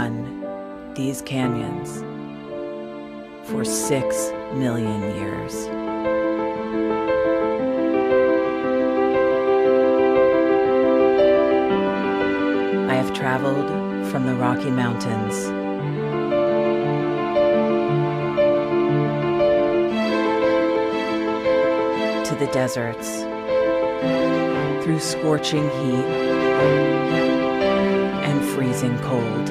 run these canyons for 6 million years. I have traveled from the Rocky Mountains to the deserts, through scorching heat and freezing cold,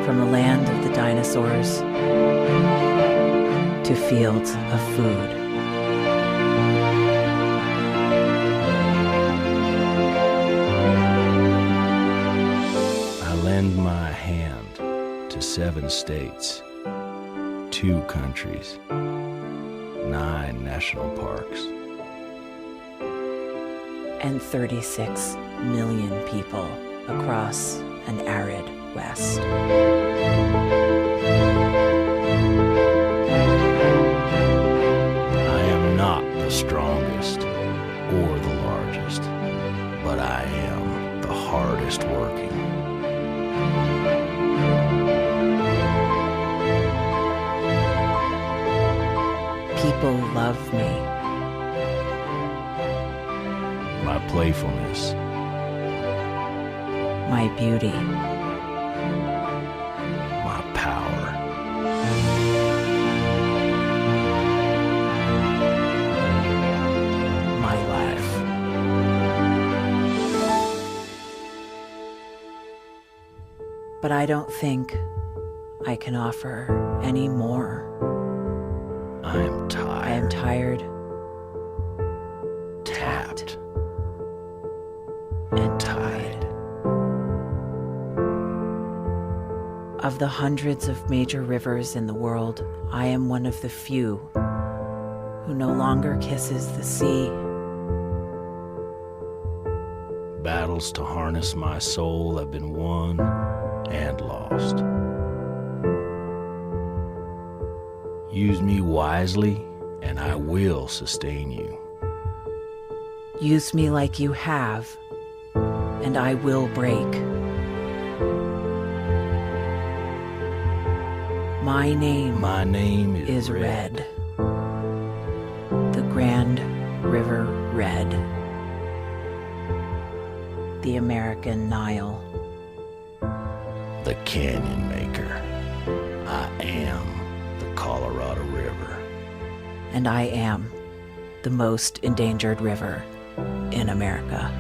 from the land of the dinosaurs to fields of food. I lend my hand to 7 states, 2 countries, 9 national parks, and 36 million people across an arid West. I am not the strongest or the largest, but I am the hardest working. People love me. My playfulness, My beauty. my power, My life. But I don't think I can offer any more. I am tired. I am tired, tapped, and tied. Of the hundreds of major rivers in the world, I am one of the few who no longer kisses the sea. Battles to harness my soul have been won and lost. Use me wisely, and I will sustain you. Use me like you have, and I will break. My name is Red. The Grand River Red. The American Nile. The Canyon Maker. I am the Colorado River. And I am the most endangered river in America.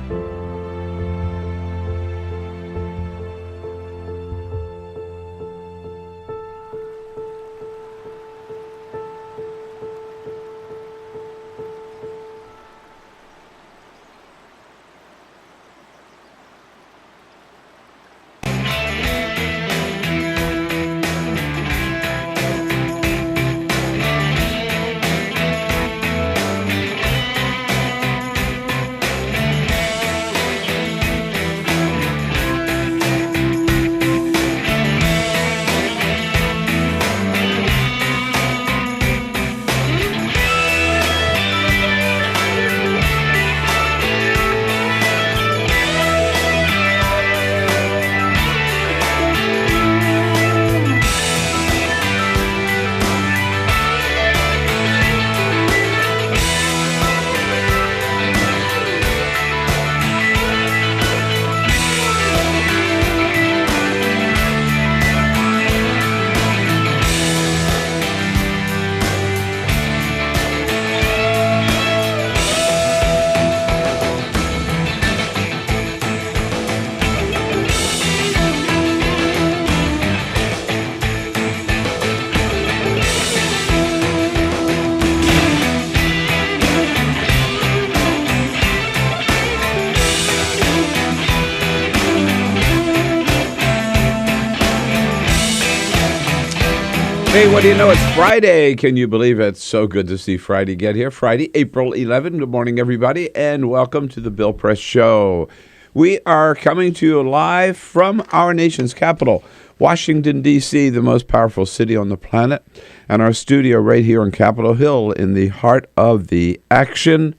Hey, what do you know? It's Friday. Can you believe it? It's so good to see Friday get here. Friday, April 11. Good morning, everybody, and welcome to the Bill Press Show. We are coming to you live from our nation's capital, Washington, D.C., the most powerful city on the planet, and our studio right here on Capitol Hill in the heart of the action.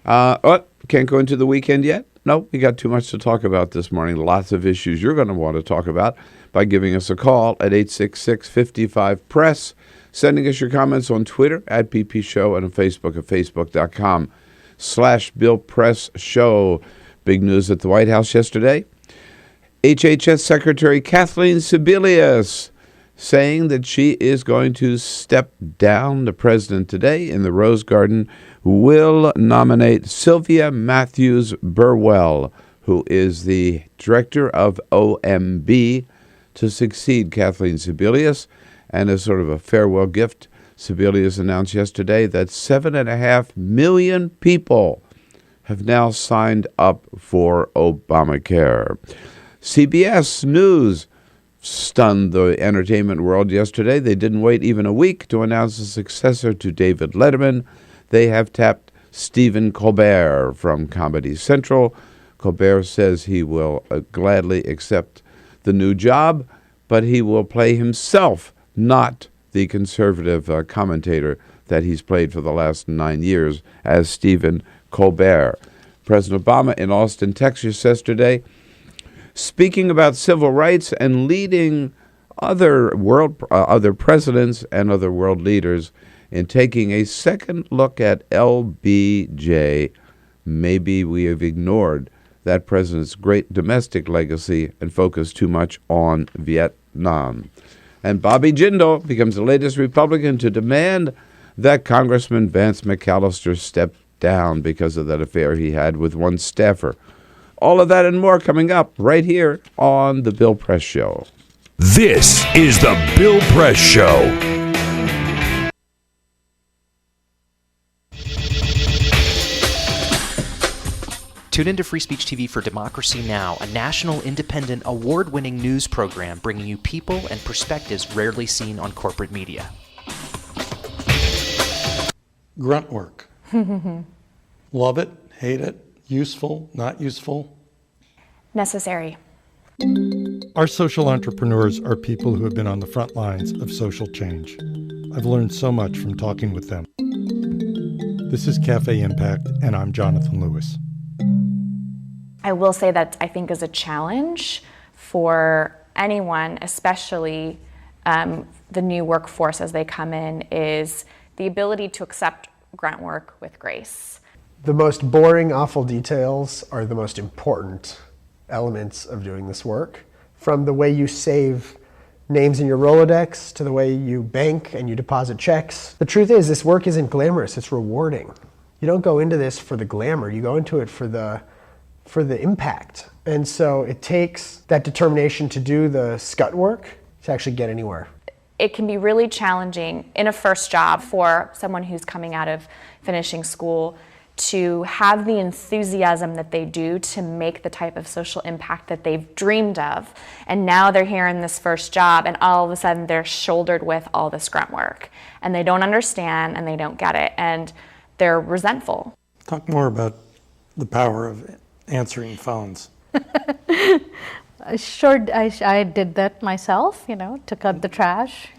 Can't go into the weekend yet? No, we got too much to talk about this morning. Lots of issues you're going to want to talk about by giving us a call at 866-55-PRESS, sending us your comments on Twitter at BP Show and on Facebook at facebook.com/Bill Press Show. Big news at the White House yesterday. HHS Secretary Kathleen Sebelius saying that she is going to step down. The president today in the Rose Garden will nominate Sylvia Matthews Burwell, who is the director of OMB, to succeed Kathleen Sebelius. And as sort of a farewell gift, Sebelius announced yesterday that 7.5 million people have now signed up for Obamacare. CBS News stunned the entertainment world yesterday. They didn't wait even a week to announce a successor to David Letterman. They have tapped Stephen Colbert from Comedy Central. Colbert says he will gladly accept the new job, but he will play himself, not the conservative commentator that he's played for the last 9 years as Stephen Colbert. President Obama in Austin, Texas yesterday, speaking about civil rights and leading other presidents and other world leaders in taking a second look at LBJ. Maybe we have ignored that president's great domestic legacy and focused too much on Vietnam. And Bobby Jindal becomes the latest Republican to demand that Congressman Vance McAllister step down because of that affair he had with one staffer. All of that and more coming up right here on The Bill Press Show. This is The Bill Press Show. Tune into Free Speech TV for Democracy Now!, a national, independent, award-winning news program bringing you people and perspectives rarely seen on corporate media. Grunt work. Love it, hate it, useful, not useful. Necessary. Our social entrepreneurs are people who have been on the front lines of social change. I've learned so much from talking with them. This is Cafe Impact, and I'm Jonathan Lewis. I will say that I think is a challenge for anyone, especially the new workforce as they come in, is the ability to accept grunt work with grace. The most boring, awful details are the most important elements of doing this work. From the way you save names in your Rolodex to the way you bank and you deposit checks. The truth is, this work isn't glamorous, it's rewarding. You don't go into this for the glamour, you go into it for the impact. And so it takes that determination to do the scut work to actually get anywhere. It can be really challenging in a first job for someone who's coming out of finishing school to have the enthusiasm that they do to make the type of social impact that they've dreamed of. And now they're here in this first job and all of a sudden they're shouldered with all this grunt work. And they don't understand and they don't get it and they're resentful. Talk more about the power of answering phones. Sure, I did that myself, took out the trash,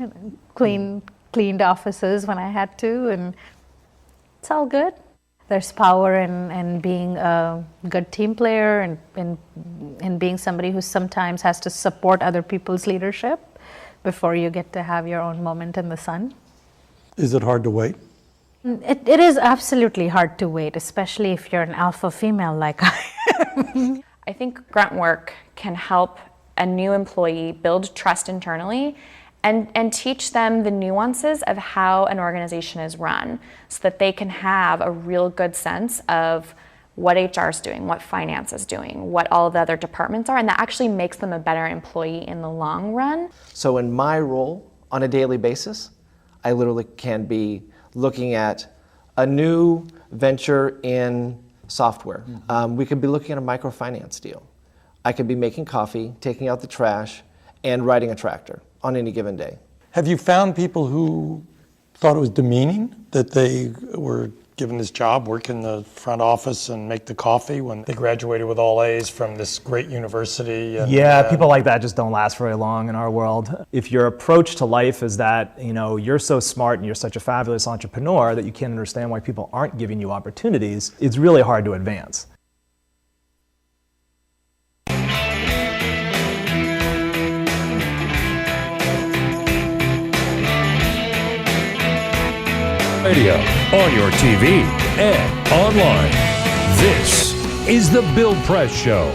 cleaned offices when I had to, and it's all good. There's power in being a good team player and in being somebody who sometimes has to support other people's leadership before you get to have your own moment in the sun. Is it hard to wait? It is absolutely hard to wait, especially if you're an alpha female like I am. I think grunt work can help a new employee build trust internally and teach them the nuances of how an organization is run so that they can have a real good sense of what HR is doing, what finance is doing, what all the other departments are, and that actually makes them a better employee in the long run. So in my role on a daily basis, I literally can be looking at a new venture in software. We could be looking at a microfinance deal. I could be making coffee, taking out the trash, and riding a tractor on any given day. Have you found people who thought it was demeaning that they were given this job, work in the front office and make the coffee when they graduated with all A's from this great university? Yeah, people like that just don't last very long in our world. If your approach to life is that, you're so smart and you're such a fabulous entrepreneur that you can't understand why people aren't giving you opportunities, it's really hard to advance. radio, on your TV, and online. This is The Bill Press Show.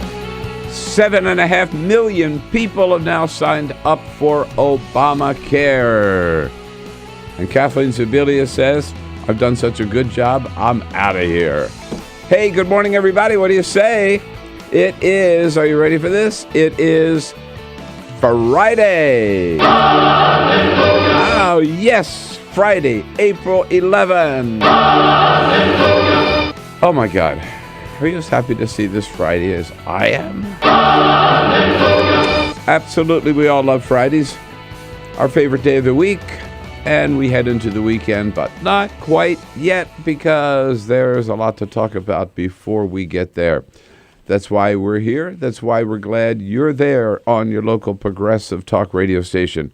7.5 million people have now signed up for Obamacare. And Kathleen Sebelius says, I've done such a good job, I'm out of here. Hey, good morning, everybody. What do you say? It is, are you ready for this? It is Friday. Oh, yes, Friday, April 11. Oh, my God. Are you as happy to see this Friday as I am? Absolutely, we all love Fridays. Our favorite day of the week. And we head into the weekend, but not quite yet because there's a lot to talk about before we get there. That's why we're here. That's why we're glad you're there on your local progressive talk radio station.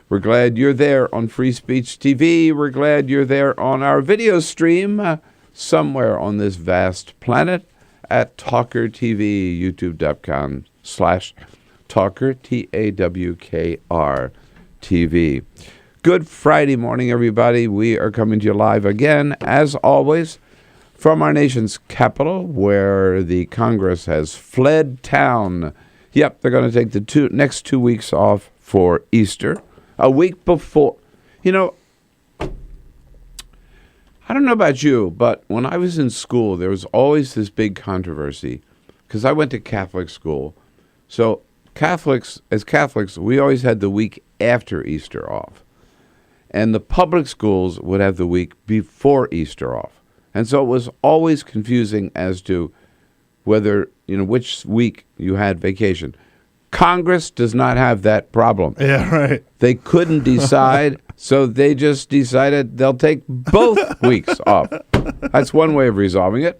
We're glad you're there on Free Speech TV. We're glad you're there on our video stream somewhere on this vast planet at Talker TV, youtube.com/Talker, TAWKR TV. Good Friday morning, everybody. We are coming to you live again, as always, from our nation's capital, where the Congress has fled town. Yep, they're going to take the next 2 weeks off for Easter. A week before. You know, I don't know about you, but when I was in school, there was always this big controversy, because I went to Catholic school. So as Catholics, we always had the week after Easter off. And the public schools would have the week before Easter off. And so it was always confusing as to whether, which week you had vacation. Congress does not have that problem. Yeah, right. They couldn't decide, so they just decided they'll take both weeks off. That's one way of resolving it,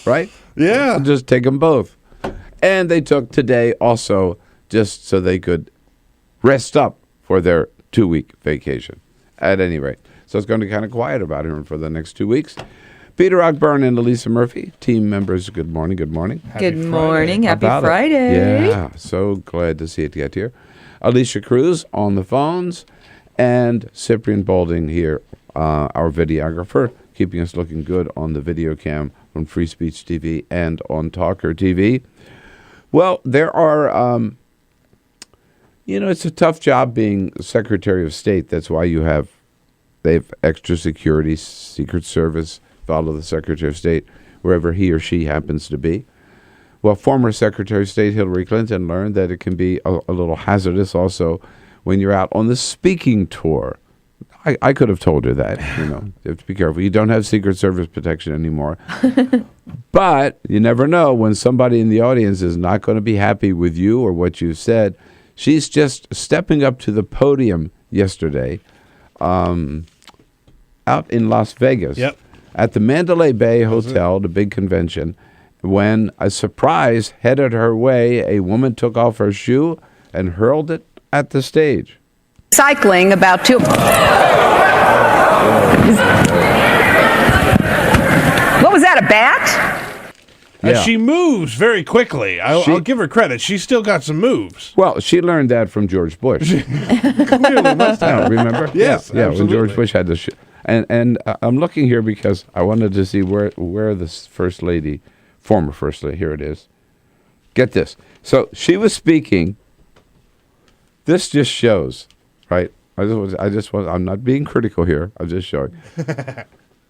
right? Yeah. They'll just take them both. And they took today also just so they could rest up for their 2-week vacation. At any rate. So it's going to be kind of quiet about here for the next 2 weeks. Peter Ogburn and Elisa Murphy, team members, good morning, good morning. Good morning, happy Friday. Yeah, so glad to see it get here. Alicia Cruz on the phones, and Cyprian Balding here, our videographer, keeping us looking good on the video cam from Free Speech TV and on Talker TV. Well, there are... it's a tough job being Secretary of State. That's why they have extra security, Secret Service, follow the Secretary of State wherever he or she happens to be. Well, former Secretary of State Hillary Clinton learned that it can be a little hazardous also when you're out on the speaking tour. I could have told her that, you have to be careful. You don't have Secret Service protection anymore. But you never know when somebody in the audience is not going to be happy with you or what you said. She's just stepping up to the podium yesterday out in Las Vegas at the Mandalay Bay Hotel, the big convention, when a surprise headed her way. A woman took off her shoe and hurled it at the stage. Cycling about 2... What was that, a bat? Yeah. She moves very quickly. I'll give her credit. She's still got some moves. Well, she learned that from George Bush. Clearly must have. Remember? Yes, yeah, absolutely. when George Bush had the and I'm looking here because I wanted to see where the First Lady, former First Lady, here it is. Get this. So she was speaking. This just shows, right? I'm not being critical here. I'm just showing.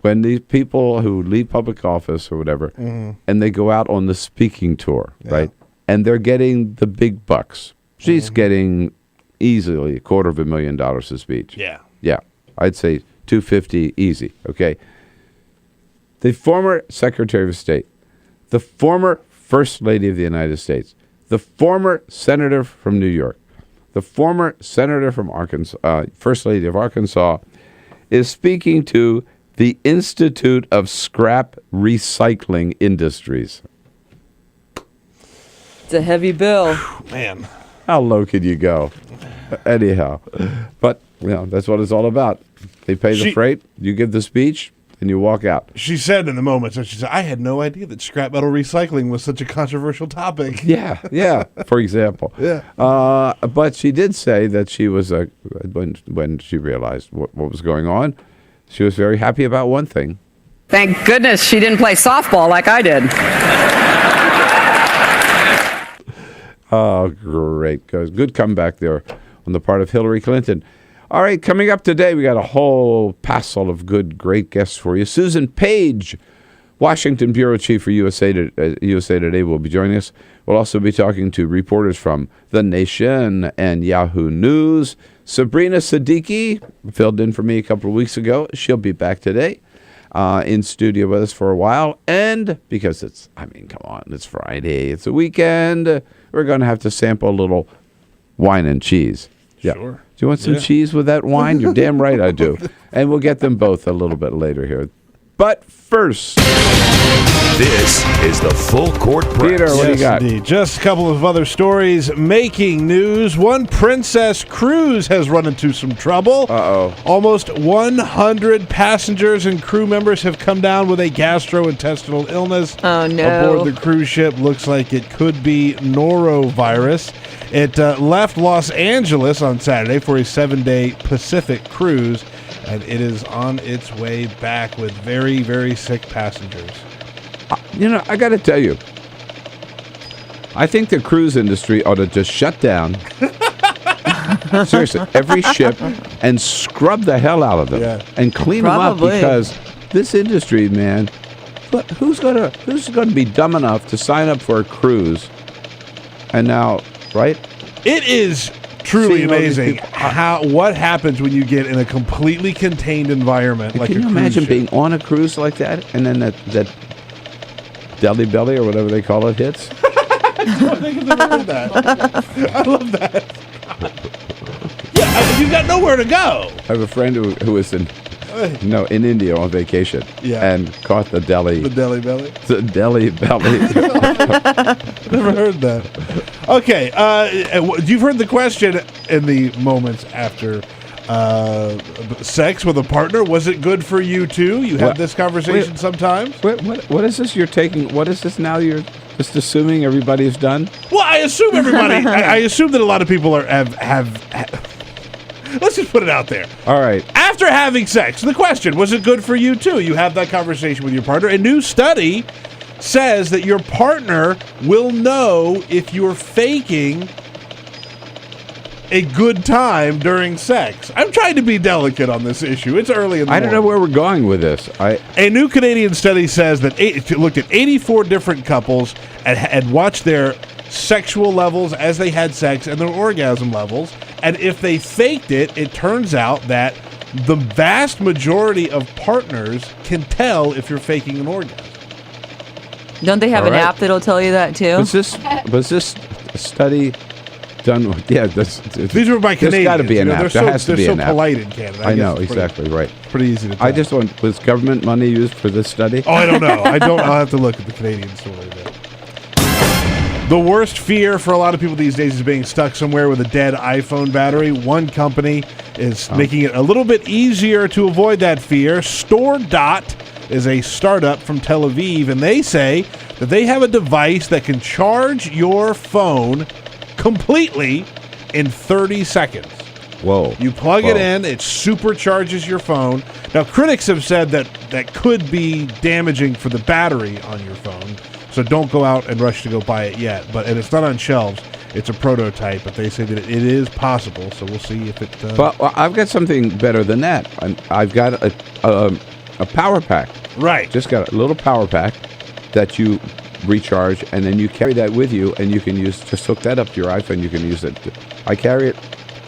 When these people who leave public office or whatever, and they go out on the speaking tour, right? And they're getting the big bucks. She's getting easily $250,000 a speech. Yeah. Yeah. I'd say $250 easy, okay? The former Secretary of State, the former First Lady of the United States, the former Senator from New York, the former Senator from Arkansas, First Lady of Arkansas, is speaking to the Institute of Scrap Recycling Industries. It's a heavy bill. Man. How low could you go? Anyhow. But, that's what it's all about. They pay the freight, you give the speech, and you walk out. She said in the moment, she said, I had no idea that scrap metal recycling was such a controversial topic. Yeah, for example. Yeah. But she did say that she was, when she realized what was going on, She was very happy about one thing. Thank goodness she didn't play softball like I did. Oh, great. Good comeback there on the part of Hillary Clinton. All right, coming up today, we got a whole passel of great guests for you. Susan Page, Washington Bureau Chief for USA Today, will be joining us. We'll also be talking to reporters from The Nation and Yahoo News. Sabrina Siddiqui filled in for me a couple of weeks ago. She'll be back today in studio with us for a while. And because come on, it's Friday, it's a weekend, we're going to have to sample a little wine and cheese. Yeah. Sure. Do you want some cheese with that wine? You're damn right I do. And we'll get them both a little bit later here. But first, this is the Full Court Press. Peter, what do you got? Indeed. Just a couple of other stories making news. One Princess cruise has run into some trouble. Uh-oh. Almost 100 passengers and crew members have come down with a gastrointestinal illness. Oh, no. Aboard the cruise ship. Looks like it could be norovirus. It left Los Angeles on Saturday for a 7-day Pacific cruise, and it is on its way back with very, very sick passengers. I got to tell you, I think the cruise industry ought to just shut down, seriously, every ship, and scrub the hell out of them and clean them up, because this industry, man, who's gonna be dumb enough to sign up for a cruise and now... Right? It is truly amazing what happens when you get in a completely contained environment like a cruise ship. Can you imagine being on a cruise like that, and then that deli belly or whatever they call it hits? I love that. Yeah, you've got nowhere to go. I have a friend who was in India on vacation and caught the deli. The deli belly? The deli belly. Never heard that. Okay, you've heard the question in the moments after sex with a partner. Was it good for you too? You have this conversation sometimes? What is this you're taking? What is this now you're just assuming everybody's done? Well, I assume everybody. I assume that a lot of people have let's just put it out there. All right. After having sex, the question, was it good for you too? You have that conversation with your partner. A new study says that your partner will know if you're faking a good time during sex. I'm trying to be delicate on this issue. It's early in the morning. I don't know where we're going with this. A new Canadian study says that it looked at 84 different couples and watched their sexual levels as they had sex and their orgasm levels. And if they faked it, it turns out that the vast majority of partners can tell if you're faking an orgasm. Don't they have an app that'll tell you that too? Was this study done? These were by Canadians. There's got to be an app. There has to be an app. They're so polite in Canada. I know, exactly right. Pretty easy to tell. I just was government money used for this study? Oh, I don't know. I'll have to look at the Canadian story there. The worst fear for a lot of people these days is being stuck somewhere with a dead iPhone battery. One company is making it a little bit easier to avoid that fear. StoreDot is a startup from Tel Aviv, and they say that they have a device that can charge your phone completely in 30 seconds. Whoa. You plug it in, it supercharges your phone. Now, critics have said that could be damaging for the battery on your phone, so don't go out and rush to go buy it yet. And it's not on shelves. It's a prototype, but they say that it is possible, so we'll see if it... Well, I've got something better than that. I've got a power pack. Right. Just got a little power pack that you recharge, and then you carry that with you, and you can just hook that up to your iPhone. You can use it. I carry it.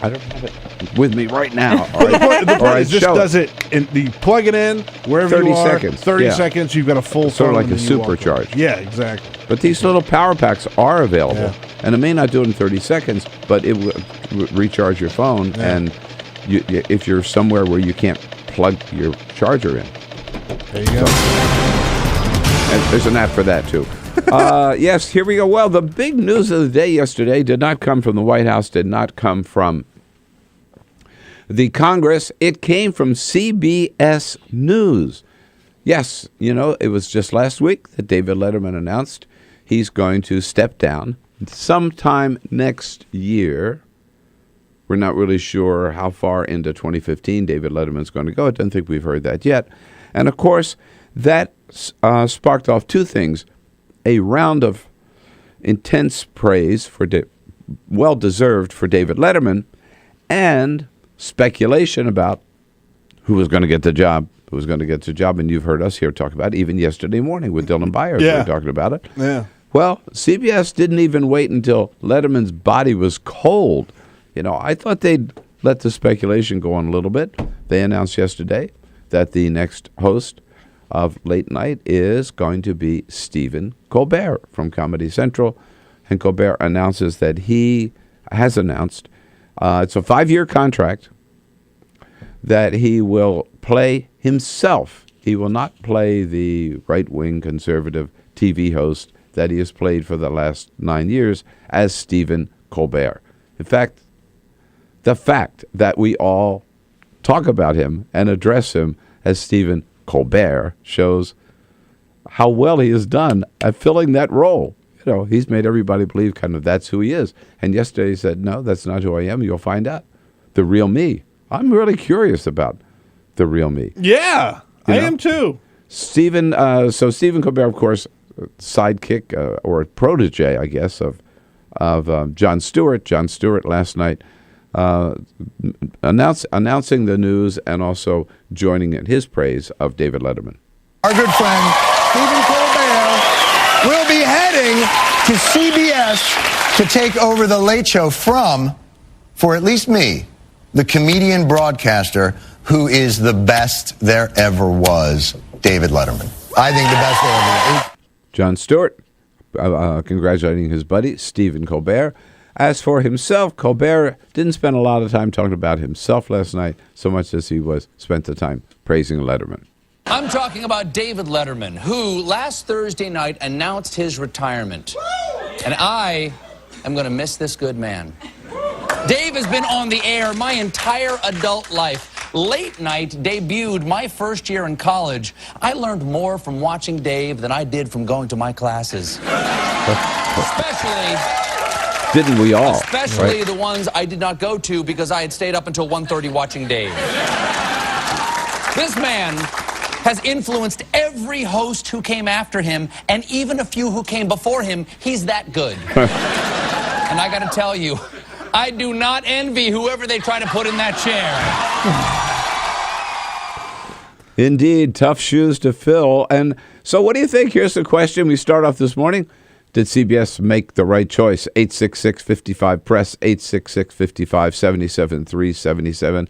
I don't have it with me right now. The point is this does it. You plug it in wherever 30 you are. seconds. 30 seconds. You've got a full phone. Sort of like a supercharge. Yeah, exactly. But these little power packs are available, and it may not do it in 30 seconds, but it will recharge your phone. Yeah. And if you're somewhere where you can't plug your charger in, there you go. And there's an app for that too. Yes, here we go. Well, the big news of the day yesterday did not come from the White House, did not come from the Congress. It came from CBS News. Yes, it was just last week that David Letterman announced he's going to step down sometime next year We're not really sure how far into 2015 David Letterman's going to go. I don't think we've heard that yet. And, of course, that sparked off two things. A round of intense praise, well-deserved for David Letterman, and speculation about who was going to get the job. And you've heard us here talk about it, even yesterday morning with Dylan Byers. We were talking about it. Yeah. Well, CBS didn't even wait until Letterman's body was cold. I thought they'd let the speculation go on a little bit. They announced yesterday that the next host of Late Night is going to be Stephen Colbert from Comedy Central. And Colbert announces that he has announced it's a 5-year contract that he will play himself. He will not play the right-wing conservative TV host that he has played for the last 9 years as Stephen Colbert. In fact, the fact that we all talk about him and address him as Stephen Colbert shows how well he has done at filling that role. He's made everybody believe kind of that's who he is. And yesterday he said, no, that's not who I am. You'll find out. The real me. I'm really curious about the real me. Yeah, I am too. Stephen Colbert, of course, sidekick or protege, I guess, of Jon Stewart. Jon Stewart last night announcing the news and also joining in his praise of David Letterman. Our good friend Stephen Colbert will be heading to CBS to take over The Late Show for at least me, the comedian broadcaster who is the best there ever was, David Letterman. I think the best there ever was. Jon Stewart congratulating his buddy, Stephen Colbert. As for himself, Colbert didn't spend a lot of time talking about himself last night, so much as he spent the time praising Letterman. I'm talking about David Letterman, who last Thursday night announced his retirement. And I am going to miss this good man. Dave has been on the air my entire adult life. Late Night debuted my first year in college. I learned more from watching Dave than I did from going to my classes. Didn't we all? Especially right? The ones I did not go to because I had stayed up until 1:30 watching Dave. This man has influenced every host who came after him, and even a few who came before him. He's that good. And I got to tell you, I do not envy whoever they try to put in that chair. Indeed, tough shoes to fill. And so what do you think? Here's the question we start off this morning. Did CBS make the right choice? 866-55-PRESS, 866-55-77-377.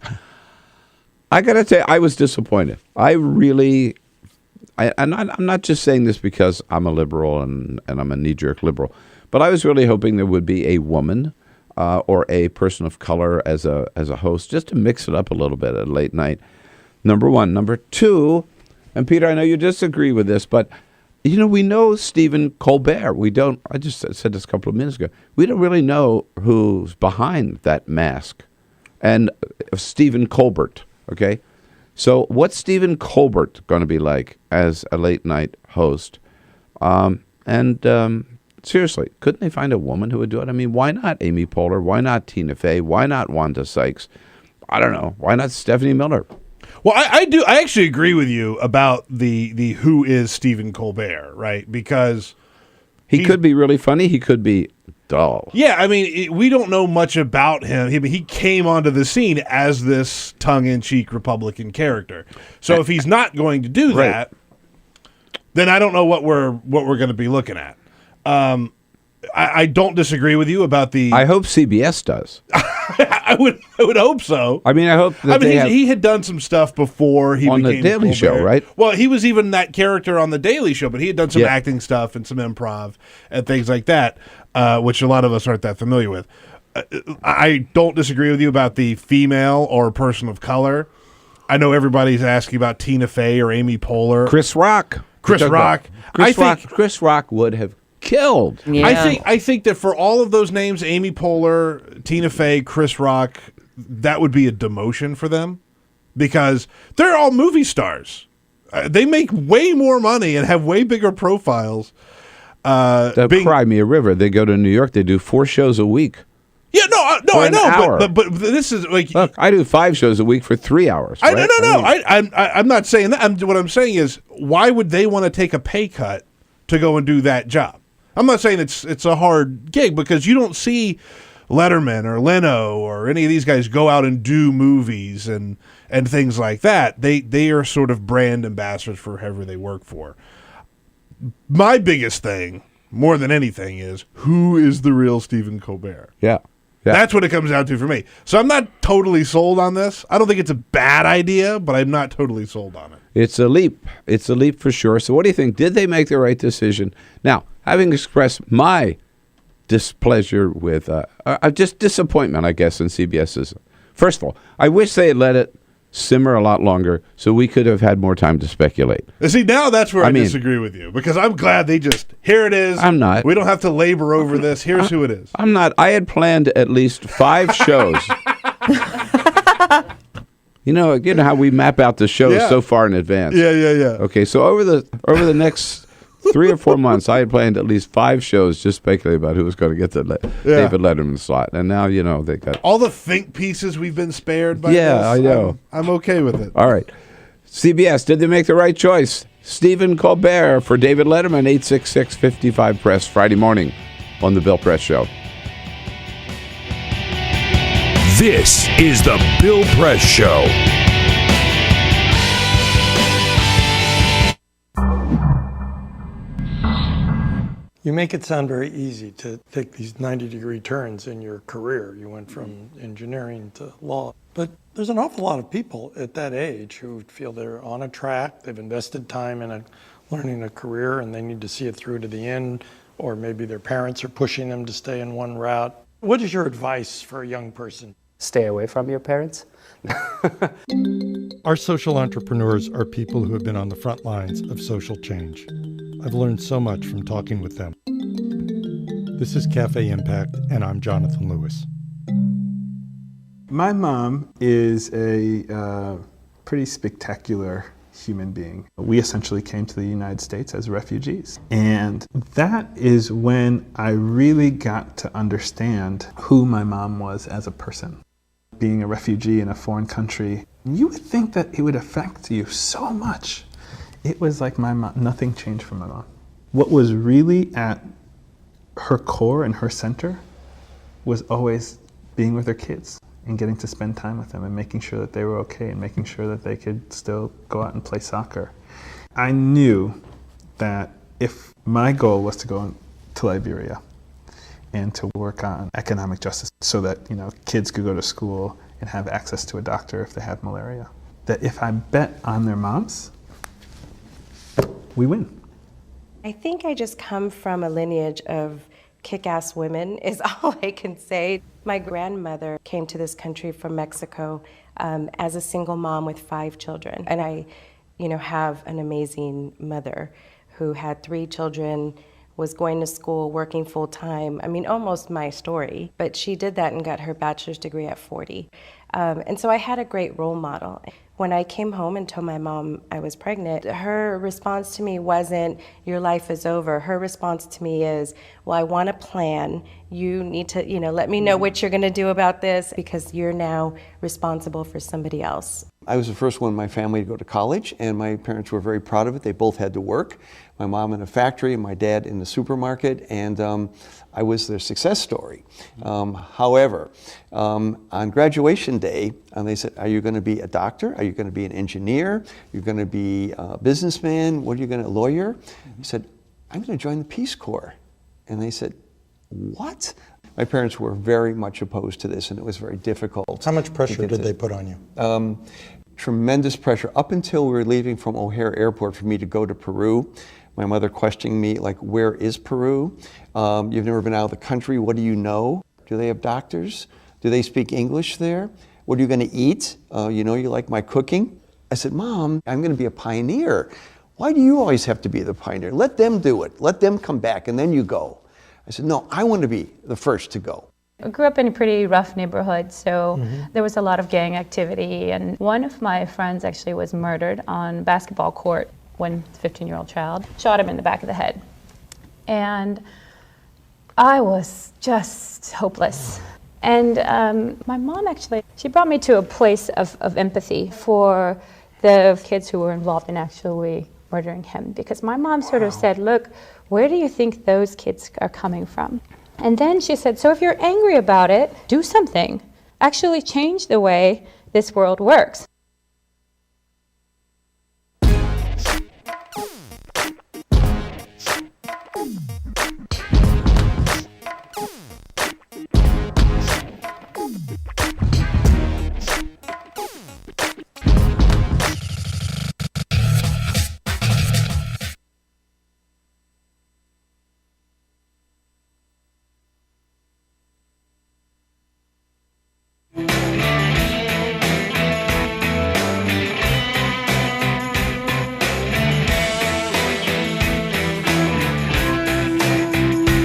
I got to tell you, I was disappointed. I'm not just saying this because I'm a liberal and I'm a knee-jerk liberal, but I was really hoping there would be a woman or a person of color as a host, just to mix it up a little bit at late night. Number one. Number two, and Peter, I know you disagree with this, but we know Stephen Colbert. I just said this a couple of minutes ago. We don't really know who's behind that mask. And Stephen Colbert, okay? So what's Stephen Colbert going to be like as a late night host? Seriously, couldn't they find a woman who would do it? I mean, why not Amy Poehler? Why not Tina Fey? Why not Wanda Sykes? I don't know. Why not Stephanie Miller? Well, I actually agree with you about the who is Stephen Colbert, right? Because he could be really funny. He could be dull. Yeah, I mean, we don't know much about him. He came onto the scene as this tongue-in-cheek Republican character. So if he's not going to do that, then I don't know what we're going to be looking at. I don't disagree with you about the. I hope CBS does. I would hope so. I mean, I hope that he had done some stuff before he on became the Daily Colbert. Show, right? Well, he was even that character on the Daily Show, but he had done some acting stuff and some improv and things like that, which a lot of us aren't that familiar with. I don't disagree with you about the female or person of color. I know everybody's asking about Tina Fey or Amy Poehler, Chris Rock. Chris Rock would have killed. Yeah. I think that for all of those names, Amy Poehler, Tina Fey, Chris Rock, that would be a demotion for them because they're all movie stars. They make way more money and have way bigger profiles. Cry Me a River. They go to New York. They do 4 shows a week Yeah, I know, hour. but this is like, look, I do 5 shows a week for 3 hours. Right? I'm not saying that. What I'm saying is, why would they want to take a pay cut to go and do that job? I'm not saying it's a hard gig, because you don't see Letterman or Leno or any of these guys go out and do movies and things like that. They are sort of brand ambassadors for whoever they work for. My biggest thing, more than anything, is who is the real Stephen Colbert? Yeah. That's what it comes down to for me. So I'm not totally sold on this. I don't think it's a bad idea, but I'm not totally sold on it. It's a leap. It's a leap for sure. So what do you think? Did they make the right decision? Now, having expressed my displeasure with, just disappointment, I guess, in CBS's. First of all, I wish they had let it simmer a lot longer so we could have had more time to speculate. See, now that's where I disagree with you, because I'm glad they just, here it is. I'm not. We don't have to labor over this. Here's who it is. I'm not. I had planned at least 5 shows. You know how we map out the shows so far in advance. Yeah. Okay, so over the next 3 or 4 months, I had planned at least 5 shows just speculating about who was going to get the David Letterman slot. And now, they got all the think pieces we've been spared by this. Yeah, I know. I'm okay with it. All right. CBS, did they make the right choice? Stephen Colbert for David Letterman, 866-55-PRESS, Friday morning on The Bill Press Show. This is The Bill Press Show. You make it sound very easy to take these 90-degree turns in your career. You went from engineering to law. But there's an awful lot of people at that age who feel they're on a track, they've invested time in learning a career, and they need to see it through to the end, or maybe their parents are pushing them to stay in one route. What is your advice for a young person? Stay away from your parents. Our social entrepreneurs are people who have been on the front lines of social change. I've learned so much from talking with them. This is Cafe Impact, and I'm Jonathan Lewis. My mom is a pretty spectacular human being. We essentially came to the United States as refugees. And that is when I really got to understand who my mom was as a person. Being a refugee in a foreign country, you would think that it would affect you so much. It was like my mom, nothing changed for my mom. What was really at her core and her center was always being with her kids and getting to spend time with them and making sure that they were okay and making sure that they could still go out and play soccer. I knew that if my goal was to go to Liberia and to work on economic justice so that, kids could go to school and have access to a doctor if they have malaria, that if I bet on their moms, we win. I think I just come from a lineage of kick-ass women is all I can say. My grandmother came to this country from Mexico as a single mom with 5 children. And I, have an amazing mother who had 3 children, was going to school, working full-time. I mean, almost my story. But she did that and got her bachelor's degree at 40. And so I had a great role model. When I came home and told my mom I was pregnant, her response to me wasn't, your life is over. Her response to me is, well, I want a plan. You need to, let me know what you're going to do about this because you're now responsible for somebody else. I was the first one in my family to go to college, and my parents were very proud of it. They both had to work. My mom in a factory and my dad in the supermarket, and I was their success story. However, on graduation day, they said, are you going to be a doctor? Are you going to be an engineer? You're going to be a businessman? What are you going to, a lawyer? He said, I'm going to join the Peace Corps. And they said, what? My parents were very much opposed to this, and it was very difficult. How much pressure did they put on you? Tremendous pressure. Up until we were leaving from O'Hare Airport for me to go to Peru, my mother questioning me, like, where is Peru? You've never been out of the country. What do you know? Do they have doctors? Do they speak English there? What are you going to eat? You like my cooking? I said, Mom, I'm going to be a pioneer. Why do you always have to be the pioneer? Let them do it. Let them come back, and then you go. I said, no, I want to be the first to go. I grew up in a pretty rough neighborhood, so there was a lot of gang activity. And one of my friends actually was murdered on a basketball court when a 15-year-old child shot him in the back of the head. And I was just hopeless. And my mom actually, she brought me to a place of empathy for the kids who were involved in actually murdering him. Because my mom sort of said, look, where do you think those kids are coming from? And then she said, so if you're angry about it, do something. Actually change the way this world works.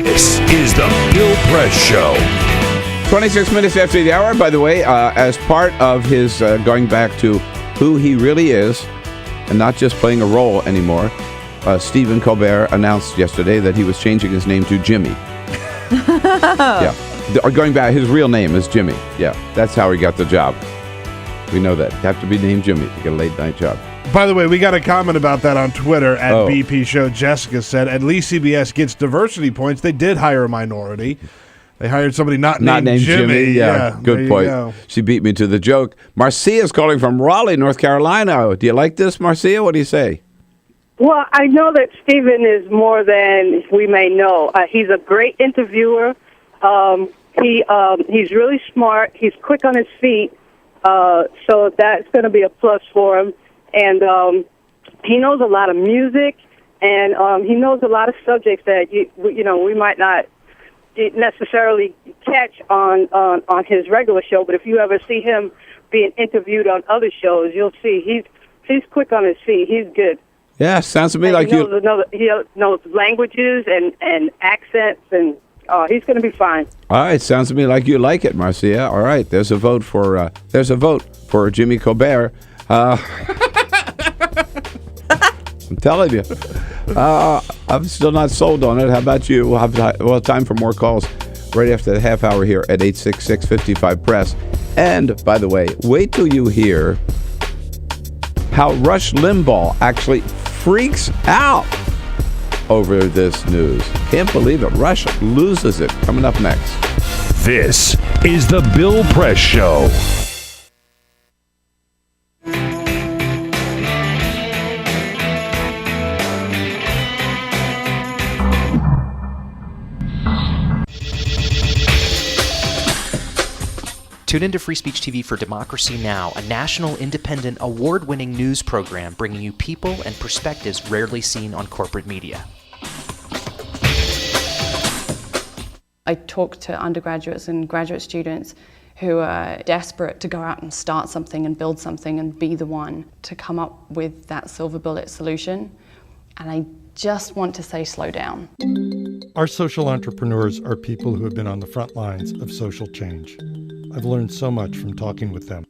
This is the Bill Press Show. 26 minutes after the hour. By the way, as part of his going back to who he really is and not just playing a role anymore, Stephen Colbert announced yesterday that he was changing his name to Jimmy. Yeah. Going back, his real name is Jimmy. Yeah, that's how he got the job. We know that. You have to be named Jimmy to get a late night job. By the way, we got a comment about that on Twitter at BP Show. Jessica said, at least CBS gets diversity points. They did hire a minority. They hired somebody not named Jimmy. Yeah, good point. Go. She beat me to the joke. Marcia's calling from Raleigh, North Carolina. Do you like this, Marcia? What do you say? Well, I know that Stephen is more than we may know. He's a great interviewer. He's really smart. He's quick on his feet. So that's going to be a plus for him. And he knows a lot of music, and he knows a lot of subjects that we might not necessarily catch on his regular show. But if you ever see him being interviewed on other shows, you'll see he's quick on his feet. He's good. Yeah, sounds to me like he knows languages and accents, and he's going to be fine. All right, sounds to me like you like it, Marcia. All right, there's a vote for Jimmy Colbert. I'm telling you, I'm still not sold on it. How about you? We'll have time for more calls right after the half hour here at 866-55-PRESS. And by the way, wait till you hear how Rush Limbaugh actually freaks out over this news. Can't believe it. Rush loses it. Coming up next. This is the Bill Press Show. Tune into Free Speech TV for Democracy Now!, a national, independent, award-winning news program bringing you people and perspectives rarely seen on corporate media. I talk to undergraduates and graduate students who are desperate to go out and start something and build something and be the one to come up with that silver bullet solution. And I just want to say, slow down. Our social entrepreneurs are people who have been on the front lines of social change. I've learned so much from talking with them.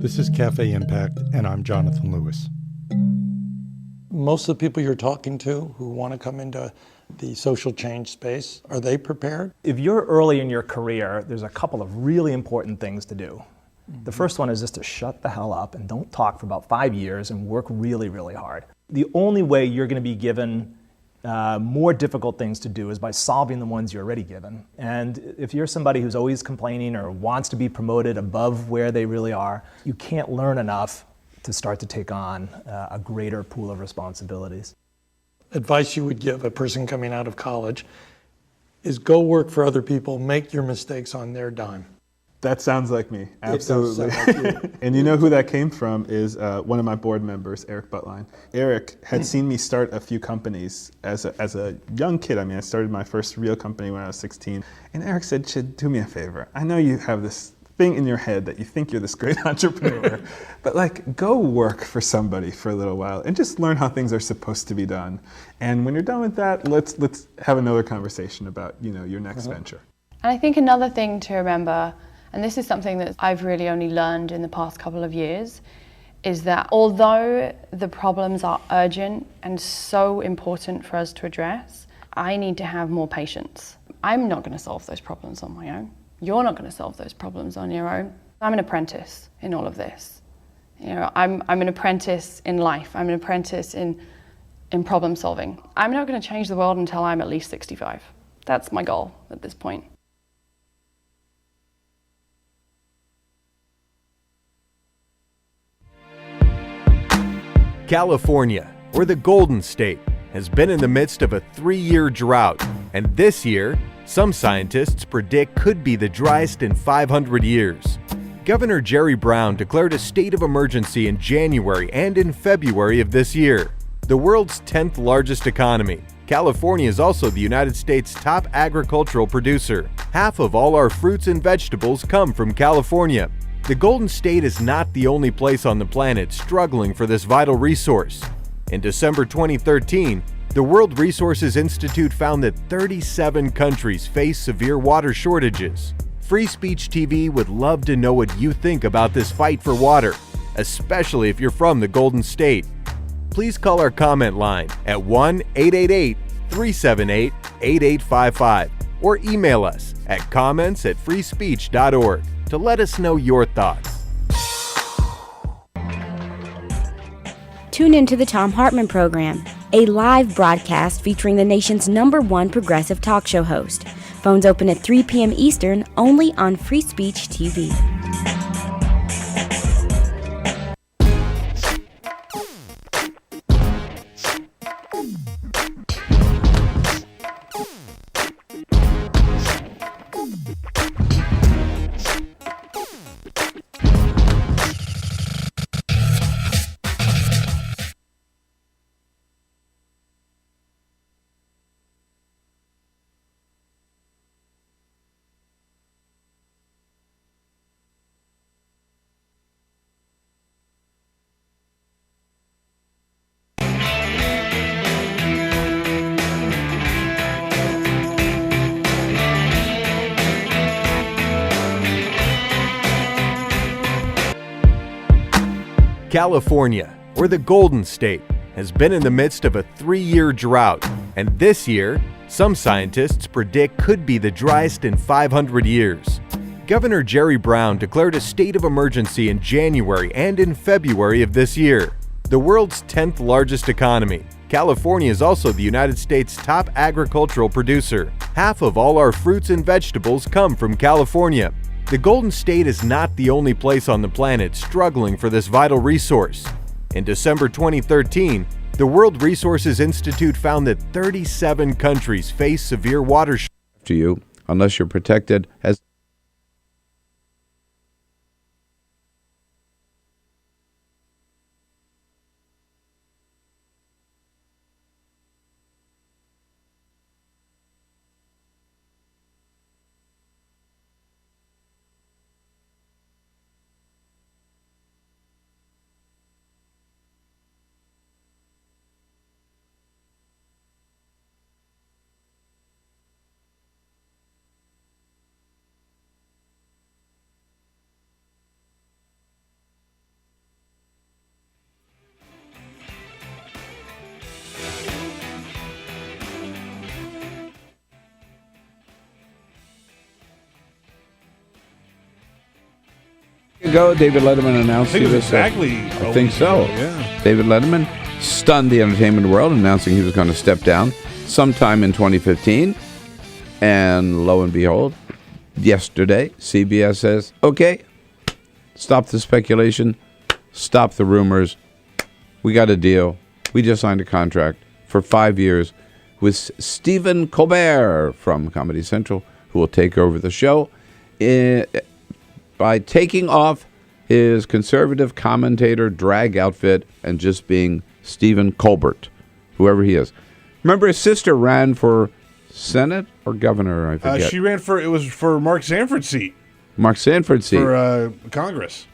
This is Cafe Impact, and I'm Jonathan Lewis. Most of the people you're talking to who want to come into the social change space, are they prepared? If you're early in your career, there's a couple of really important things to do. The first one is just to shut the hell up and don't talk for about 5 years and work really, really hard. The only way you're going to be given more difficult things to do is by solving the ones you're already given. And if you're somebody who's always complaining or wants to be promoted above where they really are, you can't learn enough to start to take on a greater pool of responsibilities. Advice you would give a person coming out of college is go work for other people, make your mistakes on their dime. That sounds like me, absolutely. And you know who that came from is one of my board members, Eric Buttline. Eric had seen me start a few companies as a young kid. I mean, I started my first real company when I was 16. And Eric said, "Chid, do me a favor. I know you have this thing in your head that you think you're this great entrepreneur, but like, go work for somebody for a little while and just learn how things are supposed to be done. And when you're done with that, let's have another conversation about, your next venture." And I think another thing to remember, and this is something that I've really only learned in the past couple of years, is that although the problems are urgent and so important for us to address, I need to have more patience. I'm not going to solve those problems on my own. You're not going to solve those problems on your own. I'm an apprentice in all of this. I'm an apprentice in life. I'm an apprentice in problem solving. I'm not going to change the world until I'm at least 65. That's my goal at this point. California, or the Golden State, has been in the midst of a 3-year drought, and this year, some scientists predict could be the driest in 500 years. Governor Jerry Brown declared a state of emergency in January and in February of this year. The world's 10th largest economy, California is also the United States' top agricultural producer. Half of all our fruits and vegetables come from California. The Golden State is not the only place on the planet struggling for this vital resource. In December 2013, the World Resources Institute found that 37 countries face severe water shortages. Free Speech TV would love to know what you think about this fight for water, especially if you're from the Golden State. Please call our comment line at 1-888-378-8855 or email us at comments@freespeech.org to let us know your thoughts. Tune in to the Tom Hartman Program, a live broadcast featuring the nation's #1 progressive talk show host. Phones open at 3 p.m. Eastern, only on Free Speech TV. California, or the Golden State, has been in the midst of a 3-year drought, and this year, some scientists predict could be the driest in 500 years. Governor Jerry Brown declared a state of emergency in January and in February of this year. The world's 10th largest economy, California is also the United States' top agricultural producer. Half of all our fruits and vegetables come from California. The Golden State is not the only place on the planet struggling for this vital resource. In December 2013, the World Resources Institute found that 37 countries face severe water shortages. To you, unless you're protected as ago, David Letterman announced I think it was this. exactly I think so. Yeah. David Letterman stunned the entertainment world, announcing he was going to step down sometime in 2015. And lo and behold, yesterday, CBS says, okay, stop the speculation, stop the rumors. We got a deal. We just signed a contract for 5 years with Stephen Colbert from Comedy Central, who will take over the show by taking off his conservative commentator drag outfit and just being Stephen Colbert, whoever he is. Remember, his sister ran for Senate or governor, I forget. She ran for Mark Sanford's seat. Mark Sanford's seat. For Congress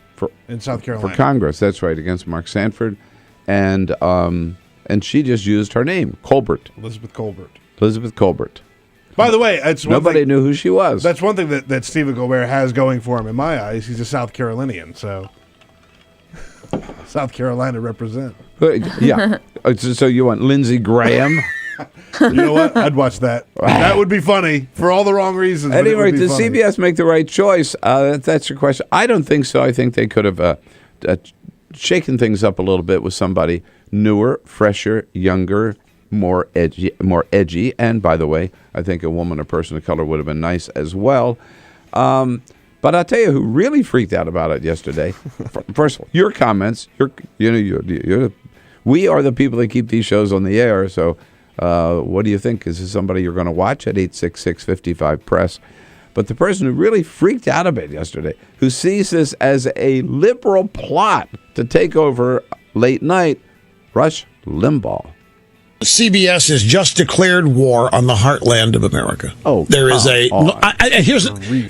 in South Carolina. For Congress, that's right, against Mark Sanford. And she just used her name, Colbert. Elizabeth Colbert. Elizabeth Colbert. By the way, nobody knew who she was. That's one thing that Stephen Colbert has going for him in my eyes. He's a South Carolinian, so South Carolina represent. Yeah. So you want Lindsey Graham You know what? I'd watch that. That would be funny for all the wrong reasons. but it Anyway, would be did funny. CBS make the right choice? That's your question. I don't think so. I think they could have shaken things up a little bit with somebody newer, fresher, younger, more edgy. And by the way, I think a woman or person of color would have been nice as well. But I'll tell you who really freaked out about it yesterday. First of all, your comments. We are the people that keep these shows on the air. So, what do you think? Is this somebody you're going to watch at 866-55-PRESS? But the person who really freaked out a bit yesterday, who sees this as a liberal plot to take over late night, Rush Limbaugh. CBS has just declared war on the heartland of America. Oh, there is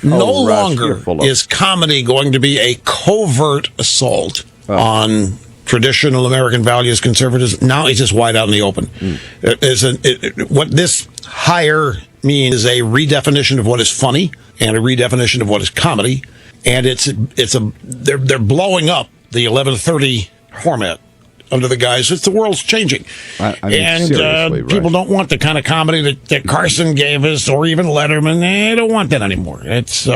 no longer Rush, is comedy going to be a covert assault on traditional American values, conservatives. Now it's just wide out in the open. What this hire means is a redefinition of what is funny and a redefinition of what is comedy, and they're blowing up the 11:30 format under the guise that the world's changing. People don't want the kind of comedy that Carson gave us or even Letterman. They don't want that anymore. It's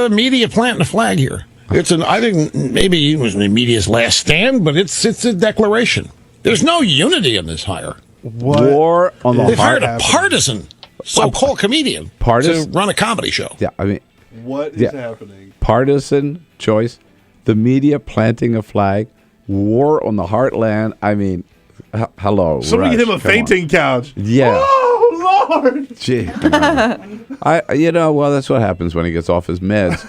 media planting a flag here. I think maybe it was the media's last stand, but it's a declaration. There's no unity in this hire. War on the They've hired a heart. partisan so-called comedian to run a comedy show. Yeah, I mean, what is happening? Partisan choice, the media planting a flag, war on the heartland. I mean, hello. Somebody Rush, get him a come fainting on. couch. Yeah. Oh, Lord. Gee. Well, that's what happens when he gets off his meds.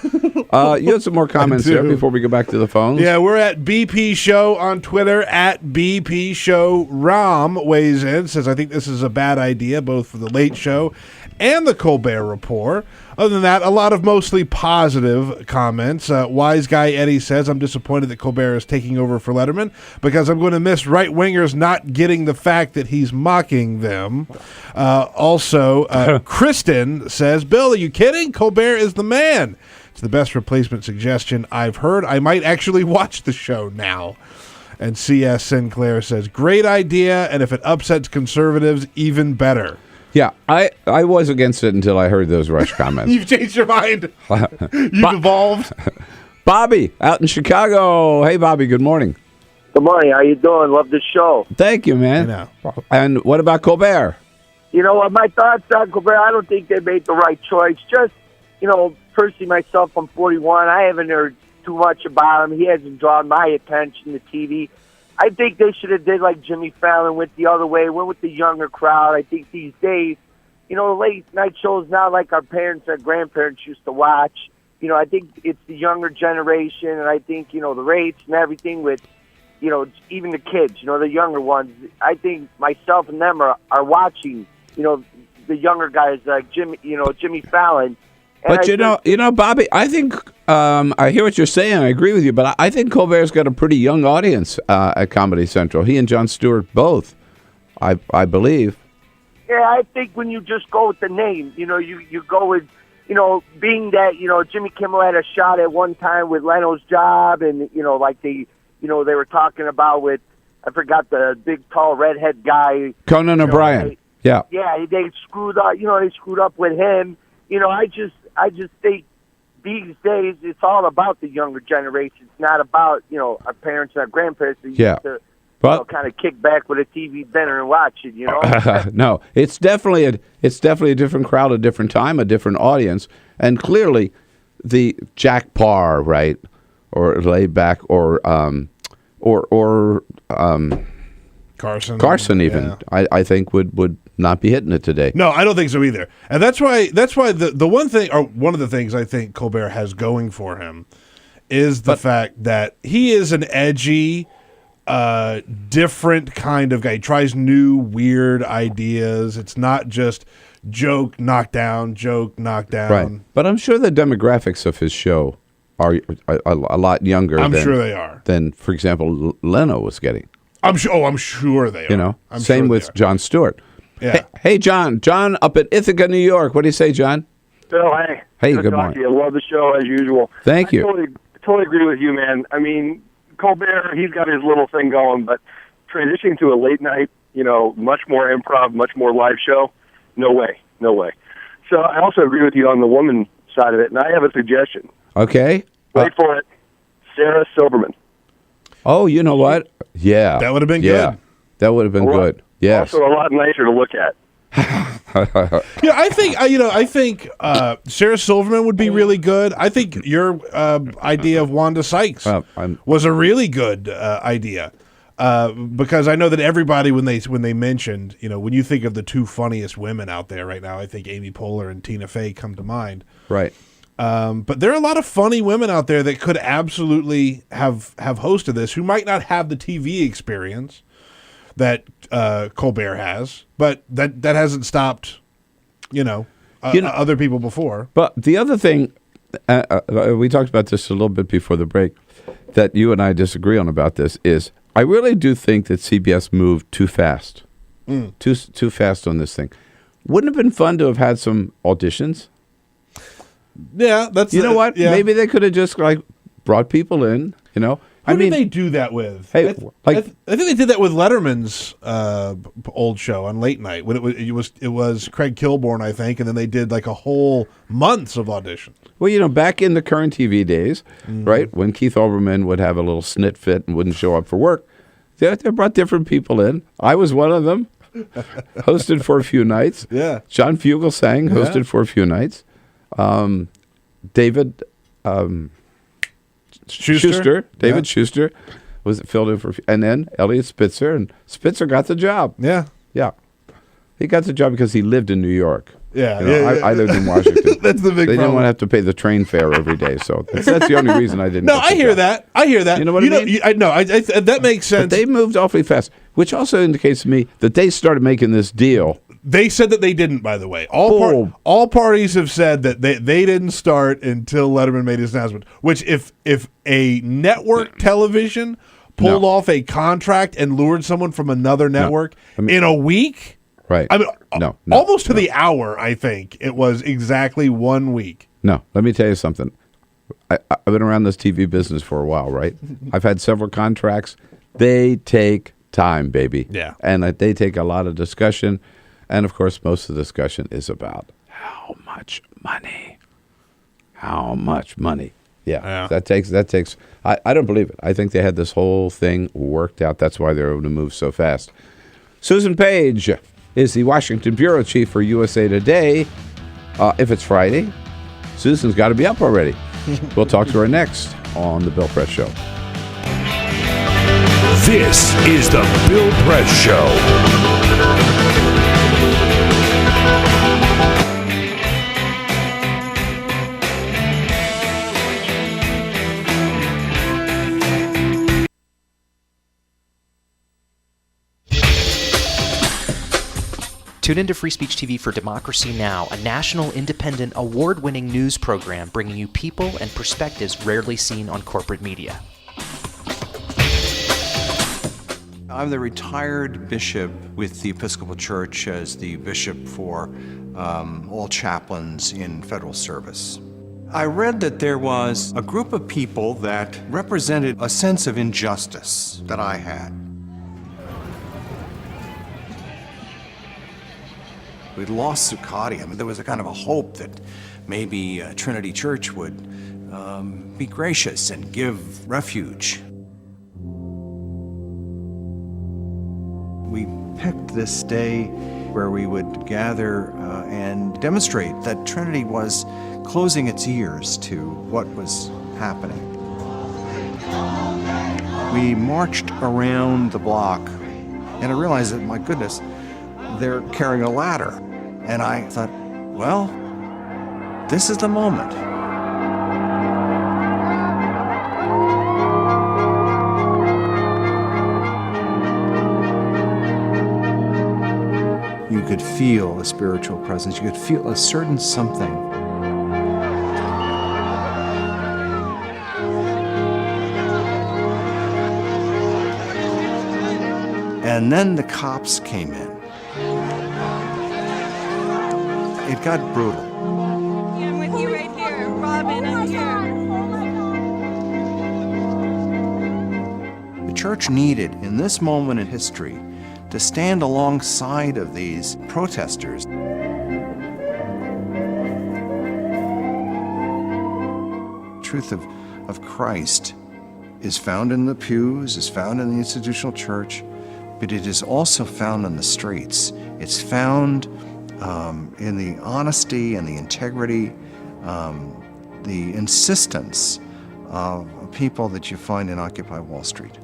You had some more comments here before we go back to the phones. Yeah, we're at BP Show on Twitter. At BP Show Ram weighs in, says, I think this is a bad idea, both for the Late Show and the Colbert Report. Other than that, a lot of mostly positive comments. Wise Guy Eddie says, I'm disappointed that Colbert is taking over for Letterman because I'm going to miss right-wingers not getting the fact that he's mocking them. Also, Kristen says, Bill, are you kidding? Colbert is the man. It's the best replacement suggestion I've heard. I might actually watch the show now. And C.S. Sinclair says, great idea, and if it upsets conservatives, even better. Yeah, I was against it until I heard those Rush comments. You've changed your mind. You've evolved. Bobby, out in Chicago. Hey, Bobby, good morning. Good morning. How you doing? Love the show. Thank you, man. I know. And what about Colbert? You know what? My thoughts on Colbert, I don't think they made the right choice. Just, personally myself, I'm 41. I haven't heard too much about him. He hasn't drawn my attention to TV. I think they should have did like Jimmy Fallon, went the other way, went with the younger crowd. I think these days, late night shows now like our parents, our grandparents used to watch. I think it's the younger generation, and I think, the rates and everything with, even the kids, the younger ones. I think myself and them are watching, the younger guys like Jimmy Fallon. And But Bobby, I think I hear what you're saying. I agree with you, but I think Colbert's got a pretty young audience at Comedy Central. He and Jon Stewart both, I believe. Yeah, I think when you just go with the name, you go with, being that Jimmy Kimmel had a shot at one time with Leno's Job, and like they were talking about with, I forgot the big tall redhead guy, Conan O'Brien. Yeah, they screwed up. They screwed up with him. I just think these days it's all about the younger generation. It's not about our parents and our grandparents. Who used to kind of kick back with a TV dinner and watch it. No, it's definitely a different crowd, a different time, a different audience, and clearly the Jack Parr, right, or laid back, or Carson even. Yeah. I think would not be hitting it today. No, I don't think so either. And that's why the one thing, or one of the things I think Colbert has going for him is the fact that he is an edgy, different kind of guy. He tries new, weird ideas. It's not just joke, knockdown. Right. But I'm sure the demographics of his show are a lot younger sure they are. Than, for example, Leno was getting. I'm sure they are. Same with Jon Stewart. Yeah. Hey, John up in Ithaca, New York. What do you say, John? Bill, hey. Hey, good good to talk morning. to you. Love the show as usual. Thank you. Totally agree with you, man. I mean, Colbert, he's got his little thing going, but transitioning to a late night, much more improv, much more live show, no way. So I also agree with you on the woman side of it, and I have a suggestion. Okay. Wait for it. Sarah Silverman. Oh, you know what? Yeah. That would have been good. That would have been good. Yes. Also a lot nicer to look at. Yeah, I think Sarah Silverman would be really good. I think your idea of Wanda Sykes was a really good idea. Because I know that everybody, when they mentioned, when you think of the two funniest women out there right now, I think Amy Poehler and Tina Fey come to mind. Right. But there are a lot of funny women out there that could absolutely have hosted this, who might not have the TV experience that Colbert has, but that hasn't stopped, other people before. But the other thing, we talked about this a little bit before the break, that you and I disagree on about this is, I really do think that CBS moved too fast, too fast on this thing. Wouldn't it have been fun to have had some auditions? Yeah, that's know what? Yeah. Maybe they could have just brought people in. Who did they do that with? Hey, I think they did that with Letterman's old show on late night when it was Craig Kilborn, I think, and then they did like a whole months of auditions. Well, back in the current TV days, right, when Keith Olbermann would have a little snit fit and wouldn't show up for work, they brought different people in. I was one of them. Hosted for a few nights. Yeah. John Fugelsang hosted for a few nights. David Schuster. David Schuster was filled in for a few, and then Elliot Spitzer, and Spitzer got the job. Yeah. He got the job because he lived in New York. Yeah, I lived in Washington. That's the big problem. They didn't want to have to pay the train fare every day, so that's the only reason I didn't. No, I hear that. You know what I mean? That makes sense. But they moved awfully fast, which also indicates to me that they started making this deal. They said that they didn't, by the way. All parties have said that they didn't start until Letterman made his announcement, which if a network television pulled off a contract and lured someone from another network in a week... Right. I mean, almost to the hour, I think. It was exactly 1 week. No, let me tell you something. I've been around this TV business for a while, right? I've had several contracts. They take time, baby. Yeah. And they take a lot of discussion. And, of course, most of the discussion is about how much money. How much money. Yeah. That takes. I don't believe it. I think they had this whole thing worked out. That's why they were able to move so fast. Susan Page is the Washington bureau chief for USA Today. If it's Friday, Susan's got to be up already. We'll talk to her next on The Bill Press Show. This is The Bill Press Show. Tune into Free Speech TV for Democracy Now!, a national, independent, award-winning news program bringing you people and perspectives rarely seen on corporate media. I'm the retired bishop with the Episcopal Church as the bishop for all chaplains in federal service. I read that there was a group of people that represented a sense of injustice that I had. We'd lost Zuccotti. I mean, there was a kind of a hope that maybe Trinity Church would be gracious and give refuge. We picked this day where we would gather and demonstrate that Trinity was closing its ears to what was happening. We marched around the block, and I realized that, my goodness, they're carrying a ladder. And I thought, well, this is the moment. You could feel a spiritual presence. You could feel a certain something. And then the cops came in. It got brutal. Yeah, I'm with you right here. Robin, I'm here. The church needed in this moment in history to stand alongside of these protesters. Truth of Christ is found in the pews, is found in the institutional church, but it is also found in the streets. It's found in the honesty and the integrity, the insistence of people that you find in Occupy Wall Street.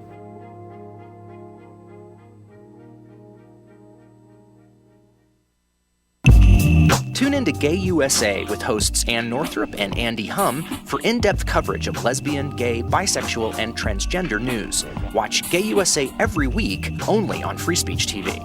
Tune in to Gay USA with hosts Ann Northrup and Andy Hum for in-depth coverage of lesbian, gay, bisexual, and transgender news. Watch Gay USA every week, only on Free Speech TV.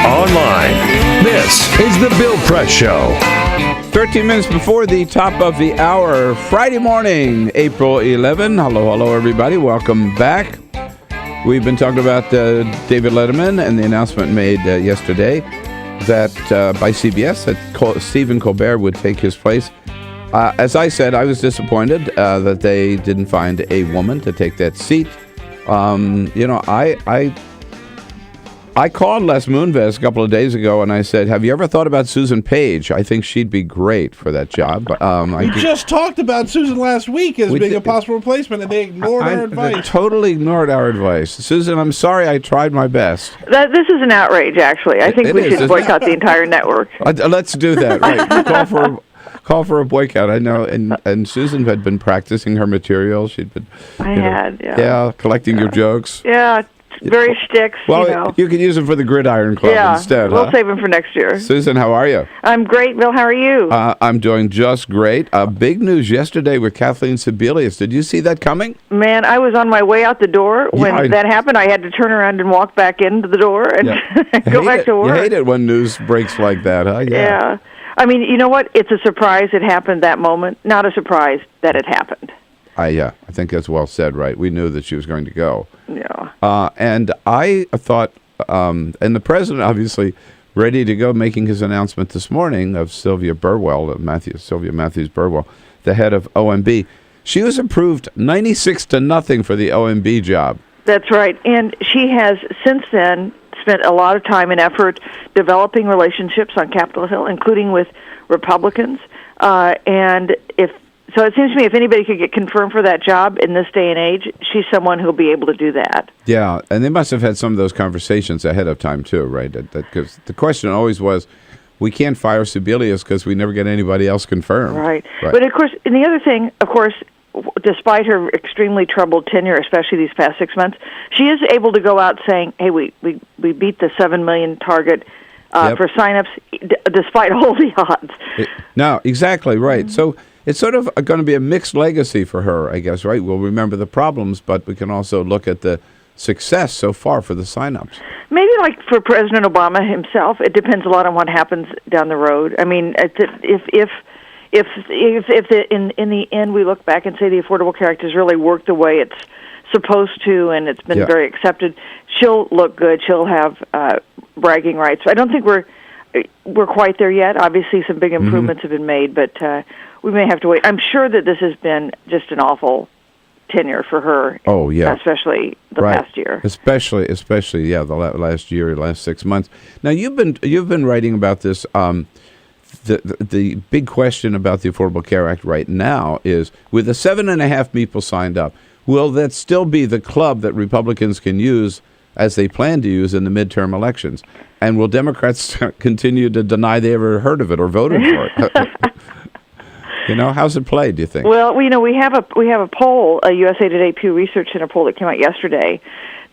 Online, this is The Bill Press Show. 13 minutes before the top of the hour, Friday morning, April 11. Hello, everybody. Welcome back. We've been talking about David Letterman and the announcement made yesterday that by CBS that Stephen Colbert would take his place. As I said, I was disappointed that they didn't find a woman to take that seat. I called Les Moonves a couple of days ago and I said, have you ever thought about Susan Page? I think she'd be great for that job. We just talked about Susan last week as being a possible replacement, and they ignored our advice. They totally ignored our advice. Susan, I'm sorry, I tried my best. This is an outrage, actually. I think we should boycott the entire network. Let's do that, right. Call for a boycott. I know, and Susan had been practicing her material. She'd been collecting your jokes. Yeah. Various shticks, Well, you can use them for the Gridiron Club instead. We'll save them for next year. Susan, how are you? I'm great, Bill. How are you? I'm doing just great. Big news yesterday with Kathleen Sebelius. Did you see that coming? Man, I was on my way out the door when that happened. I had to turn around and walk back into the door and go back to work. You hate it when news breaks like that, huh? Yeah. I mean, you know what? It's a surprise it happened that moment. Not a surprise that it happened. I think that's well said, right? We knew that she was going to go. Yeah. And I thought, and the president obviously ready to go, making his announcement this morning of Sylvia Matthews Burwell, the head of OMB. She was approved 96-0 for the OMB job. That's right. And she has since then spent a lot of time and effort developing relationships on Capitol Hill, including with Republicans. So it seems to me if anybody could get confirmed for that job in this day and age, she's someone who'll be able to do that. Yeah, and they must have had some of those conversations ahead of time, too, right? Because the question always was, we can't fire Sebelius because we never get anybody else confirmed. Right. But, of course, and the other thing, of course, despite her extremely troubled tenure, especially these past 6 months, she is able to go out saying, hey, we beat the 7 million target for signups despite all the odds. No, exactly, right. Mm-hmm. So it's sort of going to be a mixed legacy for her, I guess, right? We'll remember the problems, but we can also look at the success so far for the signups. Maybe like for President Obama himself, it depends a lot on what happens down the road. I mean, if in the end we look back and say the Affordable Care Act has really worked the way it's supposed to, and it's been very accepted, she'll look good. She'll have bragging rights. I don't think we're quite there yet. Obviously, some big improvements have been made, but we may have to wait. I'm sure that this has been just an awful tenure for her. Oh, yeah. Especially the past year. Especially, the last year, last 6 months. Now, you've been writing about this. The big question about the Affordable Care Act right now is, with the 7.5 people signed up, will that still be the club that Republicans can use as they plan to use in the midterm elections? And will Democrats continue to deny they ever heard of it or voted for it? How's it played, do you think? Well, we have a poll, a USA Today Pew Research Center poll that came out yesterday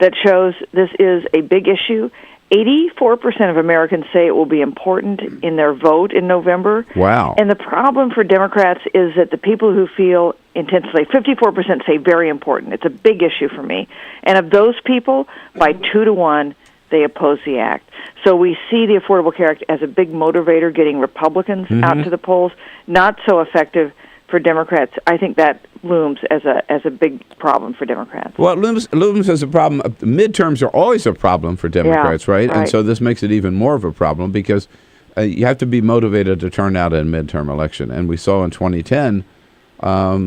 that shows this is a big issue, 84% of Americans say it will be important in their vote in November. Wow. And the problem for Democrats is that the people who feel intensely, 54% say very important. It's a big issue for me. And of those people, by 2 to 1, they oppose the act. So we see the Affordable Care Act as a big motivator getting Republicans out to the polls, not so effective for Democrats. I think that looms as a big problem for Democrats. Well, it looms as a problem. Midterms are always a problem for Democrats, right? And so this makes it even more of a problem because you have to be motivated to turn out in a midterm election. And we saw in 2010,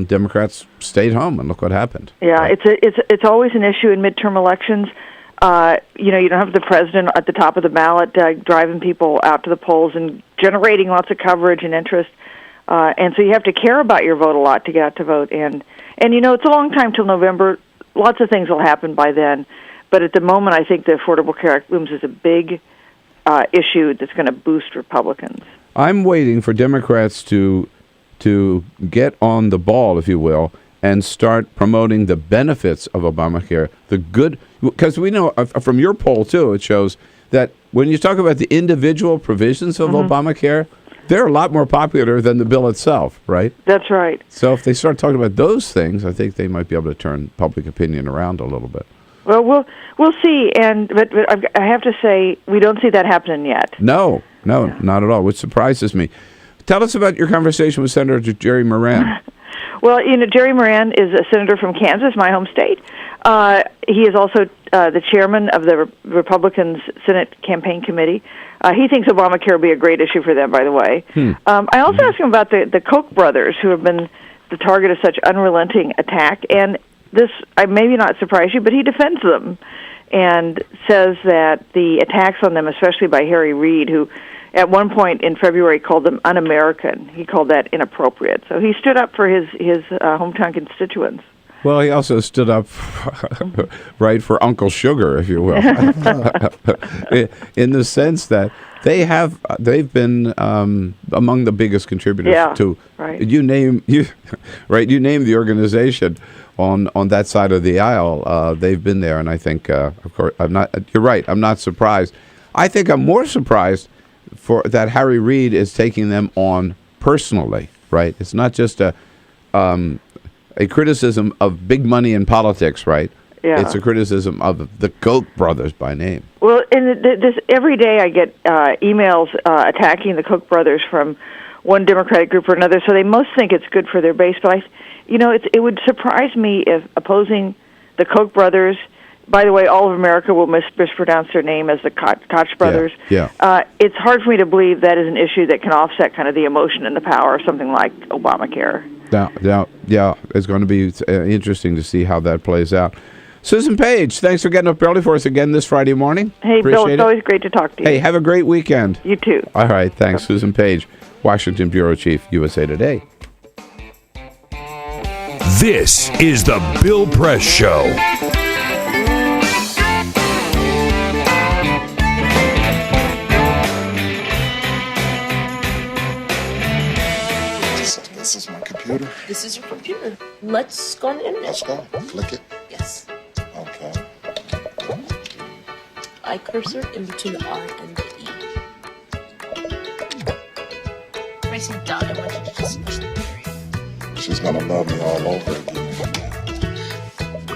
Democrats stayed home, and look what happened. Yeah, it's always an issue in midterm elections. You don't have the president at the top of the ballot driving people out to the polls and generating lots of coverage and interest. And so you have to care about your vote a lot to get out to vote. And it's a long time till November. Lots of things will happen by then. But at the moment, I think the Affordable Care Act looms as a big issue that's going to boost Republicans. I'm waiting for Democrats to get on the ball, if you will, and start promoting the benefits of Obamacare, the good, because we know from your poll, too, it shows that when you talk about the individual provisions of Obamacare, they're a lot more popular than the bill itself, right? That's right. So if they start talking about those things, I think they might be able to turn public opinion around a little bit. Well, we'll see, but I have to say, we don't see that happening yet. No, not at all, which surprises me. Tell us about your conversation with Senator Jerry Moran. Well, Jerry Moran is a senator from Kansas, my home state. He is also the chairman of the Republicans' Senate Campaign Committee. He thinks Obamacare will be a great issue for them, by the way. I also asked him about the Koch brothers, who have been the target of such unrelenting attack. And this, I maybe not surprise you, but he defends them and says that the attacks on them, especially by Harry Reid, who at one point in February called them un-American. He called that inappropriate. So he stood up for his hometown constituents. Well, he also stood up, right, for Uncle Sugar, if you will, in the sense that they've been among the biggest contributors to. Right. You name the organization on that side of the aisle. They've been there, and I think, of course, you're right. I'm not surprised. I think I'm more surprised for that Harry Reid is taking them on personally, right? It's not just a criticism of big money in politics, right? Yeah. It's a criticism of the Koch brothers by name. Well, and this every day I get emails attacking the Koch brothers from one Democratic group or another, so they must think it's good for their base. But it would surprise me if opposing the Koch brothers. By the way, all of America will mispronounce their name as the Koch brothers. Yeah. It's hard for me to believe that is an issue that can offset kind of the emotion and the power of something like Obamacare. Yeah, it's going to be interesting to see how that plays out. Susan Page, thanks for getting up early for us again this Friday morning. Hey, Appreciate Bill, it's always great to talk to you. Hey, have a great weekend. You too. All right, thanks, Susan Page, Washington Bureau Chief, USA Today. This is the Bill Press Show. This is my computer. This is your computer. Let's go on the internet. Let's go. Click it. Yes. Okay. I cursor in between the R and the E. Pressing down, I want you to just push the period. She's gonna love me all over again.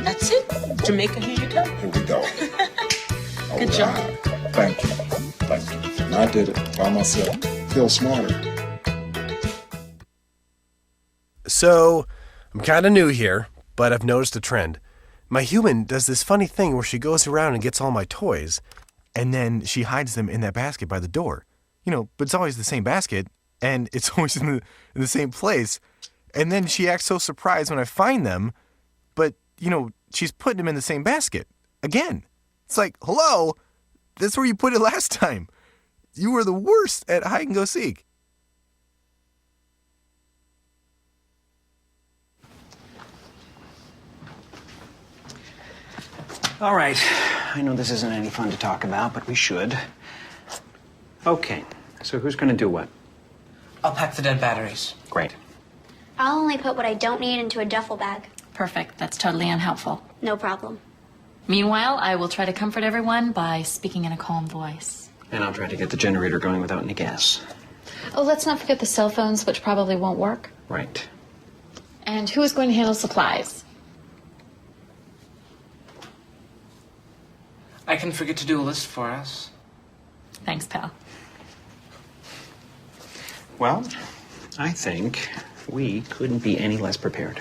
That's it. Jamaica, here you go. Here we go. Good job. Thank you. Thank you. And I did it by myself. Feel smarter. So, I'm kind of new here, but I've noticed a trend. My human does this funny thing where she goes around and gets all my toys, and then she hides them in that basket by the door. But it's always the same basket, and it's always in the same place. And then she acts so surprised when I find them, but, she's putting them in the same basket. Again. It's like, hello, that's where you put it last time. You were the worst at hide and go seek. All right. I know this isn't any fun to talk about, but we should. Okay. So who's going to do what? I'll pack the dead batteries. Great. I'll only put what I don't need into a duffel bag. Perfect. That's totally unhelpful. No problem. Meanwhile, I will try to comfort everyone by speaking in a calm voice. And I'll try to get the generator going without any gas. Oh, let's not forget the cell phones, which probably won't work. Right. And who is going to handle supplies? I can forget to do a list for us. Thanks, pal. Well, I think we couldn't be any less prepared.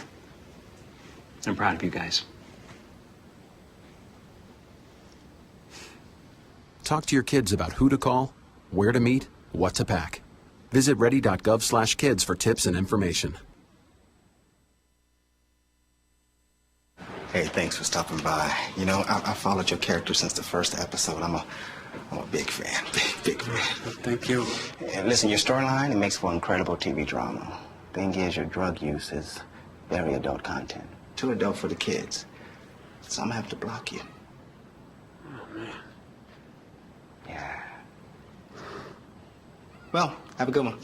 I'm proud of you guys. Talk to your kids about who to call, where to meet, what to pack. Visit ready.gov/kids for tips and information. Hey, thanks for stopping by. You know, I followed your character since the first episode. I'm a big fan. Big fan. Thank you. And listen, your storyline, it makes for incredible TV drama. Thing is, your drug use is very adult content. Too adult for the kids. So I'm gonna have to block you. Oh, man. Yeah. Well, have a good one.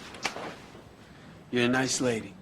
You're a nice lady.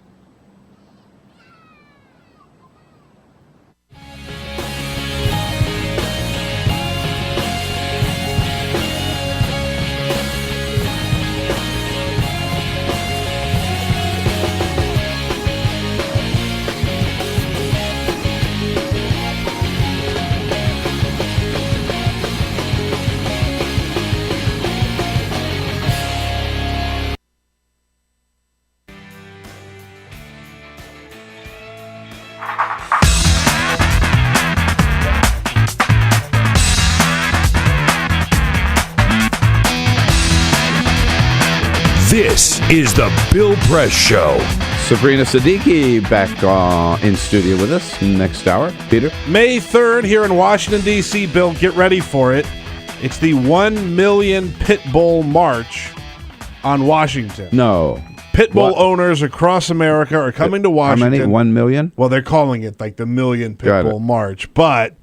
This is the Bill Press Show. Sabrina Siddiqui back in studio with us next hour. Peter? May 3rd here in Washington, D.C. Bill, get ready for it. It's the 1 million pit bull march on Washington. No. Pit bull owners across America are coming to Washington. How many? 1 million? Well, they're calling it like the Million Pit Bull March. But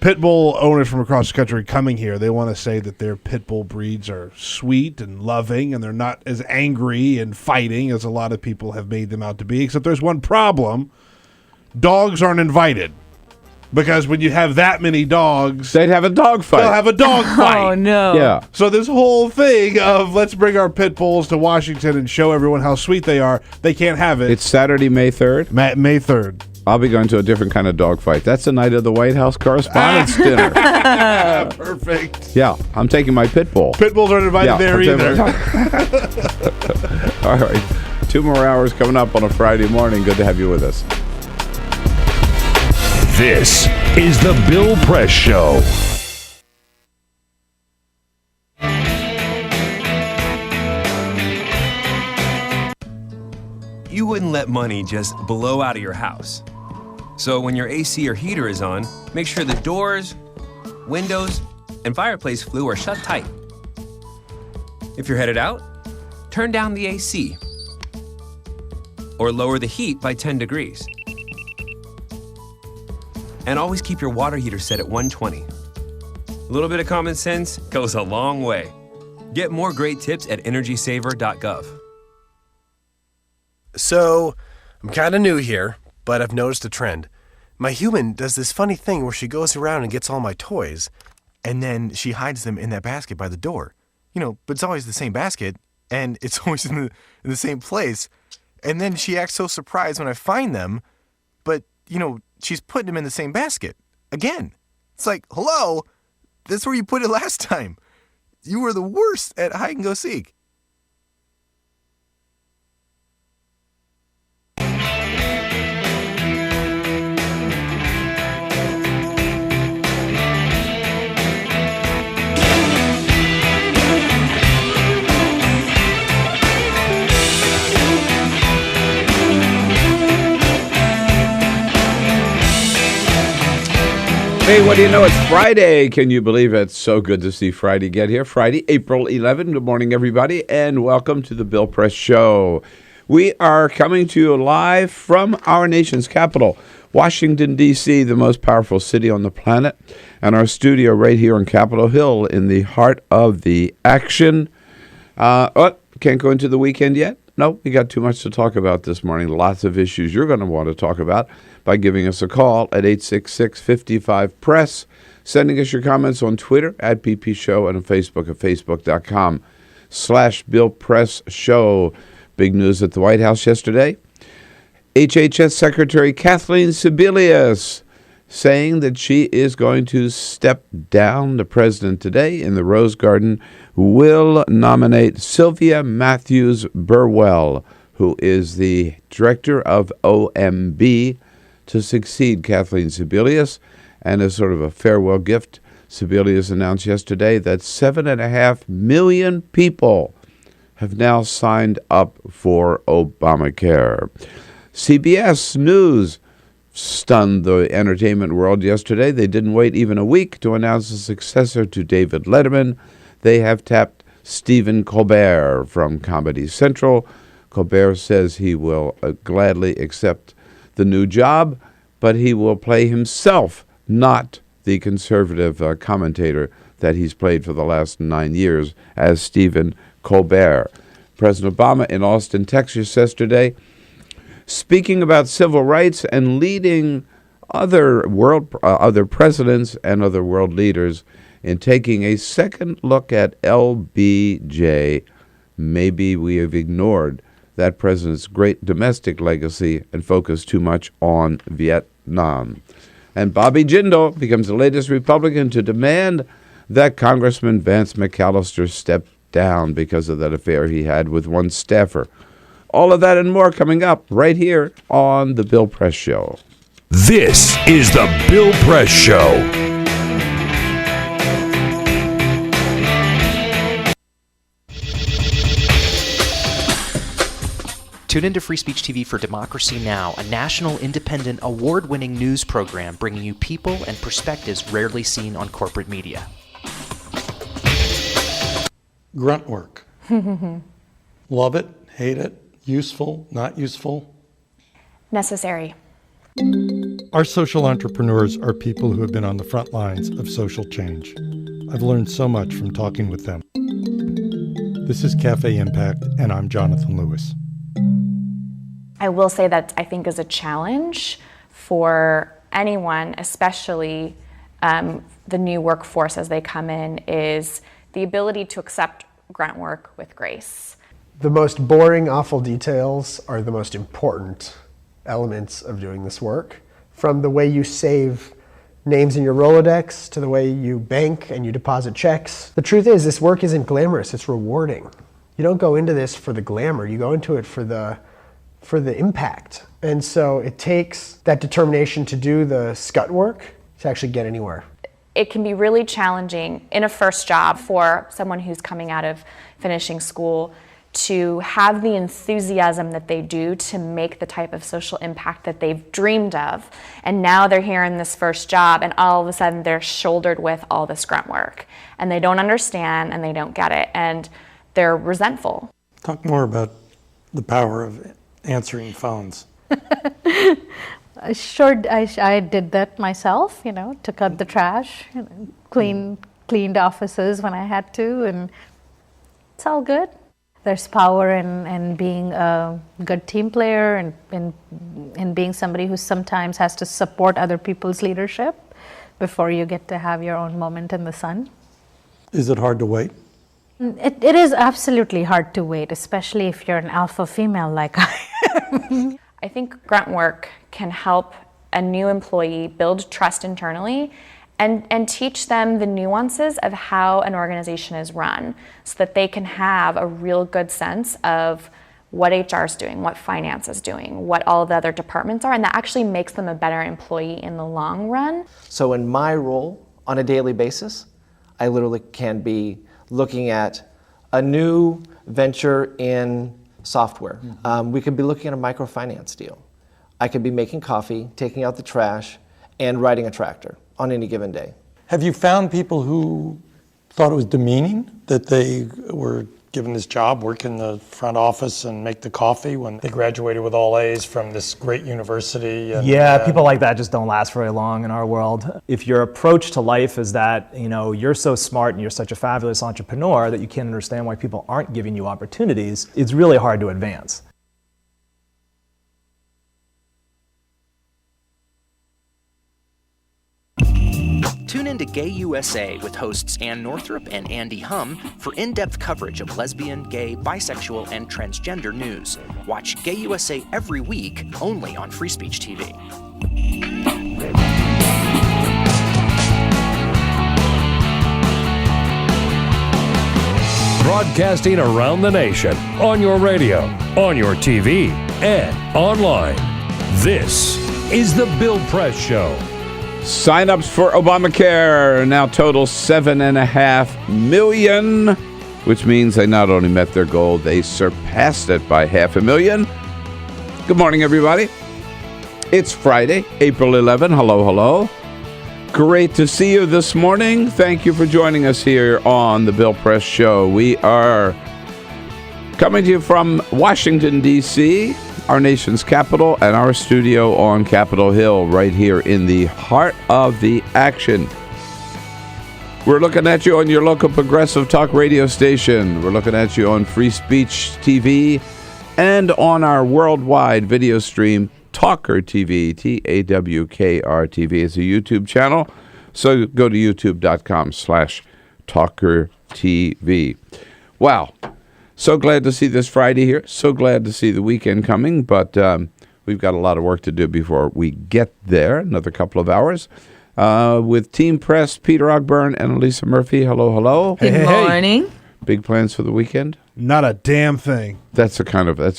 pit bull owners from across the country coming here, they want to say that their pit bull breeds are sweet and loving, and they're not as angry and fighting as a lot of people have made them out to be. Except there's one problem. Dogs aren't invited. Because when you have that many dogs, they'd have a dog fight. They'll have a dog fight. Oh, no. Yeah. So this whole thing of let's bring our pit bulls to Washington and show everyone how sweet they are, they can't have it. It's Saturday, May 3rd? May 3rd. I'll be going to a different kind of dog fight. That's the night of the White House Correspondents' Dinner. Perfect. Yeah, I'm taking my pit bull. Pit bulls aren't invited there either. All right. 2 more hours coming up on a Friday morning. Good to have you with us. This is the Bill Press Show. You wouldn't let money just blow out of your house. So when your AC or heater is on, make sure the doors, windows, and fireplace flue are shut tight. If you're headed out, turn down the AC or lower the heat by 10 degrees. And always keep your water heater set at 120. A little bit of common sense goes a long way. Get more great tips at energysaver.gov. So, I'm kind of new here, but I've noticed a trend. My human does this funny thing where she goes around and gets all my toys, and then she hides them in that basket by the door. You know, but it's always the same basket, and it's always in the same place. And then she acts so surprised when I find them, but, you know, she's putting them in the same basket. Again. It's like, hello, that's where you put it last time. You were the worst at hide and go seek. Hey, what do you know? It's Friday. Can you believe it? It's so good to see Friday get here. Friday, April 11. Good morning, everybody, and welcome to the Bill Press Show. We are coming to you live from our nation's capital, Washington, D.C., the most powerful city on the planet, and our studio right here on Capitol Hill in the heart of the action. Can't go into the weekend yet? No, we got too much to talk about this morning. Lots of issues you're going to want to talk about by giving us a call at 866-55-PRESS. sending us your comments on Twitter at BP Show and on Facebook at facebook.com/Bill Press Show. Big news at the White House yesterday. HHS Secretary Kathleen Sebelius saying that she is going to step down. The president today in the Rose Garden will nominate Sylvia Matthews Burwell, who is the director of OMB, to succeed Kathleen Sebelius. And as sort of a farewell gift, Sebelius announced yesterday that 7.5 million people have now signed up for Obamacare. CBS News stunned the entertainment world yesterday. They didn't wait even a week to announce a successor to David Letterman. They have tapped Stephen Colbert from Comedy Central. Colbert says he will gladly accept the new job, but he will play himself, not the conservative commentator that he's played for the last 9 years as Stephen Colbert. President Obama in Austin, Texas yesterday, speaking about civil rights and leading other presidents and other world leaders in taking a second look at LBJ. Maybe we have ignored that president's great domestic legacy and focused too much on Vietnam. And Bobby Jindal becomes the latest Republican to demand that Congressman Vance McAllister step down because of that affair he had with one staffer. All of that and more coming up right here on The Bill Press Show. This is The Bill Press Show. Tune into Free Speech TV for Democracy Now!, a national, independent, award-winning news program bringing you people and perspectives rarely seen on corporate media. Grunt work. Love it, hate it, useful, not useful. Necessary. Our social entrepreneurs are people who have been on the front lines of social change. I've learned so much from talking with them. This is Cafe Impact, and I'm Jonathan Lewis. I will say that I think is a challenge for anyone, especially the new workforce as they come in, is the ability to accept grunt work with grace. The most boring, awful details are the most important elements of doing this work. From the way you save names in your Rolodex to the way you bank and you deposit checks. The truth is, this work isn't glamorous, it's rewarding. You don't go into this for the glamour, you go into it for the impact. And so it takes that determination to do the scut work to actually get anywhere. It can be really challenging in a first job for someone who's coming out of finishing school to have the enthusiasm that they do to make the type of social impact that they've dreamed of. And now they're here in this first job and all of a sudden they're shouldered with all this grunt work. And they don't understand and they don't get it and they're resentful. Talk more about the power of answering phones. Sure, I did that myself, took out the trash, cleaned offices when I had to, and it's all good. There's power in being a good team player and in being somebody who sometimes has to support other people's leadership before you get to have your own moment in the sun. Is it hard to wait? It is absolutely hard to wait, especially if you're an alpha female like I am. I think grunt work can help a new employee build trust internally and teach them the nuances of how an organization is run so that they can have a real good sense of what HR is doing, what finance is doing, what all the other departments are, and that actually makes them a better employee in the long run. So in my role on a daily basis, I literally can be looking at a new venture in software. We could be looking at a microfinance deal. I could be making coffee, taking out the trash, and riding a tractor on any given day. Have you found people who thought it was demeaning that they were given this job, work in the front office and make the coffee when they graduated with all A's from this great university? Yeah, people like that just don't last very long in our world. If your approach to life is that, you're so smart and you're such a fabulous entrepreneur that you can't understand why people aren't giving you opportunities, it's really hard to advance. Tune in into Gay USA with hosts Ann Northrup and Andy Hum for in-depth coverage of lesbian, gay, bisexual, and transgender news. Watch Gay USA every week, only on Free Speech TV. Broadcasting around the nation, on your radio, on your TV, and online. This is the Bill Press Show. Sign-ups for Obamacare now total 7.5 million, which means they not only met their goal, they surpassed it by 500,000. Good morning, everybody. It's Friday, April 11. Hello, hello. Great to see you this morning. Thank you for joining us here on the Bill Press Show. We are coming to you from Washington, D.C., our nation's capital, and our studio on Capitol Hill, right here in the heart of the action. We're looking at you on your local progressive talk radio station. We're looking at you on Free Speech TV and on our worldwide video stream, Talker TV, TAWKR TV. It's a YouTube channel, so go to youtube.com/Talker TV. Wow. So glad to see this Friday here. So glad to see the weekend coming, but we've got a lot of work to do before we get there. Another couple of hours. With Team Press, Peter Ogburn and Elisa Murphy. Hello, hello. Good morning. Big plans for the weekend? Not a damn thing. That's a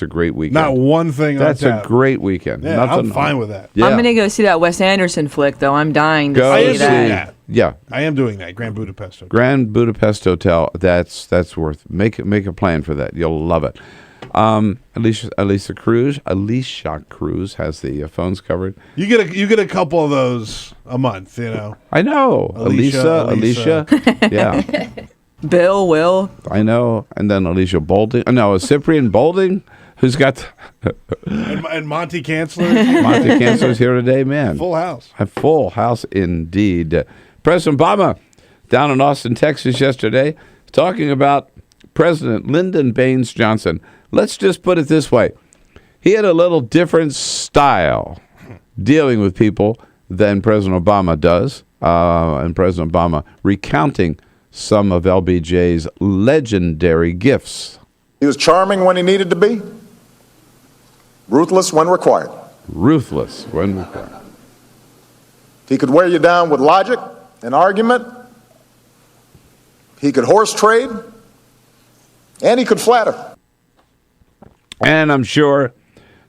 great weekend. Not one thing. That's a great weekend. Yeah, I'm fine with that. Yeah. I'm going to go see that Wes Anderson flick, though. I'm dying to see that. Yeah, I am doing that. Grand Budapest Hotel. Grand Budapest Hotel. That's worth. Make a plan for that. You'll love it. Alicia Cruz has the phones covered. You get a couple of those a month. You know. I know. Alicia. Yeah. Bill, Will. I know. And then Alicia Bolding. No, Cyprian Bolding, who's got... and Monty Canceller. Monty Canceler's here today, man. Full house. A full house indeed. President Obama down in Austin, Texas yesterday, talking about President Lyndon Baines Johnson. Let's just put it this way. He had a little different style dealing with people than President Obama does. And President Obama recounting some of LBJ's legendary gifts. He was charming when he needed to be, ruthless when required. Ruthless when required. He could wear you down with logic and argument. He could horse trade. And he could flatter. And I'm sure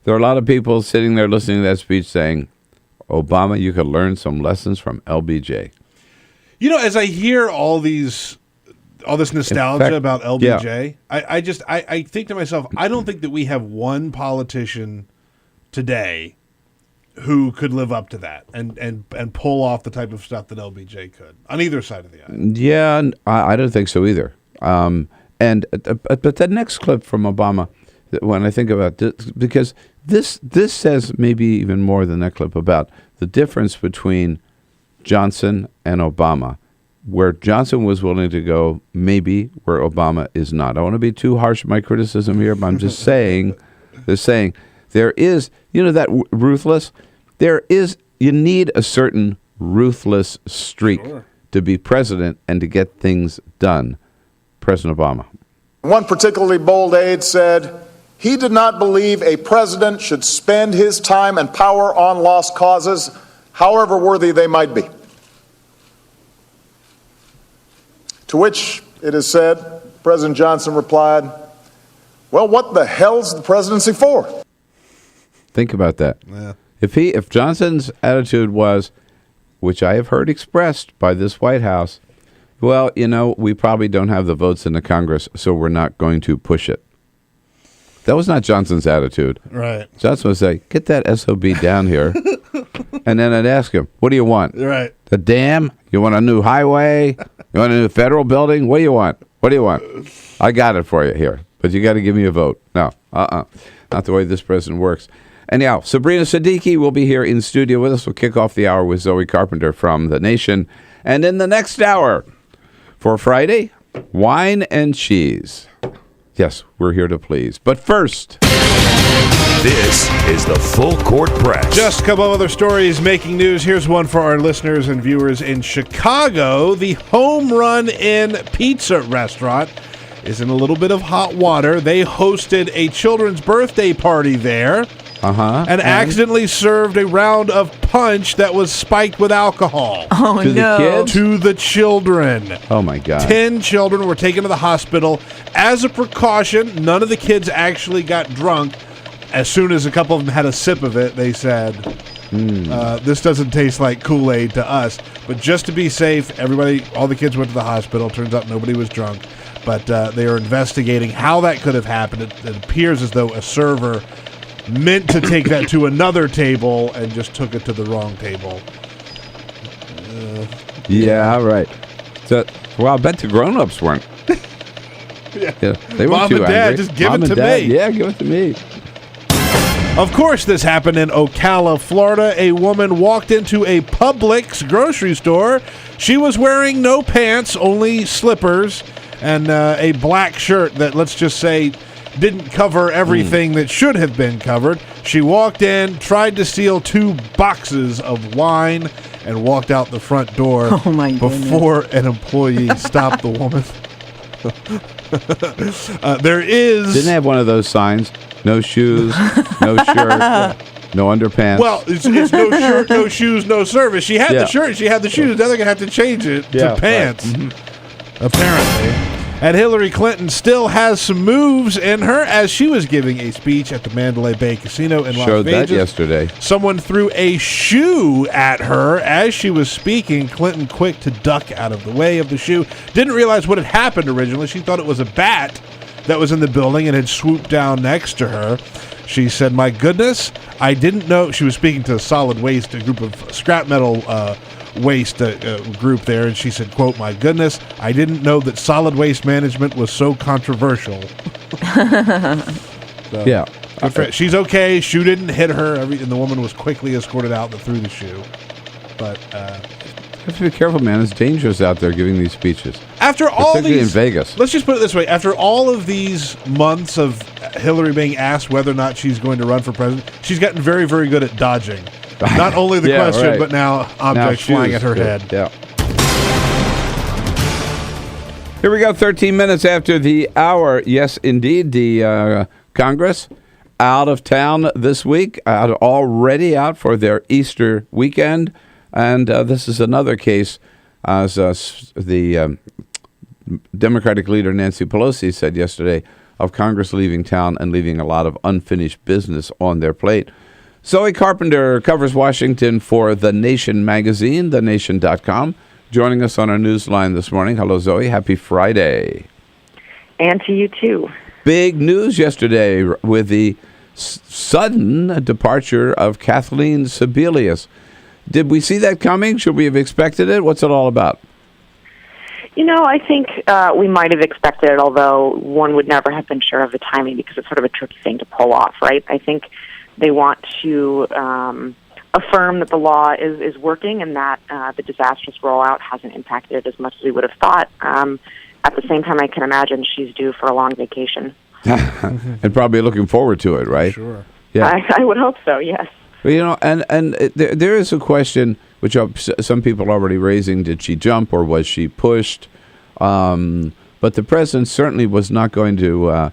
there are a lot of people sitting there listening to that speech saying, Obama, you could learn some lessons from LBJ. You know, as I hear all this nostalgia about LBJ, yeah. I think to myself, I don't think that we have one politician today who could live up to that and pull off the type of stuff that LBJ could on either side of the aisle. Yeah, I don't think so either. But the next clip from Obama, when I think about this, because this says maybe even more than that clip about the difference between Johnson and Obama, where Johnson was willing to go maybe where Obama is not. I want to be too harsh in my criticism here, but I'm just saying there is, that ruthless, you need a certain ruthless streak to be president and to get things done. President Obama. One particularly bold aide said, he did not believe a president should spend his time and power on lost causes, however worthy they might be. To which it is said, President Johnson replied, well, what the hell's the presidency for? Think about that. Yeah. If Johnson's attitude was, which I have heard expressed by this White House, well, we probably don't have the votes in the Congress, so we're not going to push it. That was not Johnson's attitude. Right. Johnson would say, get that SOB down here. And then I'd ask him, what do you want? Right. The dam? You want a new highway? You want a new federal building? What do you want? What do you want? I got it for you here, but you got to give me a vote. No, not the way this president works. Anyhow, Sabrina Siddiqui will be here in studio with us. We'll kick off the hour with Zoe Carpenter from The Nation. And in the next hour, for Friday, wine and cheese. Yes, we're here to please. But first... This is the Full Court Press. Just a couple of other stories making news. Here's one for our listeners and viewers in Chicago. The Home Run Inn Pizza restaurant is in a little bit of hot water. They hosted a children's birthday party there. And accidentally served a round of punch that was spiked with alcohol. Oh, To the kids? To the children. Oh, my God. 10 children were taken to the hospital. As a precaution, none of the kids actually got drunk. As soon as a couple of them had a sip of it, they said, this doesn't taste like Kool-Aid to us. But just to be safe, all the kids went to the hospital. Turns out nobody was drunk. But they are investigating how that could have happened. It appears as though a server meant to take that to another table and just took it to the wrong table. Yeah, right. So, well, I bet the grown-ups weren't. Yeah. They weren't Mom too and Dad, angry. just give Mom it and to Dad, me. Yeah, give it to me. Of course, this happened in Ocala, Florida. A woman walked into a Publix grocery store. She was wearing no pants, only slippers, and a black shirt that, let's just say, didn't cover everything that should have been covered. She walked in, tried to steal 2 boxes of wine, and walked out the front door before an employee stopped the woman. There is... Didn't they have one of those signs? No shoes, no shirt, no underpants. Well, it's no shirt, no shoes, no service. She had the shirt, she had the shoes. Now they're going to have to change it to pants, apparently. And Hillary Clinton still has some moves in her as she was giving a speech at the Mandalay Bay Casino in Las Showed Vegas. that yesterday. Someone threw a shoe at her as she was speaking. Clinton, quick to duck out of the way of the shoe. Didn't realize what had happened originally. She thought it was a bat that was in the building and had swooped down next to her. She said, "My goodness, I didn't know." She was speaking to Solid Waste, a group of scrap metal waste group there, and she said, quote, "My goodness, I didn't know that solid waste management was so controversial." Yeah. She's okay. Shoe didn't hit her, and the woman was quickly escorted out and threw the shoe. But you have to be careful, man. It's dangerous out there giving these speeches. After all Particularly these, in Vegas. Let's just put it this way: after all of these months of Hillary being asked whether or not she's going to run for president, she's gotten very, very good at dodging. Not only the question, but now objects flying at her head. Yeah. Here we go, 13 minutes after the hour. Yes, indeed, the Congress out of town this week, already out for their Easter weekend. And this is another case, as the Democratic leader Nancy Pelosi said yesterday, of Congress leaving town and leaving a lot of unfinished business on their plate. Zoe Carpenter covers Washington for The Nation magazine, thenation.com, joining us on our newsline this morning. Hello, Zoe. Happy Friday. And to you, too. Big news yesterday with the sudden departure of Kathleen Sebelius. Did we see that coming? Should we have expected it? What's it all about? You know, I think we might have expected it, although one would never have been sure of the timing because it's sort of a tricky thing to pull off, right? I think they want to affirm that the law is working and that the disastrous rollout hasn't impacted it as much as we would have thought. At the same time, I can imagine she's due for a long vacation. And probably looking forward to it, right? Sure. Yeah. I would hope so, yes. Well, you know, and there is a question which some people are already raising: did she jump or was she pushed? But the president certainly was not going to,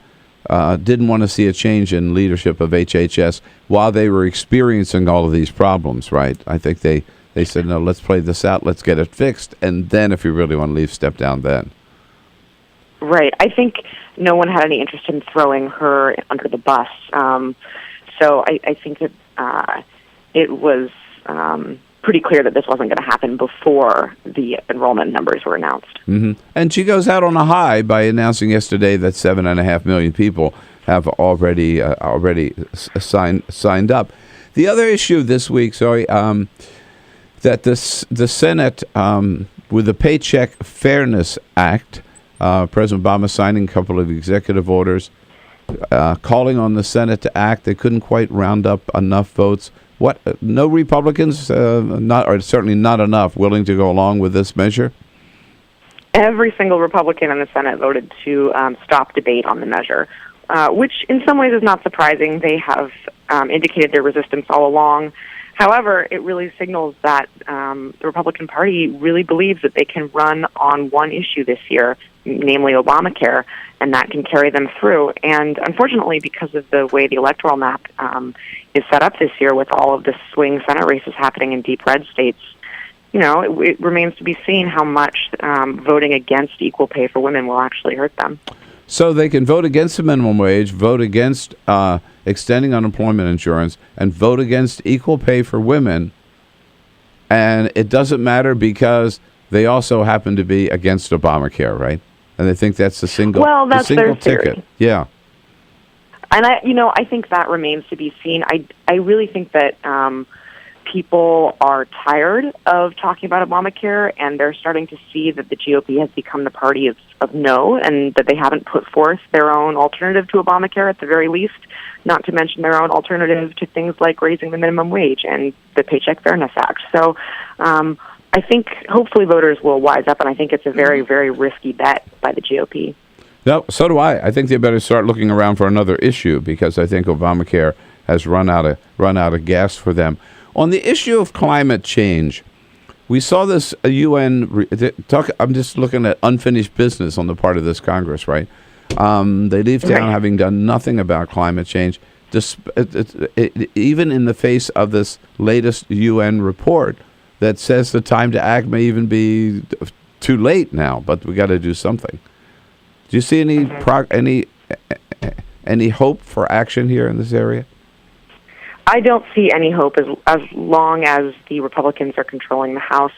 didn't want to see a change in leadership of HHS while they were experiencing all of these problems, right? I think they said, no, let's play this out, let's get it fixed, and then if you really want to leave, step down then. Right. I think no one had any interest in throwing her under the bus. So I think that it was pretty clear that this wasn't going to happen before the enrollment numbers were announced. Mm-hmm. And she goes out on a high by announcing yesterday that 7.5 million people have already signed up. The other issue this week, that the Senate, with the Paycheck Fairness Act, President Obama signing a couple of executive orders, calling on the Senate to act. They couldn't quite round up enough votes. What? No Republicans, certainly not enough, willing to go along with this measure? Every single Republican in the Senate voted to stop debate on the measure, which in some ways is not surprising. They have indicated their resistance all along. However, it really signals that the Republican Party really believes that they can run on one issue this year, namely Obamacare, and that can carry them through. And unfortunately, because of the way the electoral map is set up this year with all of the swing Senate races happening in deep red states, it remains to be seen how much voting against equal pay for women will actually hurt them. So they can vote against the minimum wage, vote against extending unemployment insurance, and vote against equal pay for women. And it doesn't matter because they also happen to be against Obamacare, right? And they think that's the single, that's single their theory. ticket. Yeah. And I think that remains to be seen. I really think that people are tired of talking about Obamacare, and they're starting to see that the GOP has become the party of no, and that they haven't put forth their own alternative to Obamacare at the very least, not to mention their own alternative to things like raising the minimum wage and the Paycheck Fairness Act. So I think hopefully voters will wise up, and I think it's a very, very risky bet by the GOP. No, so do I. I think they better start looking around for another issue because I think Obamacare has run out of gas for them. On the issue of climate change, we saw this UN talk. I'm just looking at unfinished business on the part of this Congress, right? They leave town having done nothing about climate change, even in the face of this latest UN report that says the time to act may even be too late now, but we got to do something. Do you see any hope for action here in this area? I don't see any hope as long as the Republicans are controlling the House.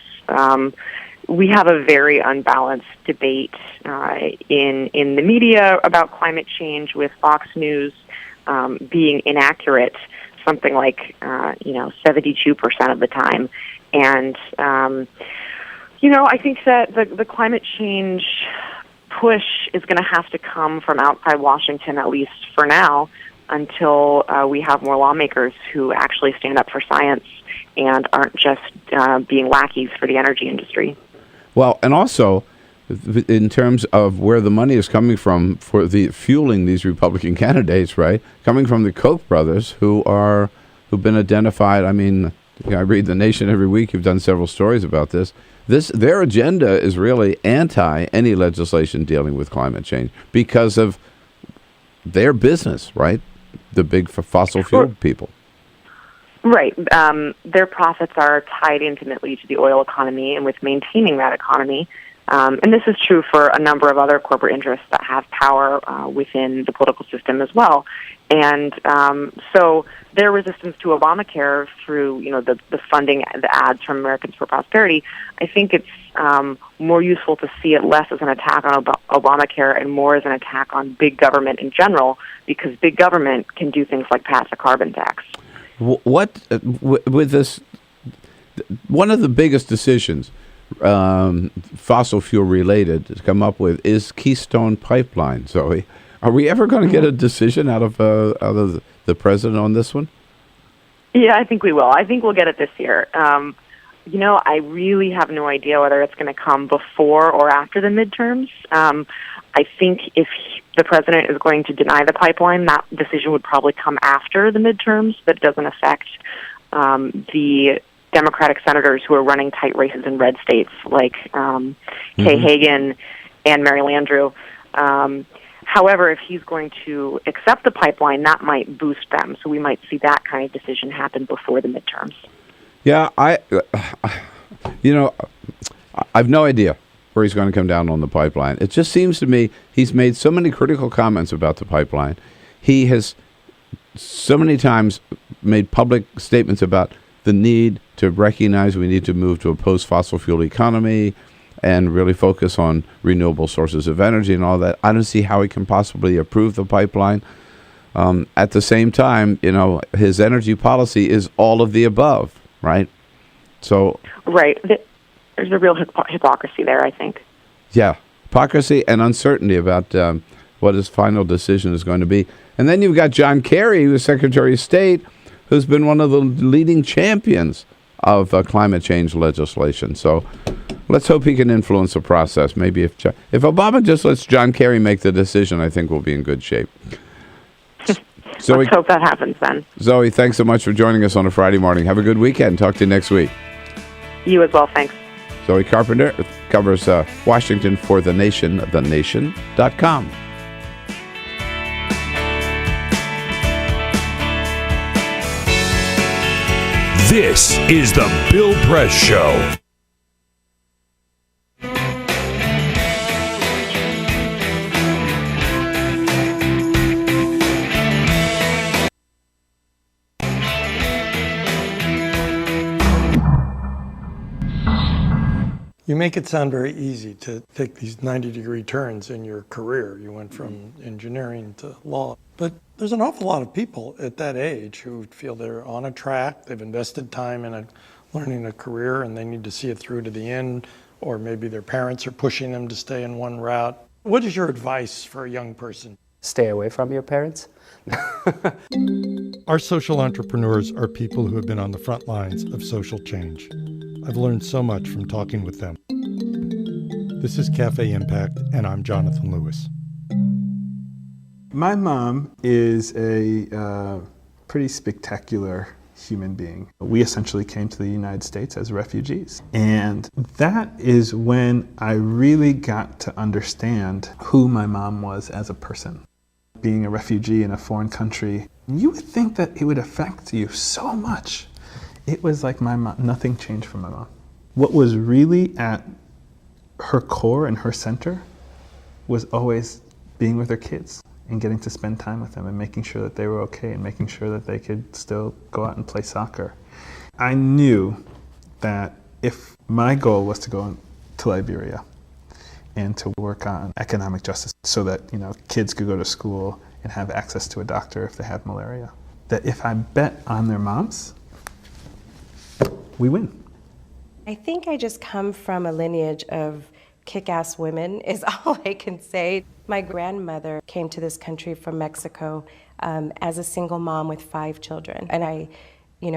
We have a very unbalanced debate in the media about climate change, with Fox News being inaccurate something like 72% of the time. And I think that the climate change push is going to have to come from outside Washington, at least for now, until we have more lawmakers who actually stand up for science and aren't just being lackeys for the energy industry. Well, and also, in terms of where the money is coming from for fueling these Republican candidates, right? Coming from the Koch brothers, who've been identified. I mean, I read The Nation every week. You've done several stories about this. Their agenda is really anti any legislation dealing with climate change because of their business, right? The big fossil fuel people. Right. Their profits are tied intimately to the oil economy and with maintaining that economy. And this is true for a number of other corporate interests that have power within the political system as well. And so their resistance to Obamacare through, the funding, the ads from Americans for Prosperity, I think it's more useful to see it less as an attack on Obamacare and more as an attack on big government in general, because big government can do things like pass a carbon tax. What with this? One of the biggest decisions, fossil fuel related, to come up with is Keystone Pipeline. Zoe, are we ever going to get a decision out of the president on this one? Yeah, I think we will. I think we'll get it this year. I really have no idea whether it's going to come before or after the midterms. I think if the president is going to deny the pipeline, that decision would probably come after the midterms. That doesn't affect the Democratic senators who are running tight races in red states, like Kay Hagan and Mary Landrieu. However, if he's going to accept the pipeline, that might boost them. So we might see that kind of decision happen before the midterms. Yeah, I've no idea where he's going to come down on the pipeline. It just seems to me he's made so many critical comments about the pipeline. He has so many times made public statements about the need to recognize we need to move to a post-fossil fuel economy and really focus on renewable sources of energy and all that. I don't see how he can possibly approve the pipeline. At the same time, his energy policy is all of the above, right? So, right. There's a real hypocrisy there, I think. Yeah, hypocrisy and uncertainty about what his final decision is going to be. And then you've got John Kerry, who's Secretary of State, who's been one of the leading champions of climate change legislation. So let's hope he can influence the process. Maybe if Obama just lets John Kerry make the decision, I think we'll be in good shape. Zoe, let's hope that happens then. Zoe, thanks so much for joining us on a Friday morning. Have a good weekend. Talk to you next week. You as well, thanks. Zoe Carpenter covers Washington for The Nation, thenation.com. This is the Bill Press Show. You make it sound very easy to take these 90-degree turns in your career. You went from engineering to law. But there's an awful lot of people at that age who feel they're on a track, they've invested time in learning a career, and they need to see it through to the end, or maybe their parents are pushing them to stay in one route. What is your advice for a young person? Stay away from your parents. Our social entrepreneurs are people who have been on the front lines of social change. I've learned so much from talking with them. This is Cafe Impact, and I'm Jonathan Lewis. My mom is a pretty spectacular human being. We essentially came to the United States as refugees. And that is when I really got to understand who my mom was as a person. Being a refugee in a foreign country, you would think that it would affect you so much. It was like my mom, nothing changed for my mom. What was really at her core and her center was always being with her kids and getting to spend time with them and making sure that they were okay and making sure that they could still go out and play soccer. I knew that if my goal was to go to Liberia and to work on economic justice so that, kids could go to school and have access to a doctor if they have malaria, that if I bet on their moms, we win. I think I just come from a lineage of kick-ass women is all I can say. My grandmother came to this country from Mexico as a single mom with 5 children. And I,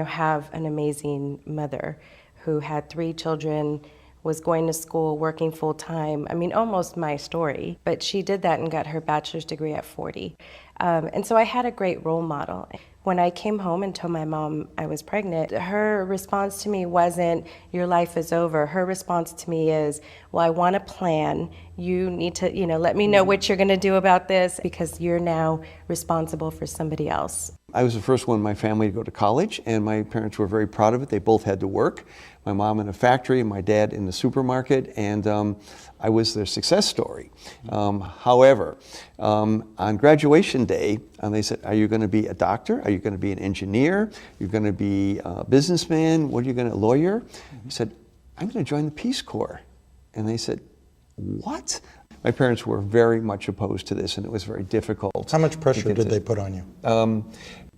have an amazing mother who had 3 children, was going to school, working full-time. I mean, almost my story. But she did that and got her bachelor's degree at 40. And so I had a great role model. When I came home and told my mom I was pregnant, her response to me wasn't, your life is over. Her response to me is, well, I want a plan. You need to, let me know what you're gonna do about this because you're now responsible for somebody else. I was the first one in my family to go to college, and my parents were very proud of it. They both had to work. My mom in a factory, my dad in the supermarket, and I was their success story. However, on graduation day, they said, are you going to be a doctor? Are you going to be an engineer? You're going to be a businessman? What are you going to, a lawyer? I said, I'm going to join the Peace Corps. And they said, what? My parents were very much opposed to this, and it was very difficult. How much pressure did they put on you?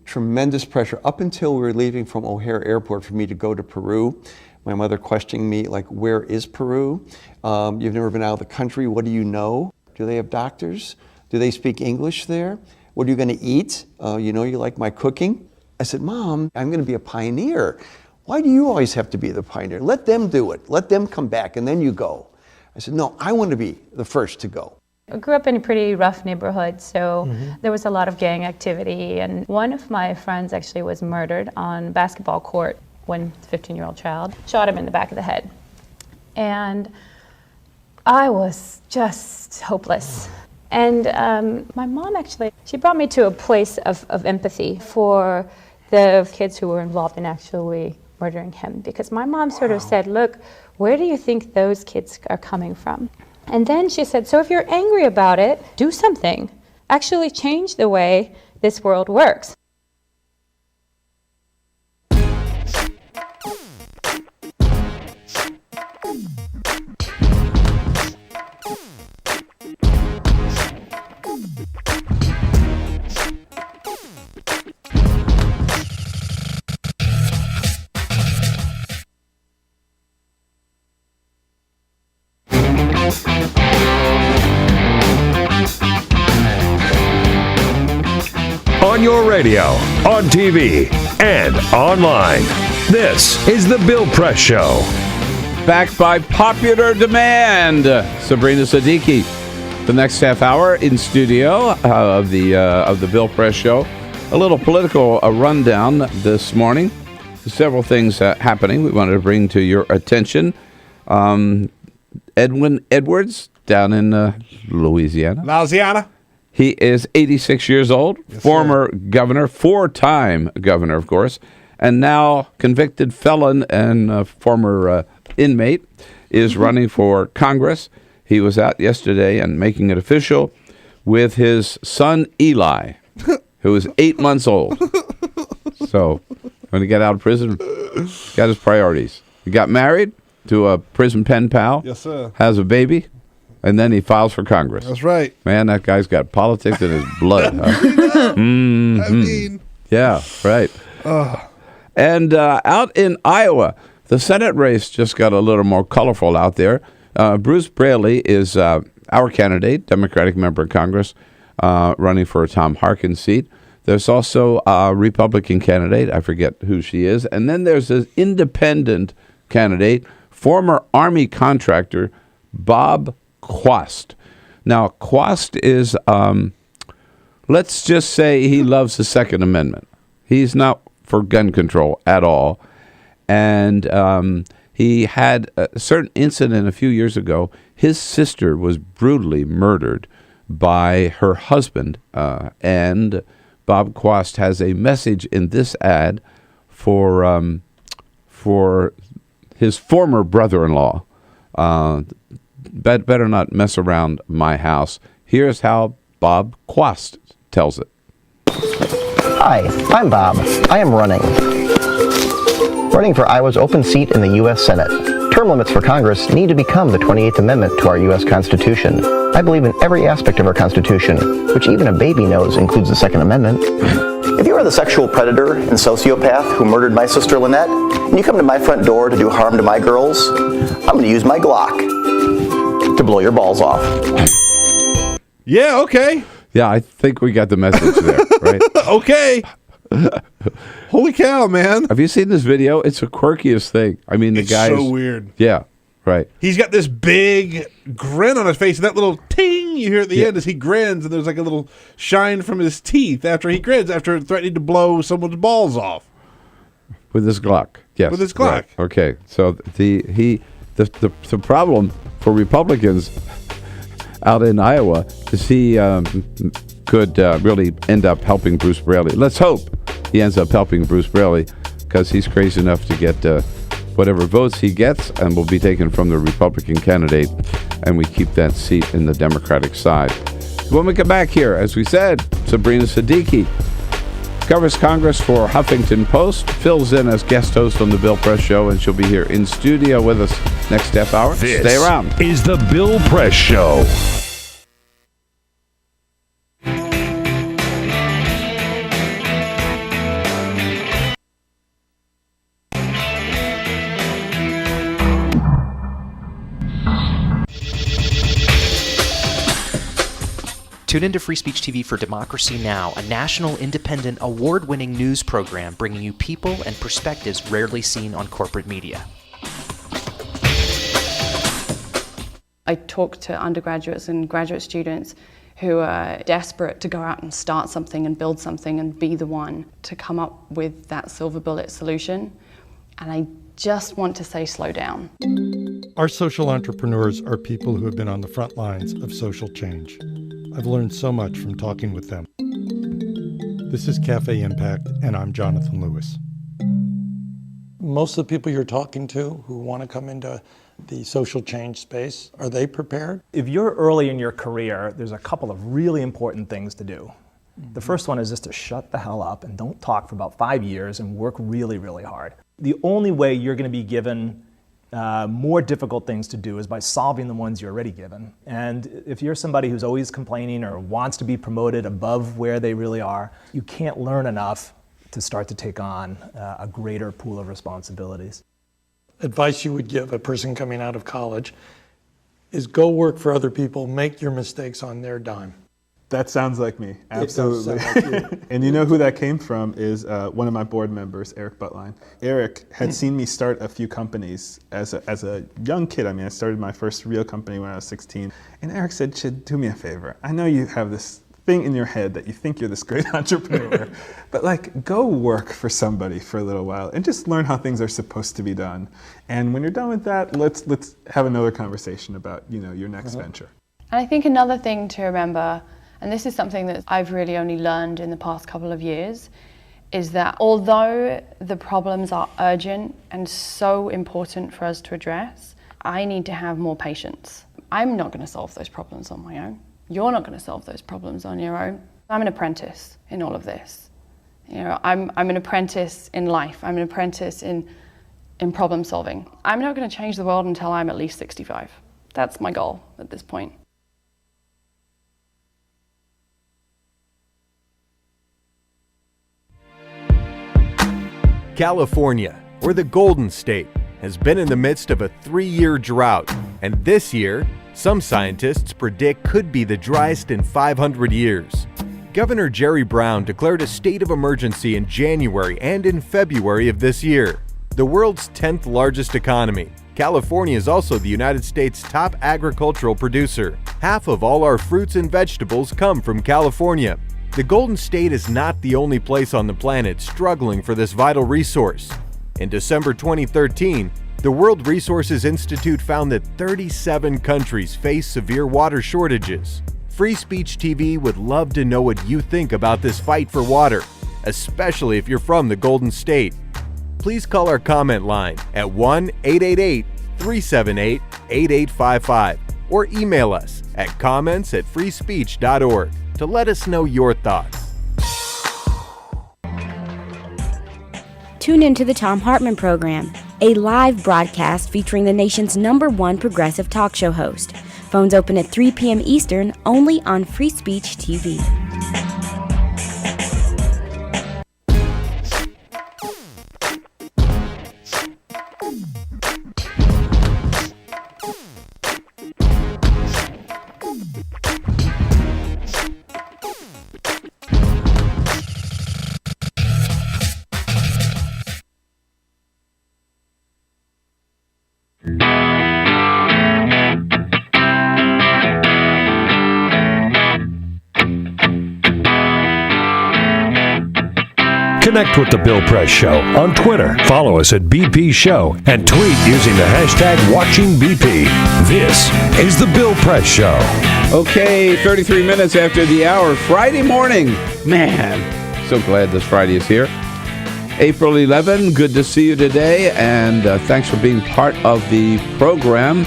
Tremendous pressure. Up until we were leaving from O'Hare Airport for me to go to Peru, my mother questioning me, like, where is Peru? You've never been out of the country. What do you know? Do they have doctors? Do they speak English there? What are you going to eat? You like my cooking? I said, Mom, I'm going to be a pioneer. Why do you always have to be the pioneer? Let them do it. Let them come back, and then you go. I said, no, I want to be the first to go. I grew up in a pretty rough neighborhood, so there was a lot of gang activity. And one of my friends actually was murdered on a basketball court when a 15-year-old child shot him in the back of the head. And I was just hopeless. And my mom actually, she brought me to a place of empathy for the kids who were involved in actually murdering him. Because my mom sort of said, look, where do you think those kids are coming from? And then she said, so if you're angry about it, do something. Actually change the way this world works. On your radio, on TV, and online. This is The Bill Press Show. Backed by popular demand, Sabrina Siddiqui. The next half hour in studio of the Bill Press Show. A little political rundown this morning. Several things happening we wanted to bring to your attention. Edwin Edwards down in Louisiana. He is 86 years old, former governor, four-time governor, of course, and now convicted felon and former inmate, is running for Congress. He was out yesterday and making it official with his son Eli, who is 8 months old. So when he got out of prison, got his priorities. He got married to a prison pen pal. Yes, sir. Has a baby, and then he files for Congress. That's right. Man, that guy's got politics in his blood. Huh? I mean. Yeah, right. And out in Iowa, the Senate race just got a little more colorful out there. Bruce Braley is our candidate, Democratic member of Congress, running for a Tom Harkin seat. There's also a Republican candidate. I forget who she is. And then there's an independent candidate, former Army contractor, Bob Quast. Now, Quast is, let's just say he loves the Second Amendment. He's not for gun control at all. And he had a certain incident a few years ago. His sister was brutally murdered by her husband. And Bob Quast has a message in this ad for his former brother-in-law. Better not mess around my house. Here's how Bob Quast tells it. Hi, I'm Bob. I am running for Iowa's open seat in the U.S. Senate. Term limits for Congress need to become the 28th Amendment to our U.S. Constitution. I believe in every aspect of our Constitution, which even a baby knows includes the Second Amendment. If you are the sexual predator and sociopath who murdered my sister Lynette, and you come to my front door to do harm to my girls, I'm going to use my Glock to blow your balls off. Yeah, okay. Yeah, I think we got the message there, right? Okay. Holy cow, man. Have you seen this video? It's the quirkiest thing. I mean, It's the guy's so weird. Yeah, right. He's got this big grin on his face, and that little ting you hear at the end as he grins, and there's like a little shine from his teeth after he grins, after threatening to blow someone's balls off. With his Glock, yes. With his Glock. Right. Okay, so the problem for Republicans out in Iowa is he could really end up helping Bruce Braley. Let's hope he ends up helping Bruce Braley, because he's crazy enough to get whatever votes he gets and will be taken from the Republican candidate, and we keep that seat in the Democratic side. When we come back here, as we said, Sabrina Siddiqui covers Congress for Huffington Post, fills in as guest host on the Bill Press Show, and she'll be here in studio with us next half hour. This Stay around. Is the Bill Press Show. Tune into Free Speech TV for Democracy Now!, a national, independent, award-winning news program bringing you people and perspectives rarely seen on corporate media. I talk to undergraduates and graduate students who are desperate to go out and start something and build something and be the one to come up with that silver bullet solution. And I just want to say, slow down. Our social entrepreneurs are people who have been on the front lines of social change. I've learned so much from talking with them. This is Cafe Impact, and I'm Jonathan Lewis. Most of the people you're talking to who want to come into the social change space, are they prepared? If you're early in your career, there's a couple of really important things to do. The first one is just to shut the hell up and don't talk for about 5 years and work really, really hard. The only way you're going to be given more difficult things to do is by solving the ones you're already given. And if you're somebody who's always complaining or wants to be promoted above where they really are, you can't learn enough to start to take on a greater pool of responsibilities. Advice you would give a person coming out of college is go work for other people, make your mistakes on their dime. That sounds like me, absolutely. It does sound like you. And you know who that came from is one of my board members, Eric Buttline. Eric had seen me start a few companies as a young kid. I mean, I started my first real company when I was 16. And Eric said, "Chid, do me a favor. I know you have this thing in your head that you think you're this great entrepreneur, but like go work for somebody for a little while and just learn how things are supposed to be done. And when you're done with that, let's have another conversation about, your next venture. And I think another thing to remember, and this is something that I've really only learned in the past couple of years, is that although the problems are urgent and so important for us to address, I need to have more patience. I'm not going to solve those problems on my own. You're not going to solve those problems on your own. I'm an apprentice in all of this. I'm an apprentice in life. I'm an apprentice in problem solving. I'm not going to change the world until I'm at least 65. That's my goal at this point. California, or the Golden State, has been in the midst of a 3-year drought, and this year, some scientists predict could be the driest in 500 years. Governor Jerry Brown declared a state of emergency in January and in February of this year. The world's 10th largest economy, California is also the United States' top agricultural producer. Half of all our fruits and vegetables come from California. The Golden State is not the only place on the planet struggling for this vital resource. In December 2013, the World Resources Institute found that 37 countries face severe water shortages. Free Speech TV would love to know what you think about this fight for water, especially if you're from the Golden State. Please call our comment line at 1-888-378-8855 or email us at comments@freespeech.org. to let us know your thoughts. Tune into the Tom Hartman Program, a live broadcast featuring the nation's #1 progressive talk show host. Phones open at 3 p.m. Eastern, only on Free Speech TV. Connect with The Bill Press Show on Twitter. Follow us at BP Show and tweet using the hashtag WatchingBP. This is The Bill Press Show. Okay, 33 minutes after the hour, Friday morning. Man, so glad this Friday is here. April 11, good to see you today, and thanks for being part of the program.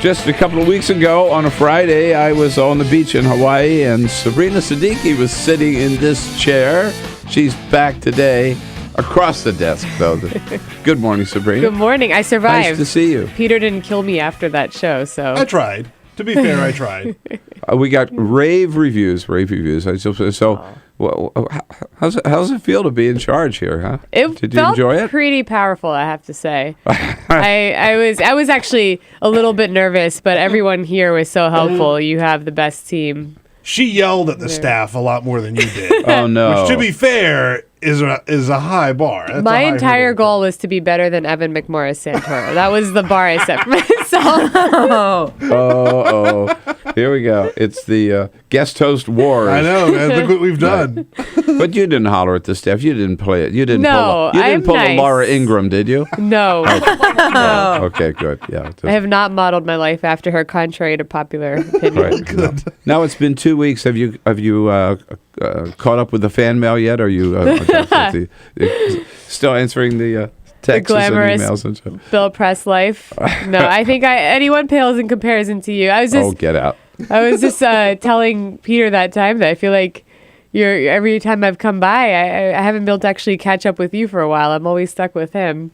Just a couple of weeks ago on a Friday, I was on the beach in Hawaii, and Sabrina Siddiqui was sitting in this chair. She's back today, across the desk, though. Good morning, Sabrina. Good morning. I survived. Nice to see you. Peter didn't kill me after that show, so. I tried. To be fair, I tried. We got rave reviews. So, well, how's it feel to be in charge here, huh? Did you enjoy it? Pretty powerful, I have to say. I was actually a little bit nervous, but everyone here was so helpful. You have the best team. She yelled at the staff a lot more than you did. Oh, no. Which, to be fair, is a high bar. That's My entire goal was to be better than Evan McMorris Santoro. That was the bar I set for myself. Oh. Here we go. It's the guest host wars. I know, man. Look what we've done. But you didn't holler at the staff. You didn't play it. You didn't pull a Laura Ingraham, did you? No. No. Okay, good. Yeah. I have not modeled my life after her, contrary to popular opinion. Right. Good. Now it's been 2 weeks. Have you caught up with the fan mail yet? Are you still answering the texts and emails and stuff? Bill Press life. No, I think anyone pales in comparison to you. Get out. I was just telling Peter that time that I feel like every time I've come by, I haven't been able to actually catch up with you for a while. I'm always stuck with him.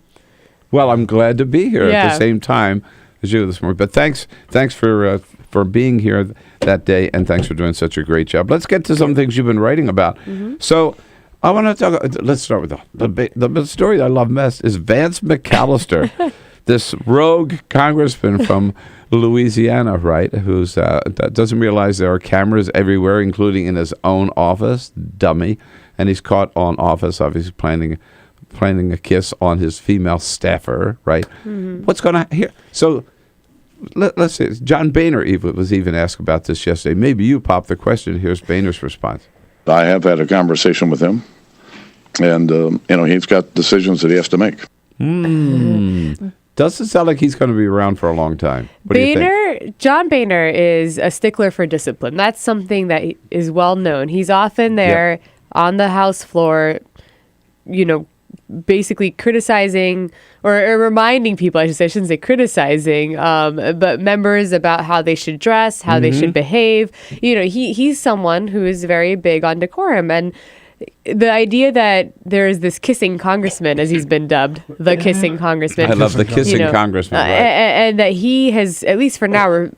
Well, I'm glad to be here at the same time as you this morning. But thanks for being here that day, and thanks for doing such a great job. Let's get to some things you've been writing about. Mm-hmm. So I want to talk. Let's start with the story I love best is Vance McAllister, this rogue congressman from Louisiana, right? Who's doesn't realize there are cameras everywhere, including in his own office. Dummy, and he's caught on office, obviously planning a kiss on his female staffer, right? Mm-hmm. What's going on here? So let's see. John Boehner was even asked about this yesterday. Maybe you popped the question. Here's Boehner's response. I have had a conversation with him, and he's got decisions that he has to make. Doesn't sound like he's going to be around for a long time. What do you think? John Boehner is a stickler for discipline. That's something that is well known. He's often there on the House floor, basically criticizing or reminding people, I shouldn't say criticizing, but members about how they should dress, how they should behave. He's someone who is very big on decorum. And the idea that there is this kissing congressman, as he's been dubbed, the kissing congressman. I love the kissing congressman. Right. And that he has, at least for now,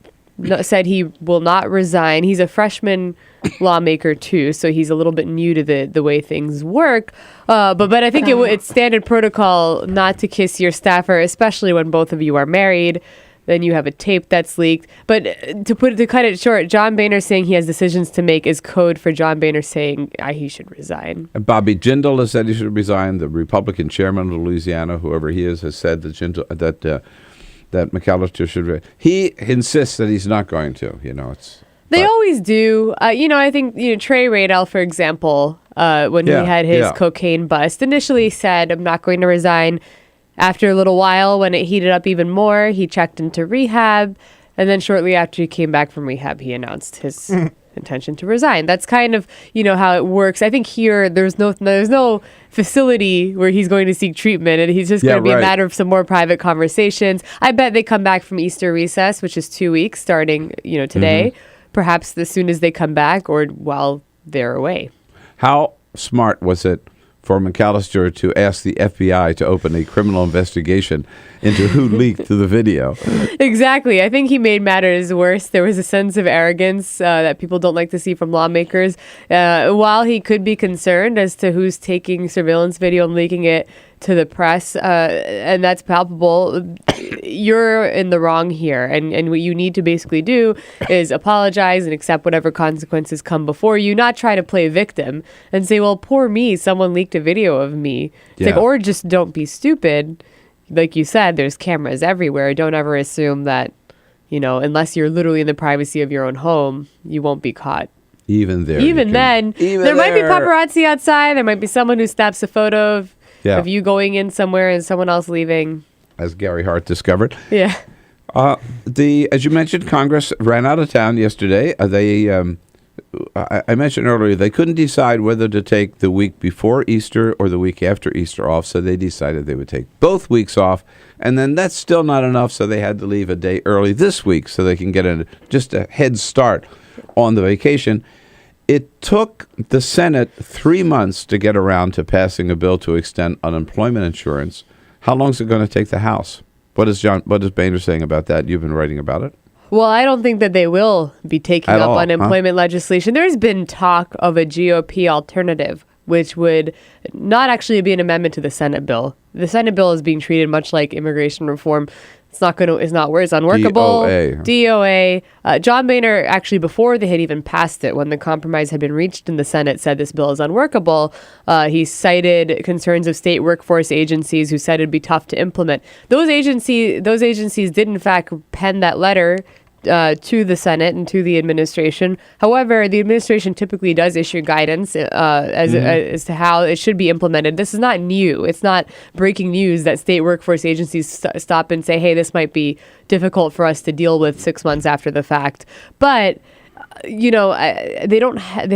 said he will not resign. He's a freshman lawmaker too, so he's a little bit new to the way things work. But I think it's standard protocol not to kiss your staffer, especially when both of you are married. Then you have a tape that's leaked. But to cut it short, John Boehner saying he has decisions to make is code for John Boehner saying he should resign. And Bobby Jindal has said he should resign. The Republican chairman of Louisiana, whoever he is, has said that McAllister should. He insists that he's not going to. They always do. I think Trey Radel, for example, when he had his cocaine bust, initially said, "I'm not going to resign." After a little while, when it heated up even more, he checked into rehab. And then shortly after he came back from rehab, he announced his intention to resign. That's kind of, how it works. I think here, there's no facility where he's going to seek treatment. And he's just going to be a matter of some more private conversations. I bet they come back from Easter recess, which is 2 weeks starting, today. Perhaps as soon as they come back or while they're away. How smart was it for McAllister to ask the FBI to open a criminal investigation into who leaked the video? Exactly. I think he made matters worse. There was a sense of arrogance that people don't like to see from lawmakers. While he could be concerned as to who's taking surveillance video and leaking it to the press, and that's palpable, you're in the wrong here. And what you need to basically do is apologize and accept whatever consequences come before you, not try to play victim and say, well, poor me, someone leaked a video of me. It's or just don't be stupid. Like you said, there's cameras everywhere. Don't ever assume that, unless you're literally in the privacy of your own home, you won't be caught. Even there. There might be paparazzi outside. There might be someone who snaps a photo of you going in somewhere and someone else leaving. As Gary Hart discovered. Yeah. As you mentioned, Congress ran out of town yesterday. I mentioned earlier they couldn't decide whether to take the week before Easter or the week after Easter off, so they decided they would take both weeks off. And then that's still not enough, so they had to leave a day early this week so they can get just a head start on the vacation. It took the Senate 3 months to get around to passing a bill to extend unemployment insurance. How long is it going to take the House? What is Boehner saying about that? You've been writing about it. Well, I don't think that they will be taking up unemployment legislation. There's been talk of a GOP alternative, which would not actually be an amendment to the Senate bill. The Senate bill is being treated much like immigration reform. It's unworkable. DOA. John Boehner, actually, before they had even passed it, when the compromise had been reached in the Senate, said this bill is unworkable. He cited concerns of state workforce agencies who said it'd be tough to implement. Those agencies did, in fact, pen that letter to the Senate and to the administration. However, the administration typically does issue guidance as to how it should be implemented. This is not new. It's not breaking news that state workforce agencies stop and say, hey, this might be difficult for us to deal with 6 months after the fact. But they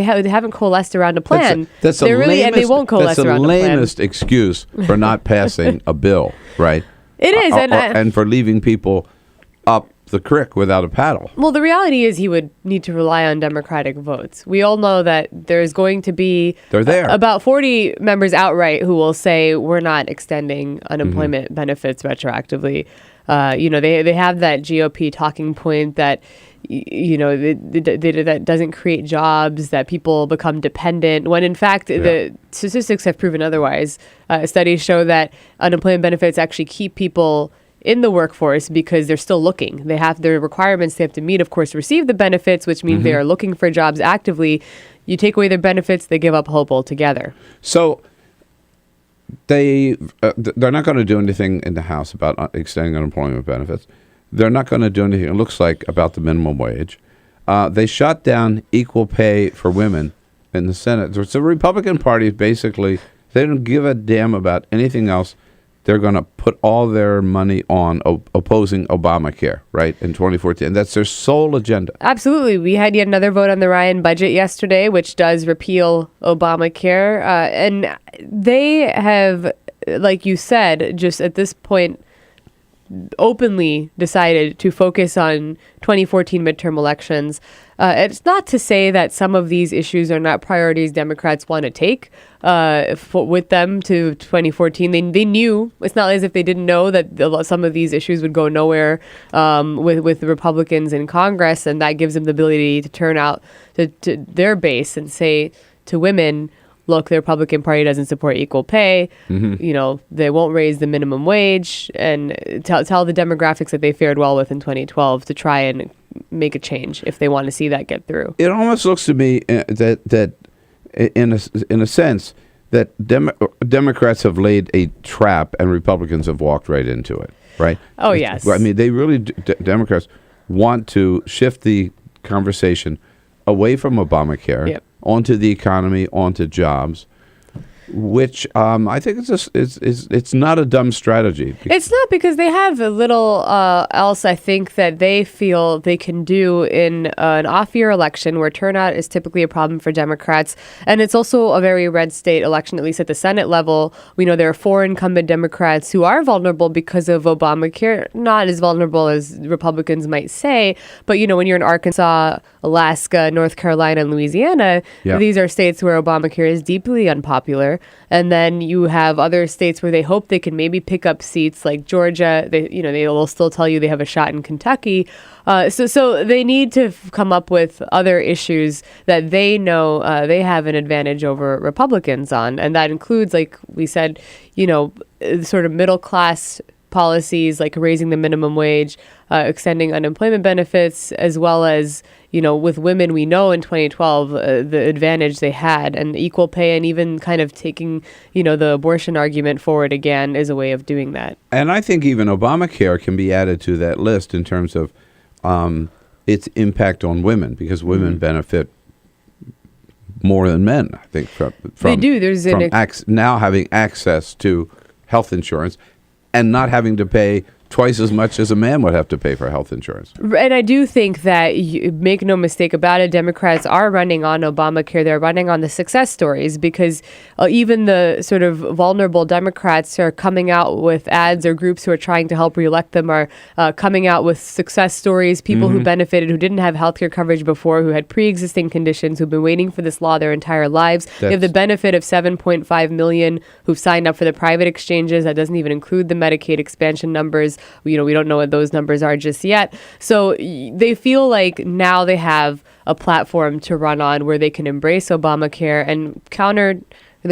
haven't coalesced around a plan. And they won't coalesce around a plan. That's the lamest excuse for not passing a bill, right? It is, and for leaving people up the creek without a paddle. Well, the reality is he would need to rely on Democratic votes. We all know that there's going to be about 40 members outright who will say we're not extending unemployment benefits retroactively. They have that GOP talking point that that doesn't create jobs, that people become dependent, when in fact the statistics have proven otherwise. Studies show that unemployment benefits actually keep people in the workforce because they're still looking. They have their requirements they have to meet, of course, to receive the benefits, which means they are looking for jobs actively. You take away their benefits, they give up hope altogether. So they're not going to do anything in the House about extending unemployment benefits. They're not going to do anything, it looks like, about the minimum wage. They shot down equal pay for women in the Senate. So the Republican Party basically, they don't give a damn about anything else. They're going to put all their money on opposing Obamacare, right, in 2014. That's their sole agenda. Absolutely. We had yet another vote on the Ryan budget yesterday, which does repeal Obamacare. And they have, like you said, just at this point, openly decided to focus on 2014 midterm elections. It's not to say that some of these issues are not priorities Democrats want to take with them to 2014. They knew, it's not as if they didn't know that some of these issues would go nowhere with the Republicans in Congress, and that gives them the ability to turn out to their base and say to women, look, the Republican Party doesn't support equal pay. Mm-hmm. They won't raise the minimum wage, and tell the demographics that they fared well with in 2012 to try and make a change if they want to see that get through. It almost looks to me that in a sense that Democrats have laid a trap and Republicans have walked right into it, right? Oh, yes. I mean, they really, Democrats want to shift the conversation away from Obamacare. Yep. Onto the economy, onto jobs, which I think it's not a dumb strategy. It's not, because they have a little else, I think, that they feel they can do in an off-year election where turnout is typically a problem for Democrats. And it's also a very red state election, at least at the Senate level. We know there are 4 incumbent Democrats who are vulnerable because of Obamacare, not as vulnerable as Republicans might say. But, when you're in Arkansas, Alaska, North Carolina, and Louisiana, these are states where Obamacare is deeply unpopular. And then you have other states where they hope they can maybe pick up seats, like Georgia. They will still tell you they have a shot in Kentucky. So they need to come up with other issues that they know they have an advantage over Republicans on. And that includes, like we said, sort of middle class policies like raising the minimum wage, extending unemployment benefits, as well as, with women, we know in 2012 the advantage they had, and equal pay, and even kind of taking, the abortion argument forward again is a way of doing that. And I think even Obamacare can be added to that list in terms of its impact on women, because women benefit more than men, I think, from they do. There's now having access to health insurance and not having to pay twice as much as a man would have to pay for health insurance. And I do think that, make no mistake about it, Democrats are running on Obamacare. They're running on the success stories, because even the sort of vulnerable Democrats are coming out with ads, or groups who are trying to help reelect them are coming out with success stories, people who benefited, who didn't have healthcare coverage before, who had pre-existing conditions, who've been waiting for this law their entire lives. They have the benefit of 7.5 million who've signed up for the private exchanges. That doesn't even include the Medicaid expansion numbers. We don't know what those numbers are just yet. So they feel like now they have a platform to run on where they can embrace Obamacare, and the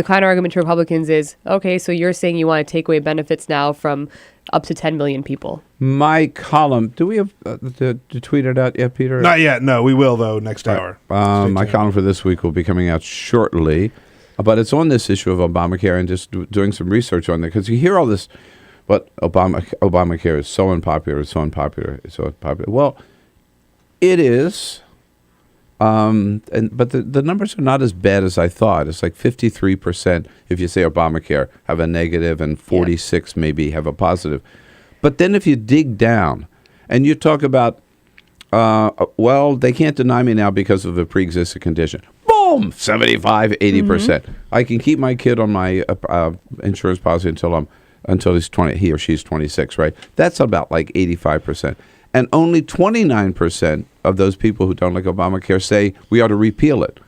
counter argument to Republicans is, okay, so you're saying you want to take away benefits now from up to 10 million people. My column, do we have to tweet it out yet, Peter? Not yet. No, we will, though, next hour. My column for this week will be coming out shortly, but it's on this issue of Obamacare and just doing some research on it, because you hear all this. But Obamacare is so unpopular, it's so unpopular, it's so unpopular. Well, it is, but the numbers are not as bad as I thought. It's like 53%, if you say Obamacare, have a negative, and 46 maybe have a positive. But then if you dig down and you talk about, they can't deny me now because of a pre-existing condition. Boom, 75, 80%. I can keep my kid on my insurance policy until he or she's 26, right? That's about like 85%. And only 29% of those people who don't like Obamacare say we ought to repeal it.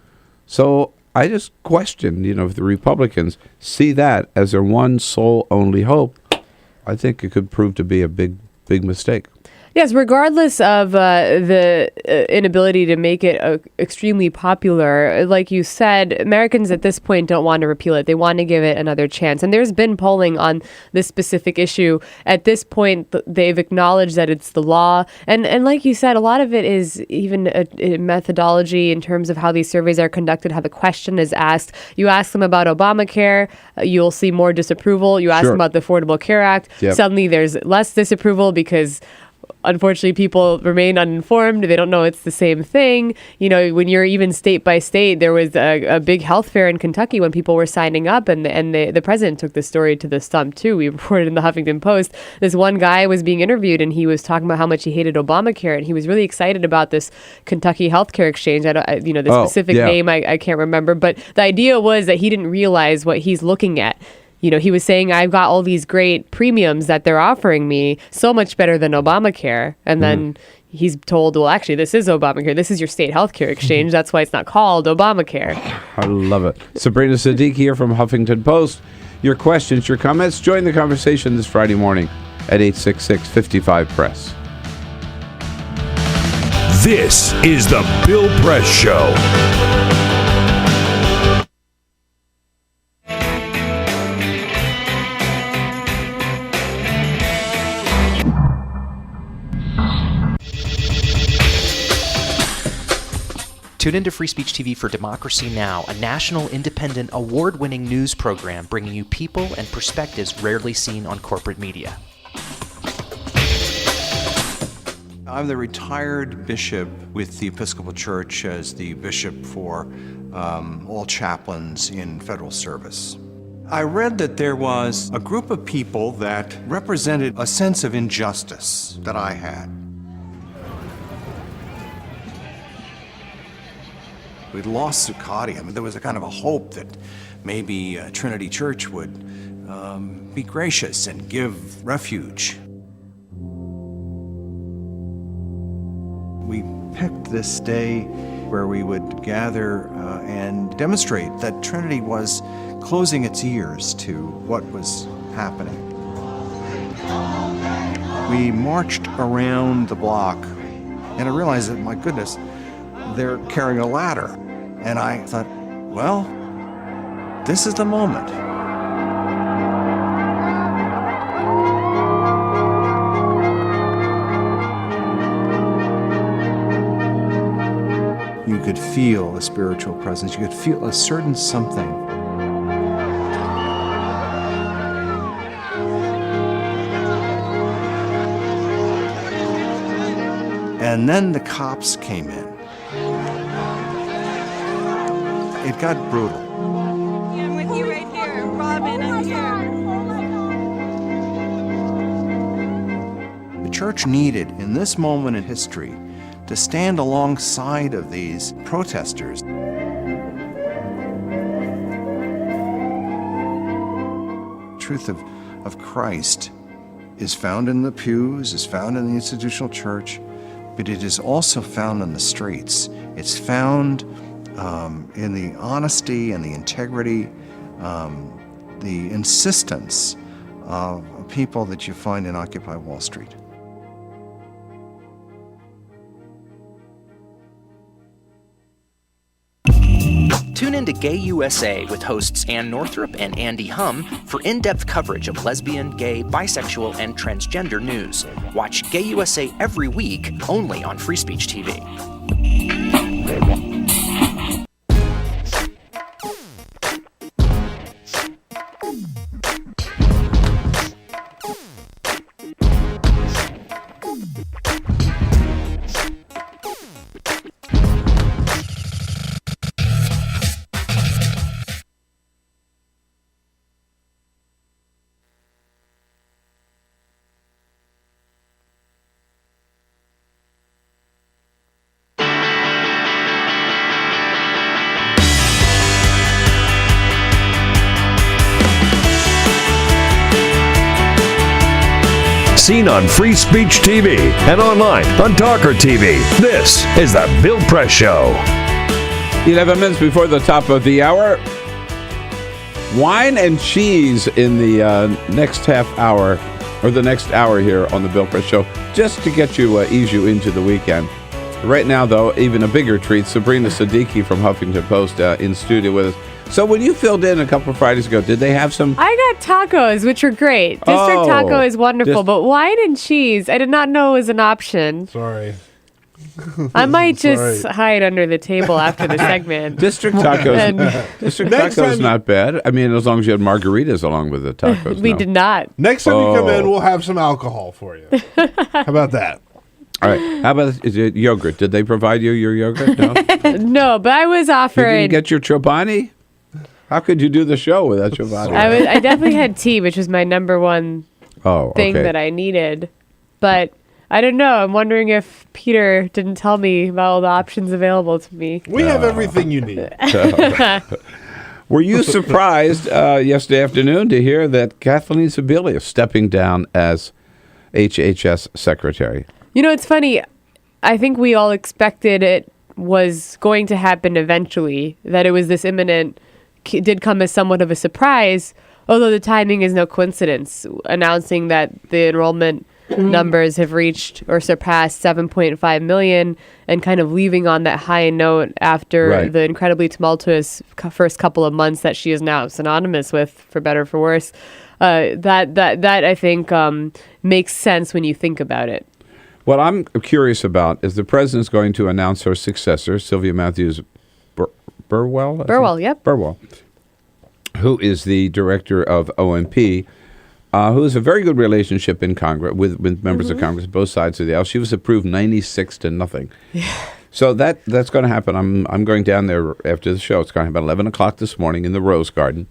So I just question, if the Republicans see that as their one sole only hope, I think it could prove to be a big mistake. Yes, regardless of the inability to make it extremely popular, like you said, Americans at this point don't want to repeal it. They want to give it another chance. And there's been polling on this specific issue. At this point, they've acknowledged that it's the law. And like you said, a lot of it is even a methodology in terms of how these surveys are conducted, how the question is asked. You ask them about Obamacare, you'll see more disapproval. You ask them about the Affordable Care Act, suddenly there's less disapproval because unfortunately, people remain uninformed. They don't know it's the same thing. When you're even state by state, there was a big health fair in Kentucky when people were signing up, and the president took the story to the stump too. We reported in the Huffington Post. This one guy was being interviewed, and he was talking about how much he hated Obamacare, and he was really excited about this Kentucky healthcare exchange. The specific name I can't remember, but the idea was that he didn't realize what he's looking at. He was saying, I've got all these great premiums that they're offering me, so much better than Obamacare. And then he's told, well, actually, this is Obamacare. This is your state healthcare exchange. That's why it's not called Obamacare. I love it. Sabrina, Siddiqui here from Huffington Post. Your questions, your comments, join the conversation this Friday morning at 866-55-PRESS. This is the Bill Press Show. Tune into Free Speech TV for Democracy Now!, a national, independent, award-winning news program bringing you people and perspectives rarely seen on corporate media. I'm the retired bishop with the Episcopal Church as the bishop for all chaplains in federal service. I read that there was a group of people that represented a sense of injustice that I had. We'd lost Zuccotti. I mean, there was a kind of a hope that maybe Trinity Church would be gracious and give refuge. We picked this day where we would gather and demonstrate that Trinity was closing its ears to what was happening. We marched around the block, and I realized that, my goodness, they're carrying a ladder. And I thought, well, this is the moment. You could feel a spiritual presence. You could feel a certain something. And then the cops came in. It got brutal. Yeah, I'm with you right here. Robin, I'm here. The church needed, in this moment in history, to stand alongside of these protesters. The truth of Christ is found in the pews, is found in the institutional church, but it is also found in the streets. It's found in the honesty and the integrity, the insistence of people that you find in Occupy Wall Street. Tune in to Gay USA with hosts Ann Northrup and Andy Hum for in-depth coverage of lesbian, gay, bisexual, and transgender news. Watch Gay USA every week, only on Free Speech TV. Seen on Free Speech TV and online on Talker TV. This is the Bill Press Show. 11 minutes before the top of the hour. Wine and cheese in the next half hour, or the next hour here on the Bill Press Show, just to get you, ease you into the weekend. Right now, though, even a bigger treat, Sabrina Siddiqui from Huffington Post in studio with us. So when you filled in a couple of Fridays ago, did they have some? I got tacos, which were great. District taco is wonderful, but wine and cheese, I did not know was an option. Sorry. I might just hide under the table after the segment. District tacos. District tacos not bad. I mean, as long as you had margaritas along with the tacos. We did not. Next time you come in, we'll have some alcohol for you. How about that? All right. How about yogurt? Did they provide you your yogurt? No. No, but I was offered. Did you get your Chobani? How could you do the show without Chobani? I definitely had tea, which was my number one thing that I needed. But I don't know. I'm wondering if Peter didn't tell me about all the options available to me. We have everything you need. Were you surprised yesterday afternoon to hear that Kathleen Sebelius is stepping down as HHS secretary? You know, it's funny. I think we all expected it was going to happen eventually, that it was this imminent, did come as somewhat of a surprise, although the timing is no coincidence, announcing that the enrollment numbers have reached or surpassed 7.5 million and kind of leaving on that high note after the incredibly tumultuous first couple of months that she is now synonymous with, for better or for worse. That I think makes sense when you think about it. What I'm curious about is the president's going to announce her successor, Sylvia Matthews Burwell? Burwell, yep. Burwell, who is the director of OMP, who has a very good relationship in Congress with members of Congress, both sides of the aisle. She was approved 96-0. Yeah. So that's going to happen. I'm going down there after the show. It's going to happen at 11 o'clock this morning in the Rose Garden.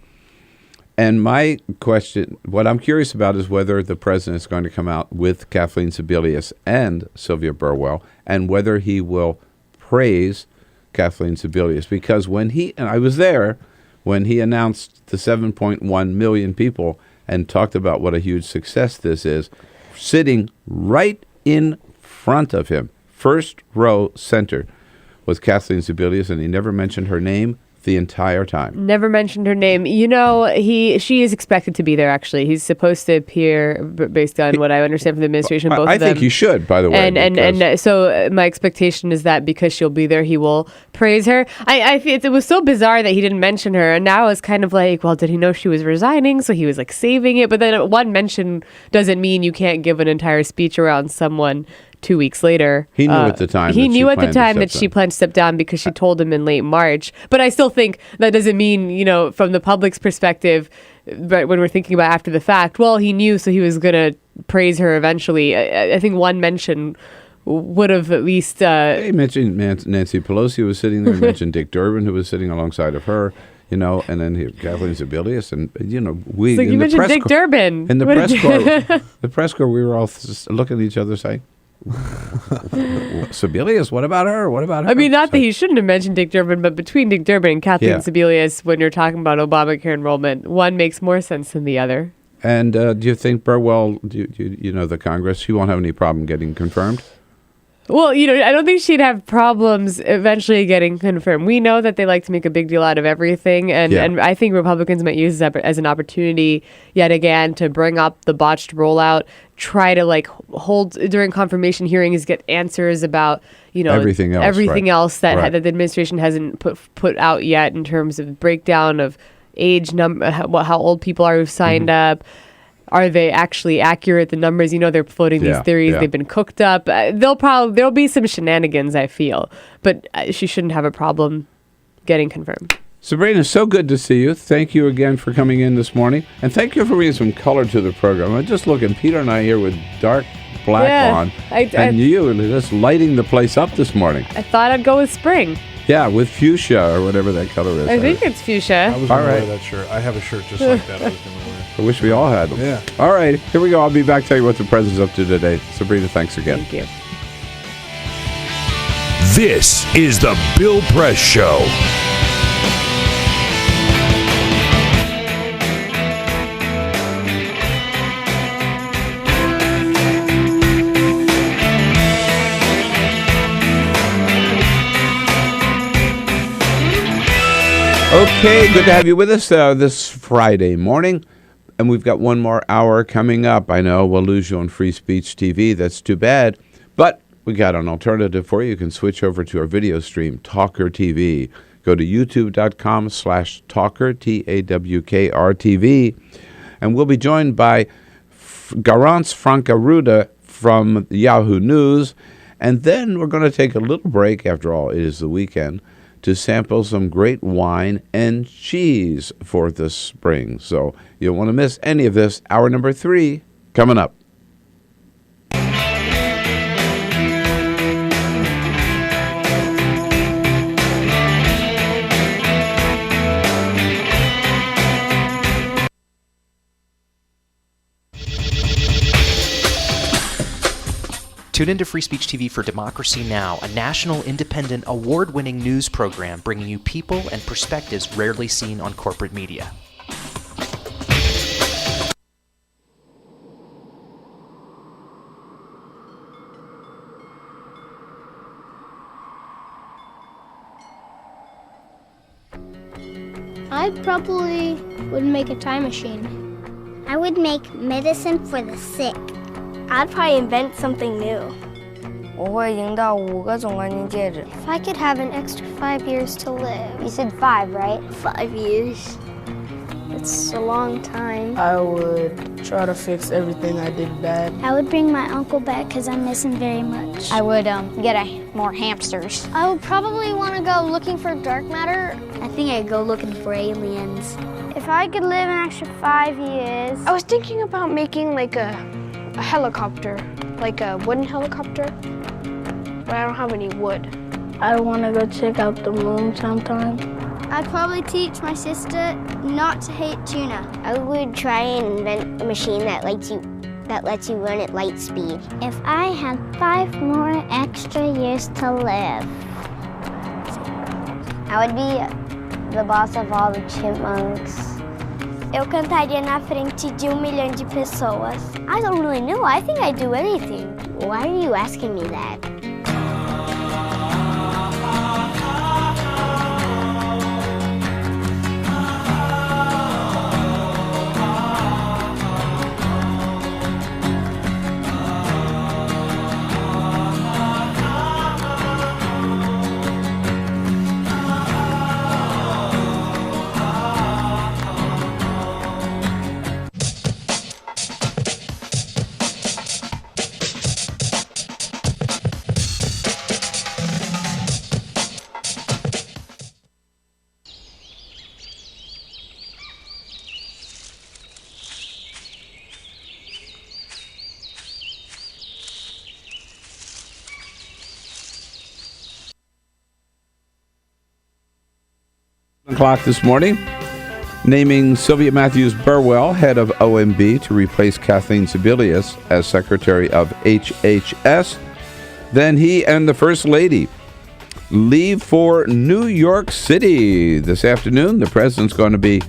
And my question, what I'm curious about is whether the president is going to come out with Kathleen Sebelius and Sylvia Burwell, and whether he will praise Kathleen Sebelius. Because and I was there when he announced the 7.1 million people and talked about what a huge success this is, sitting right in front of him, first row center, was Kathleen Sebelius, and he never mentioned her name the entire time. Never mentioned her name. You know, she is expected to be there, actually. He's supposed to appear, based on what I understand from the administration, both I of them. think he should, by the way. And so my expectation is that because she'll be there, he will praise her. It was so bizarre that he didn't mention her, and now it's kind of like, well, did he know she was resigning? So he was like saving it. But then one mention doesn't mean you can't give an entire speech around someone 2 weeks later. He knew at the time. He knew at the time that she planned to step down because she told him in late March. But I still think that doesn't mean, you know, from the public's perspective, but when we're thinking about after the fact, well, he knew, so he was going to praise her eventually. I think one mention would have at least... He mentioned Nancy Pelosi, who was sitting there. He mentioned Dick Durbin, who was sitting alongside of her. You know, and then Kathleen Sebelius, and you know, we. So you mentioned Dick Durbin in the press corps. The press corps, we were all just looking at each other, saying, Sebelius, what about her? What about her? I mean, not that he shouldn't have mentioned Dick Durbin, but between Dick Durbin and Kathleen Sebelius, when you're talking about Obamacare enrollment, one makes more sense than the other. And do you think Burwell, you know, the Congress, she won't have any problem getting confirmed? Well, you know, I don't think she'd have problems eventually getting confirmed. We know that they like to make a big deal out of everything, and I think Republicans might use that as an opportunity yet again to bring up the botched rollout, try to like hold during confirmation hearings, get answers about, you know, everything else that the administration hasn't put out yet in terms of breakdown of age number, how old people are who've signed up. Are they actually accurate? The numbers, you know, they're floating these theories. They've been cooked up. There'll be some shenanigans, I feel, but she shouldn't have a problem getting confirmed. Sabrina, so good to see you. Thank you again for coming in this morning, and thank you for bringing some color to the program. I'm just looking, Peter and I here with dark black on, and you were just lighting the place up this morning. I thought I'd go with spring. Yeah, with fuchsia or whatever that color is. I think it's fuchsia. I was going to wear that shirt. I have a shirt just like that I was going to wear. I wish we all had them. Yeah. All right, here we go. I'll be back to tell you what the president's up to today. Sabrina, thanks again. Thank you. This is the Bill Press Show. Okay, good to have you with us this Friday morning. And we've got one more hour coming up. I know we'll lose you on Free Speech TV. That's too bad. But we got an alternative for you. You can switch over to our video stream, Talker TV. Go to youtube.com/Talker, TAWKR TV. And we'll be joined by Garance Franka-Ruta from Yahoo News And then we're going to take a little break, after all, it is the weekend, to sample some great wine and cheese for the spring. So you don't want to miss any of this. Hour number 3 coming up. Tune into Free Speech TV for Democracy Now!, a national, independent, award-winning news program bringing you people and perspectives rarely seen on corporate media. I probably would make a time machine. I would make medicine for the sick. I'd probably invent something new. If I could have an extra 5 years to live. You said 5, right? 5 years. It's a long time. I would try to fix everything I did bad. I would bring my uncle back because I miss him very much. I would get more hamsters. I would probably want to go looking for dark matter. I think I'd go looking for aliens. If I could live an extra 5 years. I was thinking about making like a helicopter, like a wooden helicopter, but I don't have any wood. I want to go check out the moon sometime. I'd probably teach my sister not to hate tuna. I would try and invent a machine that lets you run at light speed. If I had 5 more extra years to live, I would be the boss of all the chipmunks. Eu cantaria na frente de 1 milhão de pessoas. I don't really know. I think I'd do anything. Why are you asking me that? O'clock this morning, naming Sylvia Matthews Burwell head of OMB to replace Kathleen Sebelius as Secretary of HHS. Then he and the First Lady leave for New York City this afternoon. The president's going to be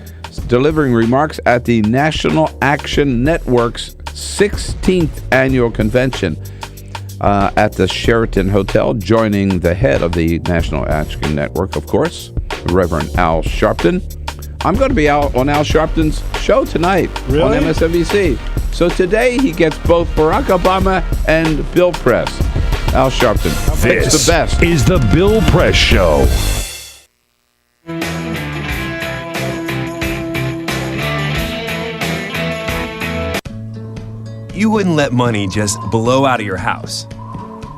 delivering remarks at the National Action Network's 16th annual convention at the Sheraton Hotel, joining the head of the National Action Network, of course, Reverend Al Sharpton. I'm going to be out on Al Sharpton's show tonight on MSNBC. So today he gets both Barack Obama and Bill Press. Al Sharpton picks the best. This is the Bill Press Show. You wouldn't let money just blow out of your house.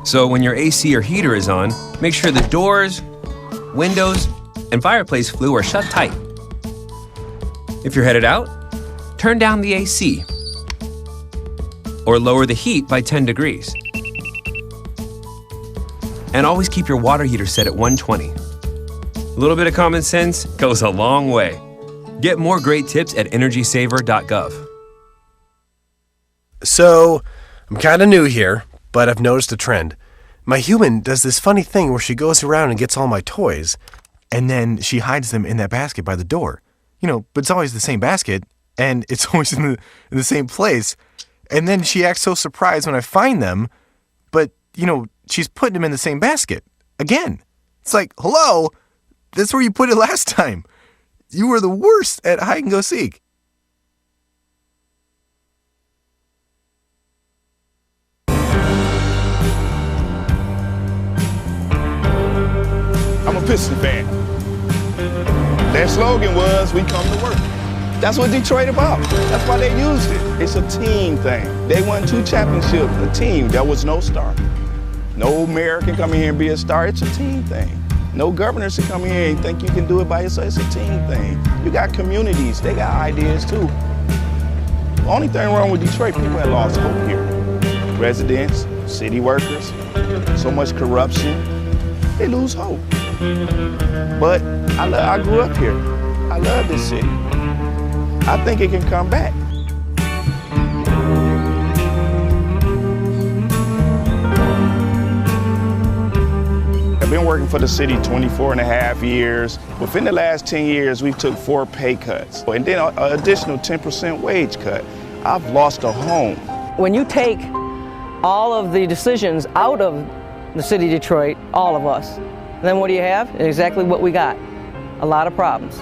So when your AC or heater is on, make sure the doors, windows, and fireplace flue are shut tight. If you're headed out, turn down the AC or lower the heat by 10 degrees. And always keep your water heater set at 120. A little bit of common sense goes a long way. Get more great tips at energysaver.gov. So, I'm kind of new here, but I've noticed a trend. My human does this funny thing where she goes around and gets all my toys, and then she hides them in that basket by the door. You know, but it's always the same basket, and it's always in the same place. And then she acts so surprised when I find them, but, you know, she's putting them in the same basket. Again. It's like, hello? That's where you put it last time. You were the worst at hide and go seek. I'm a Piston fan. Their slogan was, we come to work. That's what Detroit about. That's why they used it. It's a team thing. They won 2 championships, a team. There was no star. No mayor can come in here and be a star. It's a team thing. No governor should come in here and think you can do it by yourself. It's a team thing. You got communities. They got ideas too. The only thing wrong with Detroit, people have lost hope here. Residents, city workers, so much corruption, they lose hope. But I grew up here. I love this city. I think it can come back. I've been working for the city 24 and a half years. Within the last 10 years, we took 4 pay cuts, and then an additional 10% wage cut. I've lost a home. When you take all of the decisions out of the city of Detroit, all of us, then what do you have? Exactly what we got, a lot of problems.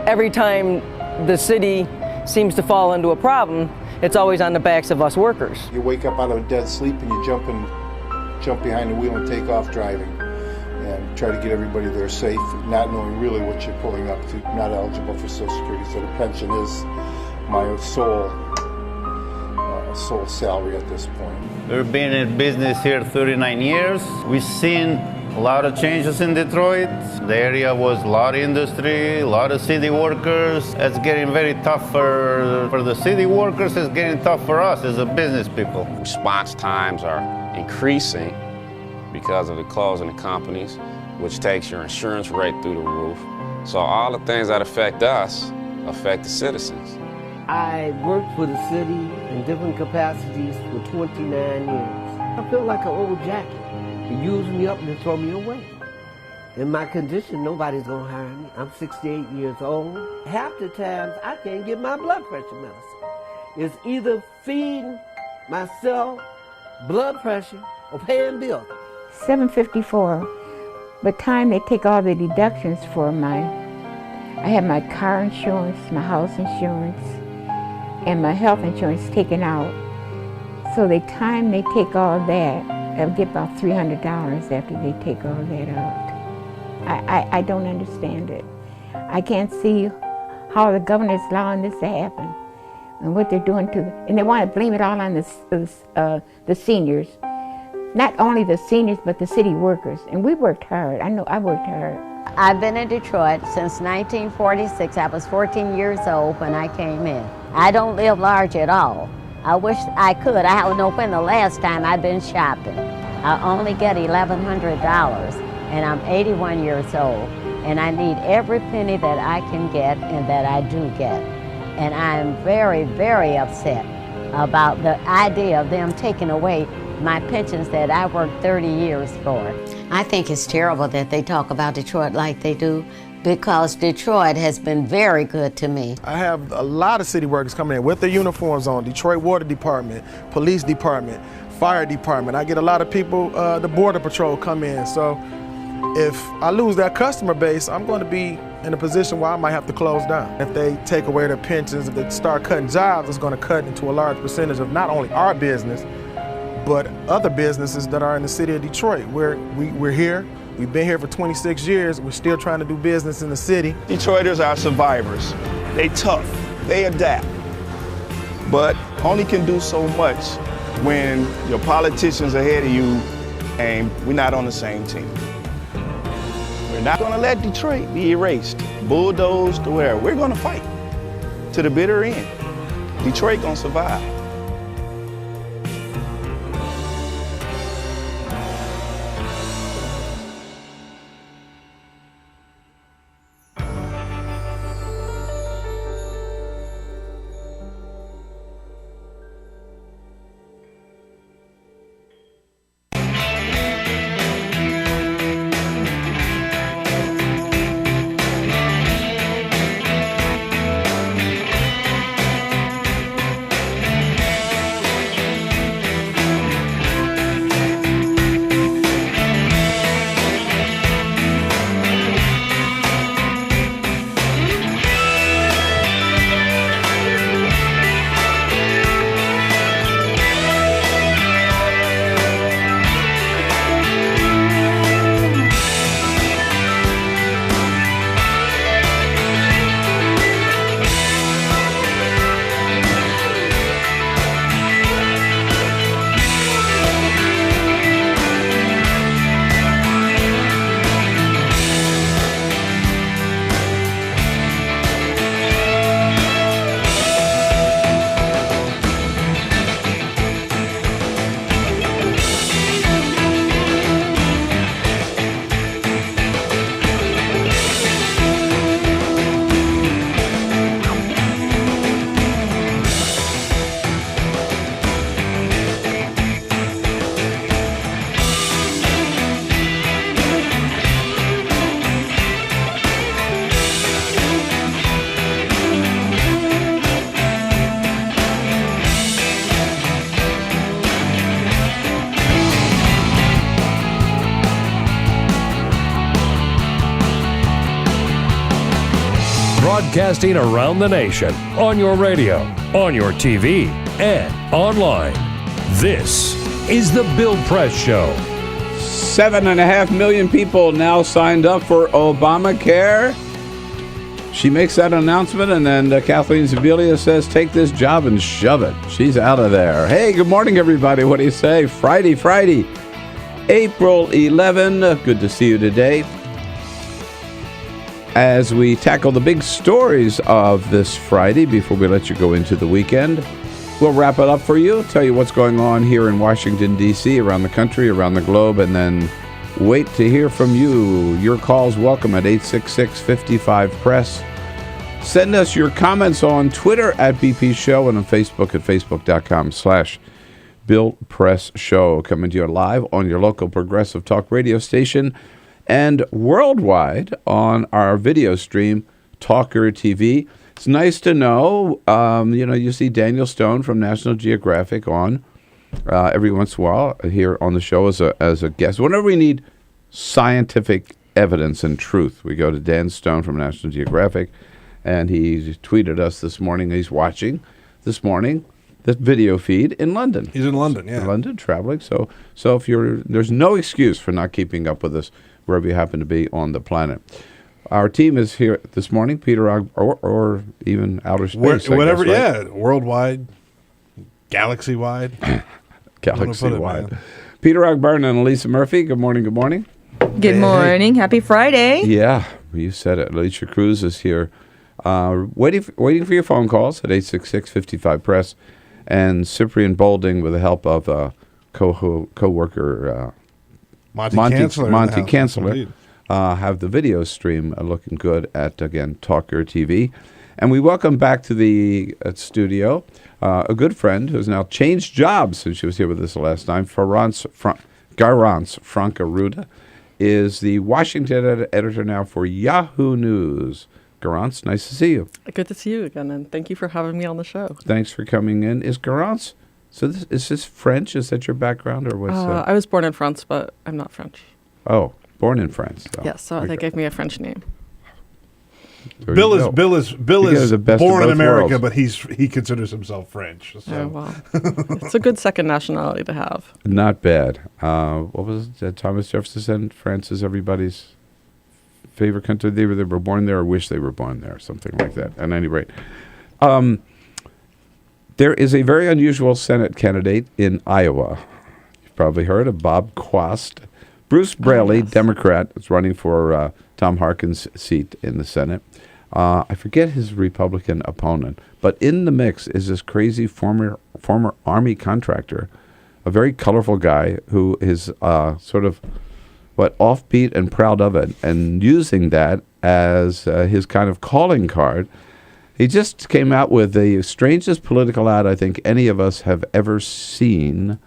Every time the city seems to fall into a problem, it's always on the backs of us workers. You wake up out of a dead sleep and you jump behind the wheel and take off driving and try to get everybody there safe, not knowing really what you're pulling up to. Not eligible for Social Security, so the pension is my sole salary at this point. We've been in business here 39 years. We've seen a lot of changes in Detroit. The area was a lot of industry, a lot of city workers. It's getting very tough for the city workers. It's getting tough for us as a business people. Response times are increasing because of the closing of companies, which takes your insurance rate through the roof. So all the things that affect us affect the citizens. I worked for the city in different capacities for 29 years. I feel like an old jacket. They use me up and they throw me away. In my condition, nobody's gonna hire me. I'm 68 years old. Half the times, I can't get my blood pressure medicine. It's either feeding myself blood pressure or paying bills. $754. By the time they take all the deductions for I have my car insurance, my house insurance, and my health insurance taken out. So the time they take all that, I'll get about $300 after they take all that out. I don't understand it. I can't see how the governor is allowing this to happen and what they're doing and they want to blame it all on the seniors. Not only the seniors, but the city workers. And we worked hard. I know I worked hard. I've been in Detroit since 1946. I was 14 years old when I came in. I don't live large at all. I wish I could. I don't know when the last time I've been shopping. I only get $1,100, and I'm 81 years old, and I need every penny that I can get and that I do get. And I'm very, very upset about the idea of them taking away my pensions that I worked 30 years for. I think it's terrible that they talk about Detroit like they do, because Detroit has been very good to me. I have a lot of city workers coming in with their uniforms on, Detroit Water Department, Police Department, Fire Department. I get a lot of people, the Border Patrol come in. So if I lose that customer base, I'm going to be in a position where I might have to close down. If they take away their pensions, if they start cutting jobs, it's going to cut into a large percentage of not only our business, but other businesses that are in the city of Detroit. We're here. We've been here for 26 years. We're still trying to do business in the city. Detroiters are survivors. They tough. They adapt. But only can do so much when your politicians ahead of you and we're not on the same team. We're not going to let Detroit be erased, bulldozed to where. We're going to fight to the bitter end. Detroit going to survive. broadcasting around the nation, on your radio, on your TV, and online. This is The Bill Press Show. 7.5 million people now signed up for Obamacare. She makes that announcement, and then Kathleen Sebelius says, take this job and shove it. She's out of there. Hey, good morning, everybody. What do you say? Friday, April 11. Good to see you today. As we tackle the big stories of this Friday, before we let you go into the weekend, we'll wrap it up for you, tell you what's going on here in Washington, D.C., around the country, around the globe, and then wait to hear from you. Your calls welcome at 866-55-PRESS. Send us your comments on Twitter at BP Show and on Facebook at facebook.com/Bill Press Show. Coming to you live on your local progressive talk radio station and worldwide on our video stream, Talker TV. It's nice to know, you see Daniel Stone from National Geographic on every once in a while here on the show as a guest. Whenever we need scientific evidence and truth, we go to Dan Stone from National Geographic, and he tweeted us this morning. He's watching this morning the video feed in London. He's in London, yeah. In London, traveling. So if there's no excuse for not keeping up with us wherever you happen to be on the planet. Our team is here this morning, Peter or even outer space. Whatever, guess, right? yeah. Worldwide, galaxy-wide. Galaxy-wide. Peter Ogburn and Elisa Murphy. Good morning, good morning. Good morning. Happy Friday. Yeah, you said it. Alicia Cruz is here. Waiting for your phone calls at 866-55-PRESS. And Cyprian Bolding, with the help of co-worker Monty Kanzler, have the video stream looking good at, again, Talker TV. And we welcome back to the studio a good friend who's now changed jobs since she was here with us the last time. Garance, Franka-Ruta, is the Washington editor now for Yahoo News. Garance, nice to see you. Good to see you again, and thank you for having me on the show. Thanks for coming in. Is Garance, is this French? Is that your background? Or what's I was born in France, but I'm not French. Oh, born in France. So. Yes, so they gave me a French name. Bill is born in America, but he considers himself French. So. Oh, well. It's a good second nationality to have. Not bad. What was it? Thomas Jefferson said France is everybody's favorite country. They were born there or wish they were born there, something like that. At any rate, there is a very unusual Senate candidate in Iowa. You've probably heard of Bob Quast. Bruce Braley, yes. Democrat, is running for Tom Harkin's seat in the Senate. I forget his Republican opponent, but in the mix is this crazy former Army contractor, a very colorful guy who is sort of offbeat and proud of it, and using that as his kind of calling card. He just came out with the strangest political ad I think any of us have ever seen.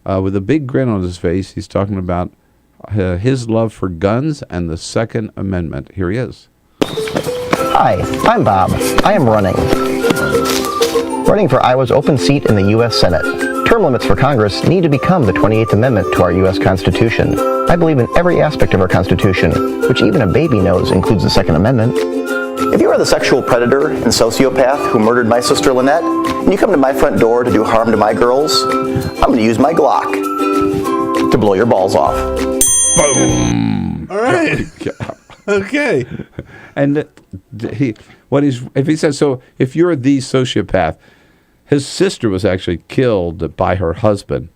With a big grin on his face, he's talking about his love for guns and the Second Amendment. Here he is. Hi, I'm Bob. I am running for Iowa's open seat in the U.S. Senate. Term limits for Congress need to become the 28th Amendment to our U.S. Constitution. I believe in every aspect of our Constitution, which even a baby knows includes the Second Amendment. If you are the sexual predator and sociopath who murdered my sister Lynette, and you come to my front door to do harm to my girls, I'm going to use my Glock to blow your balls off. Boom! All right. Okay. And if he says so, if you're the sociopath, his sister was actually killed by her husband,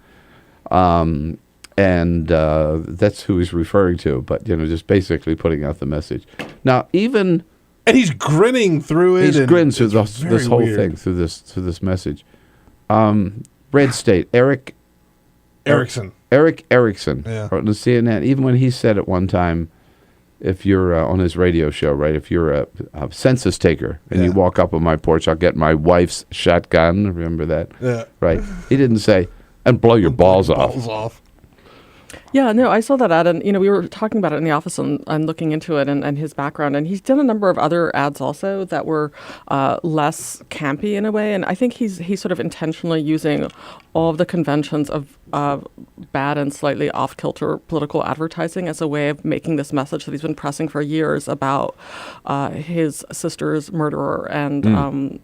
and that's who he's referring to. But just basically putting out the message. Now, and he's grinning through it. He's grinning through this whole thing through this message. Red State, Eric Erickson. Eric Erickson, yeah. on the CNN. Even when he said at one time, if you're on his radio show, right? If you're a census taker and you walk up on my porch, I'll get my wife's shotgun. Remember that? Yeah. Right. He didn't say and blow your balls off. Yeah, no, I saw that ad, and we were talking about it in the office and looking into it and his background, and he's done a number of other ads also that were less campy in a way, and I think he's sort of intentionally using all of the conventions of bad and slightly off-kilter political advertising as a way of making this message that he's been pressing for years about his sister's murderer and.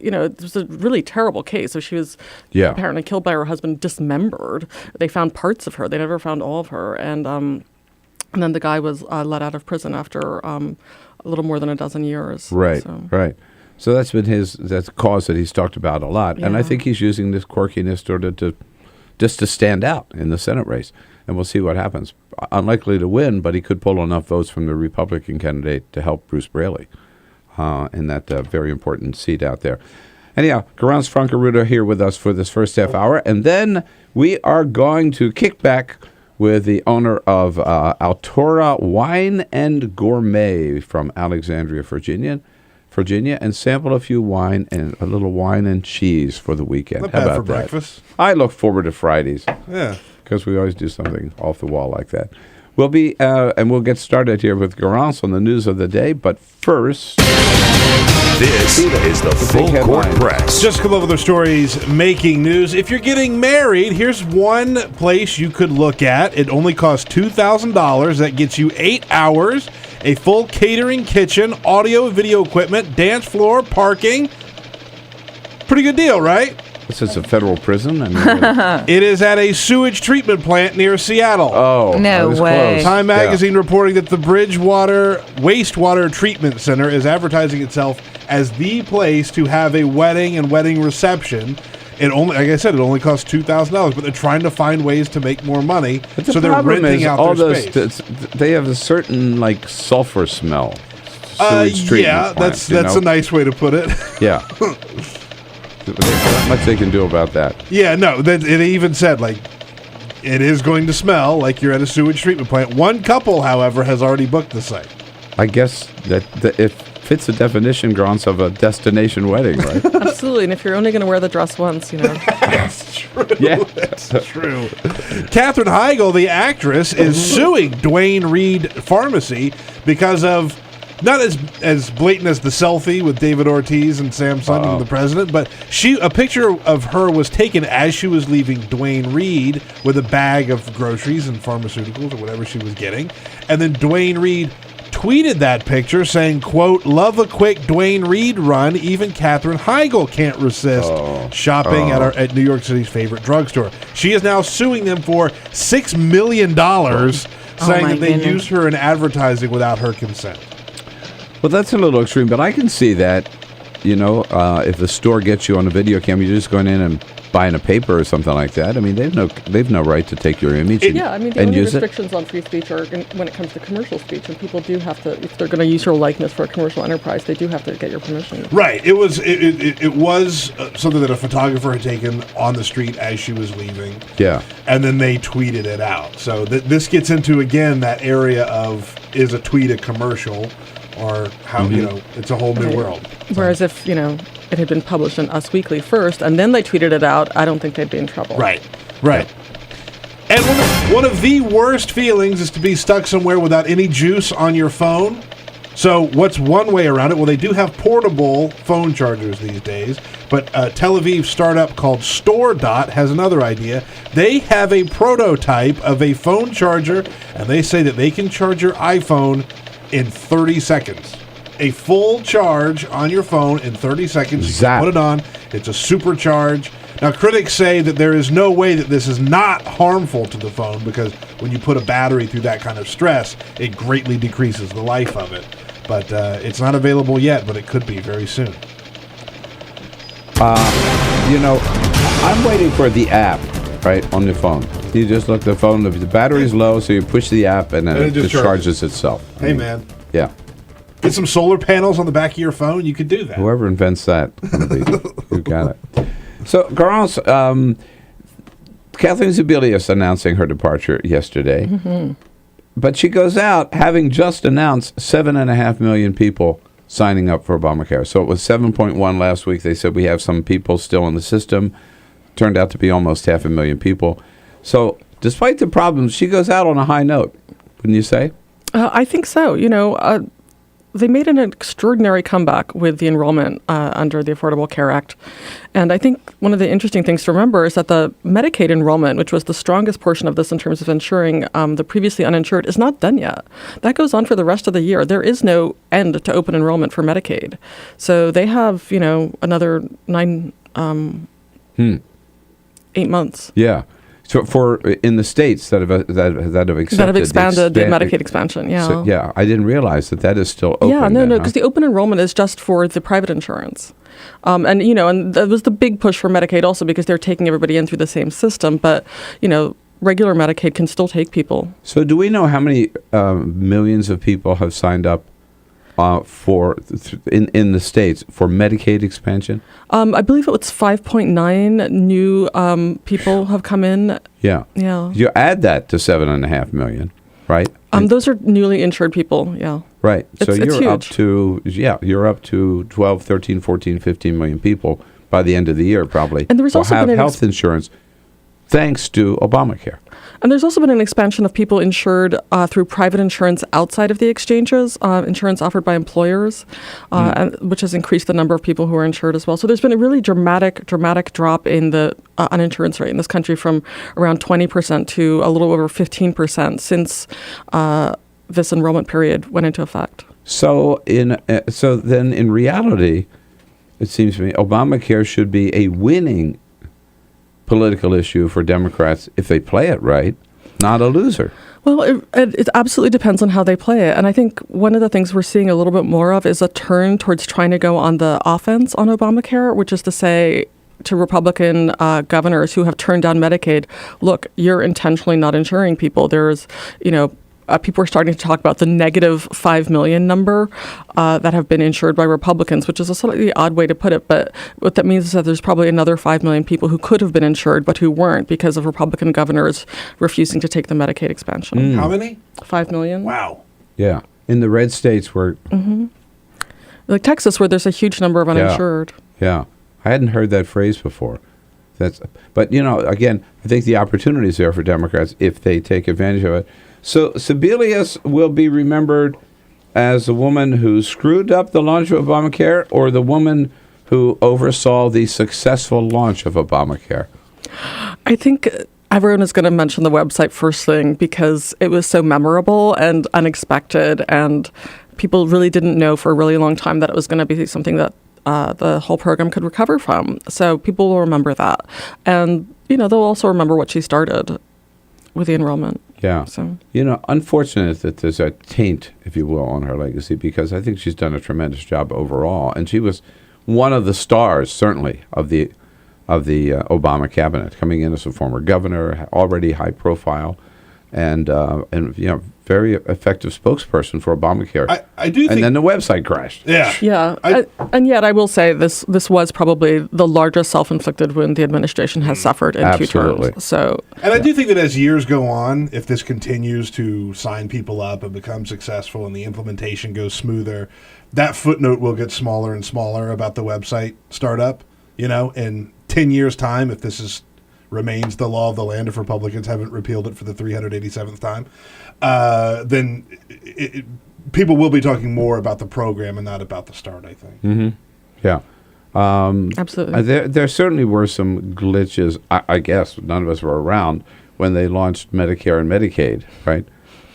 It was a really terrible case. So she was apparently killed by her husband, dismembered. They found parts of her. They never found all of her. And then the guy was let out of prison after a little more than a dozen years. Right, right. So that's been that's a cause that he's talked about a lot. Yeah. And I think he's using this quirkiness sort of to stand out in the Senate race. And we'll see what happens. Unlikely to win, but he could pull enough votes from the Republican candidate to help Bruce Braley. In that very important seat out there. Anyhow, Garance, Franka-Ruta here with us for this first half hour. And then we are going to kick back with the owner of Altura Wine and Gourmet from Alexandria, Virginia, and sample a few wine and a little wine and cheese for the weekend. Not How bad about for that? breakfast. I look forward to Fridays. Yeah. Because we always do something off the wall like that. We'll be, and we'll get started here with Garance on the news of the day. But first, this is the Full Court Press. Just come over the stories making news. If you're getting married, here's one place you could look at. It only costs $2,000. That gets you 8 hours, a full catering kitchen, audio, video equipment, dance floor, parking. Pretty good deal, right? This is a federal prison? I mean, it is at a sewage treatment plant near Seattle. Oh, no way. Close. Time magazine reporting that the Bridgewater Wastewater Treatment Center is advertising itself as the place to have a wedding and wedding reception. It only, like I said, it only costs $2,000, but they're trying to find ways to make more money. But the so they're problem renting is out all their those, space. they have a certain sulfur smell. Yeah, that's a nice way to put it. Yeah. Not much they can do about that. Yeah, no, it even said, it is going to smell like you're at a sewage treatment plant. One couple, however, has already booked the site. I guess that it fits the definition, Garance, of a destination wedding, right? Absolutely, and if you're only going to wear the dress once, That's true. Yeah. That's true. Katherine Heigl, the actress, is suing Duane Reade Pharmacy because of not as blatant as the selfie with David Ortiz and Sam Sunderland, the president, but a picture of her was taken as she was leaving Duane Reade with a bag of groceries and pharmaceuticals or whatever she was getting. And then Duane Reade tweeted that picture saying, quote, "Love a quick Duane Reade run. Even Katherine Heigl can't resist shopping at New York City's favorite drugstore." She is now suing them for $6 million, saying that they used her in advertising without her consent. Well, that's a little extreme, but I can see that, if the store gets you on a video cam, you're just going in and buying a paper or something like that. I mean, they've no right to take your image the only restrictions on free speech are when it comes to commercial speech, and people do have to, if they're going to use your likeness for a commercial enterprise, they do have to get your permission. Right. It was something that a photographer had taken on the street as she was leaving. Yeah. And then they tweeted it out. So this gets into, again, that area of, is a tweet a commercial? Or how, it's a whole new world. Whereas if, it had been published in Us Weekly first, and then they tweeted it out, I don't think they'd be in trouble. Right. And one of the worst feelings is to be stuck somewhere without any juice on your phone. So what's one way around it? Well, they do have portable phone chargers these days, but a Tel Aviv startup called StoreDot has another idea. They have a prototype of a phone charger, and they say that they can charge your iPhone in 30 seconds. A full charge on your phone in 30 seconds. You can put it on. It's a supercharge. Now, critics say that there is no way that this is not harmful to the phone because when you put a battery through that kind of stress, it greatly decreases the life of it. But it's not available yet, but it could be very soon. I'm waiting for the app, right, on the phone. You just look at the phone, if the battery's low, so you push the app, and then it just charges itself. Hey, man. Yeah. Get some solar panels on the back of your phone, you could do that. Whoever invents that, you got it. So, Garance, Kathleen Sebelius announcing her departure yesterday. Mm-hmm. But she goes out having just announced 7.5 million people signing up for Obamacare. So it was 7.1 last week. They said we have some people still in the system. Turned out to be almost 500,000 people. So despite the problems, she goes out on a high note, wouldn't you say? I think so. They made an extraordinary comeback with the enrollment under the Affordable Care Act. And I think one of the interesting things to remember is that the Medicaid enrollment, which was the strongest portion of this in terms of ensuring the previously uninsured, is not done yet. That goes on for the rest of the year. There is no end to open enrollment for Medicaid. So they have, another 8 months. Yeah. So for in the states that have expanded the Medicaid expansion, yeah. So, yeah, I didn't realize that is still open. Yeah, no, because the open enrollment is just for the private insurance. And that was the big push for Medicaid also because they're taking everybody in through the same system. But, regular Medicaid can still take people. So do we know how many millions of people have signed up in the states for Medicaid expansion? I believe it was 5.9 new people have come in. Yeah. Yeah. You add that to 7.5 million, right? Those are newly insured people. Yeah. Right. So it's you're up to 12, 13, 14, 15 million people by the end of the year probably. And there was also have health insurance thanks to Obamacare. And there's also been an expansion of people insured through private insurance outside of the exchanges, insurance offered by employers, which has increased the number of people who are insured as well. So there's been a really dramatic drop in the uninsurance rate in this country from around 20% to a little over 15% since this enrollment period went into effect. So then in reality, it seems to me, Obamacare should be a winning political issue for Democrats if they play it right, not a loser. Well, it absolutely depends on how they play it. And I think one of the things we're seeing a little bit more of is a turn towards trying to go on the offense on Obamacare, which is to say to Republican governors who have turned down Medicaid, look, you're intentionally not insuring people. There's, people are starting to talk about the negative 5 million number that have been insured by Republicans, which is a slightly odd way to put it. But what that means is that there's probably another 5 million people who could have been insured but who weren't because of Republican governors refusing to take the Medicaid expansion. How many? 5 million. Wow. Yeah. In the red states where... Like Texas, where there's a huge number of uninsured. Yeah. I hadn't heard that phrase before. But, again, I think the opportunity is there for Democrats if they take advantage of it. So Sebelius will be remembered as the woman who screwed up the launch of Obamacare or the woman who oversaw the successful launch of Obamacare? I think everyone is going to mention the website first thing because it was so memorable and unexpected, and people really didn't know for a really long time that it was going to be something that the whole program could recover from. So people will remember that. And, they'll also remember what she started with the enrollment. Yeah. So. Unfortunate that there's a taint, if you will, on her legacy, because I think she's done a tremendous job overall. And she was one of the stars, certainly, of the Obama cabinet, coming in as a former governor, already high profile, and very effective spokesperson for Obamacare. I do think, and then the website crashed. Yeah. Yeah. And yet I will say this was probably the largest self-inflicted wound the administration has suffered in Absolutely. 2 terms. So, and I do think that as years go on, if this continues to sign people up and become successful and the implementation goes smoother, that footnote will get smaller and smaller about the website startup. In 10 years' time, if this remains the law of the land, if Republicans haven't repealed it for the 387th time, then people will be talking more about the program and not about the start, I think. Mm-hmm. Yeah. Absolutely. There certainly were some glitches. I guess none of us were around when they launched Medicare and Medicaid, right?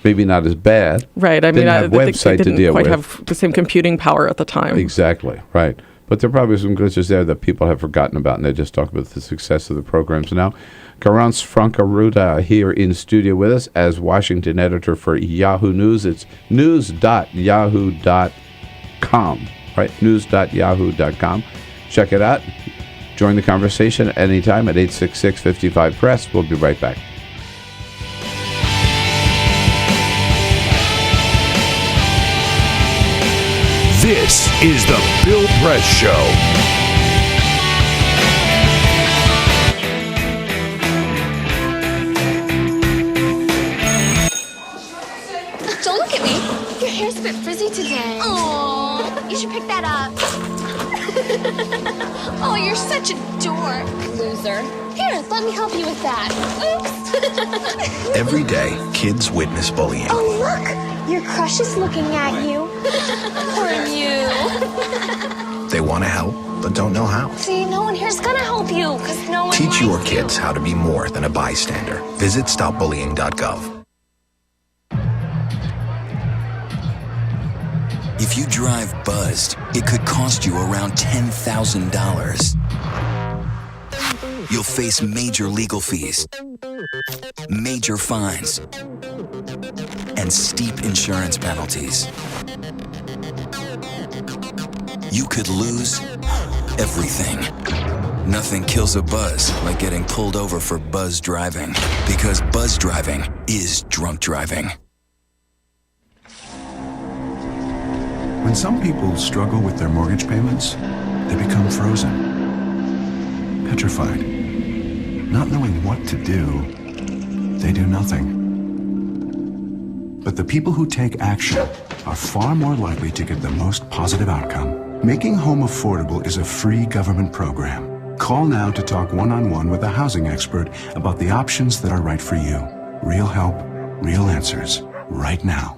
Maybe not as bad. Right. I didn't have website they to deal quite with. have the same computing power at the time. Exactly. Right. But there are probably some glitches there that people have forgotten about, and they just talk about the success of the programs now. Garance Franka-Ruta here in studio with us as Washington editor for Yahoo News. It's news.yahoo.com, right? News.yahoo.com. Check it out. Join the conversation anytime at 866-55-PRESS. We'll be right back. This is the Bill Press Show. Don't look at me. Your hair's a bit frizzy today. Aww. You should pick that up. Oh, you're such a dork. Loser. Here, let me help you with that. Oops. Every day, kids witness bullying. Oh, look. Your crush is looking at you. Or you. They want to help, but don't know how. See, no one here's gonna help you, because no one Teach likes your you. kids how to be more than a bystander. Visit stopbullying.gov. If you drive buzzed, it could cost you around $10,000. You'll face major legal fees, major fines, and steep insurance penalties. You could lose everything. Nothing kills a buzz like getting pulled over for buzz driving, because buzz driving is drunk driving. When some people struggle with their mortgage payments, they become frozen, petrified. Not knowing what to do, they do nothing. But the people who take action are far more likely to get the most positive outcome. Making home affordable is a free government program. Call now to talk one-on-one with a housing expert about the options that are right for you. Real help, real answers, right now.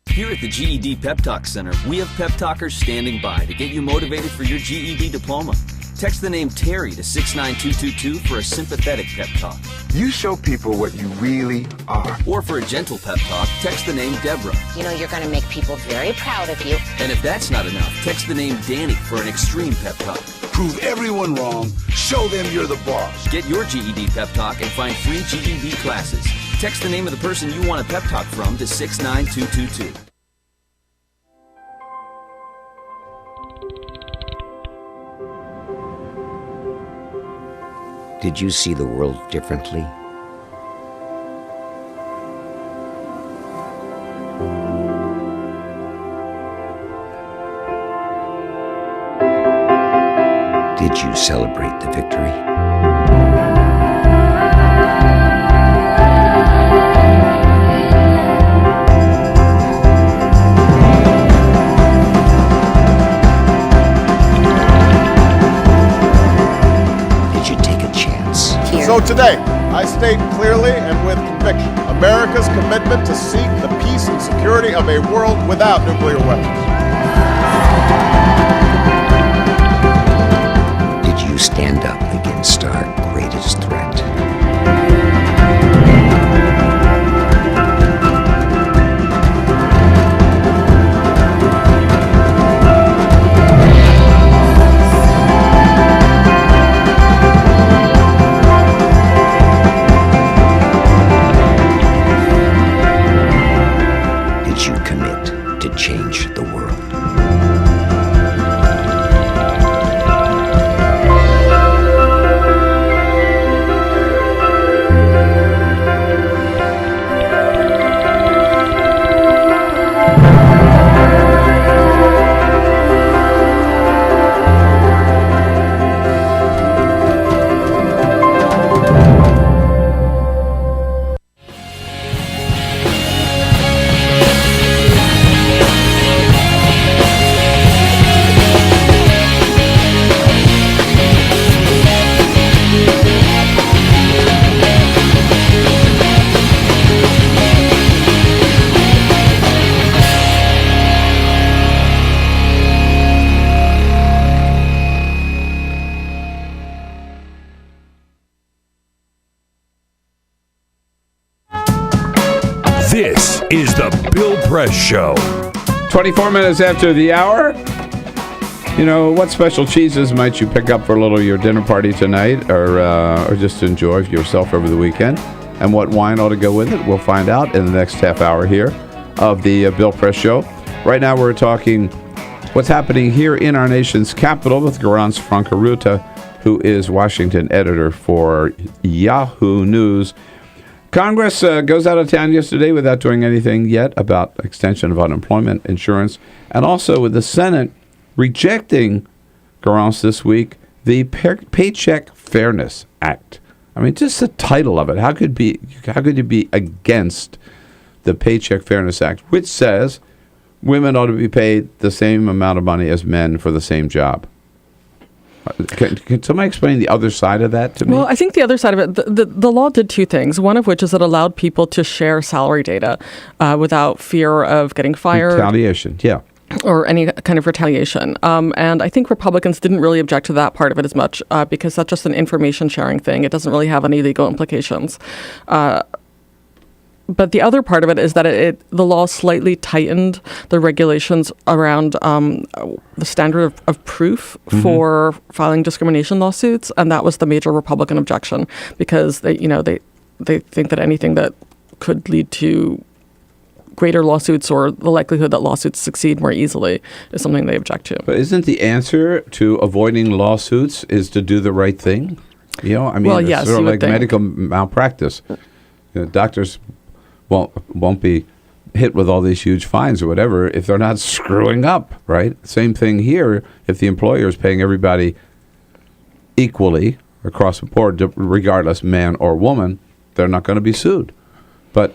Here at the GED Pep Talk Center, we have pep talkers standing by to get you motivated for your GED diploma. Text the name Terry to 69222 for a sympathetic pep talk. You show people what you really are. Or for a gentle pep talk, text the name Deborah. You know you're going to make people very proud of you. And if that's not enough, text the name Danny for an extreme pep talk. Prove everyone wrong. Show them you're the boss. Get your GED pep talk and find free GED classes. Text the name of the person you want a pep talk from to 69222. Did you see the world differently? Did you celebrate the victory? So today, I state clearly and with conviction America's commitment to seek the peace and security of a world without nuclear weapons. Did you stand up against our greatest threat? Change the world. This is the Bill Press Show. 24 minutes after the hour. You know, what special cheeses might you pick up for a little your dinner party tonight, or just enjoy yourself over the weekend? And what wine ought to go with it? We'll find out in the next half hour here of the Bill Press Show. Right now we're talking what's happening here in our nation's capital with Garance Franka-Ruta, who is Washington editor for Yahoo News. Congress goes out of town yesterday without doing anything yet about extension of unemployment insurance, and also with the Senate rejecting, Garance, this week, the Paycheck Fairness Act. I mean, just the title of it. How could you be against the Paycheck Fairness Act, which says women ought to be paid the same amount of money as men for the same job? Can somebody explain the other side of that to me? Well, I think the other side of it, the law did two things. One of which is it allowed people to share salary data without fear of getting fired. Retaliation, yeah. Or any kind of retaliation. And I think Republicans didn't really object to that part of it as much because that's just an information sharing thing. It doesn't really have any legal implications. But the other part of it is that the law slightly tightened the regulations around the standard of proof for filing discrimination lawsuits, and that was the major Republican objection because they think that anything that could lead to greater lawsuits or the likelihood that lawsuits succeed more easily is something they object to. But isn't the answer to avoiding lawsuits is to do the right thing? It's yes, sort of like think. medical malpractice. Doctors won't be hit with all these huge fines or whatever if they're not screwing up, right? Same thing here. If the employer is paying everybody equally across the board, regardless man or woman, they're not going to be sued. But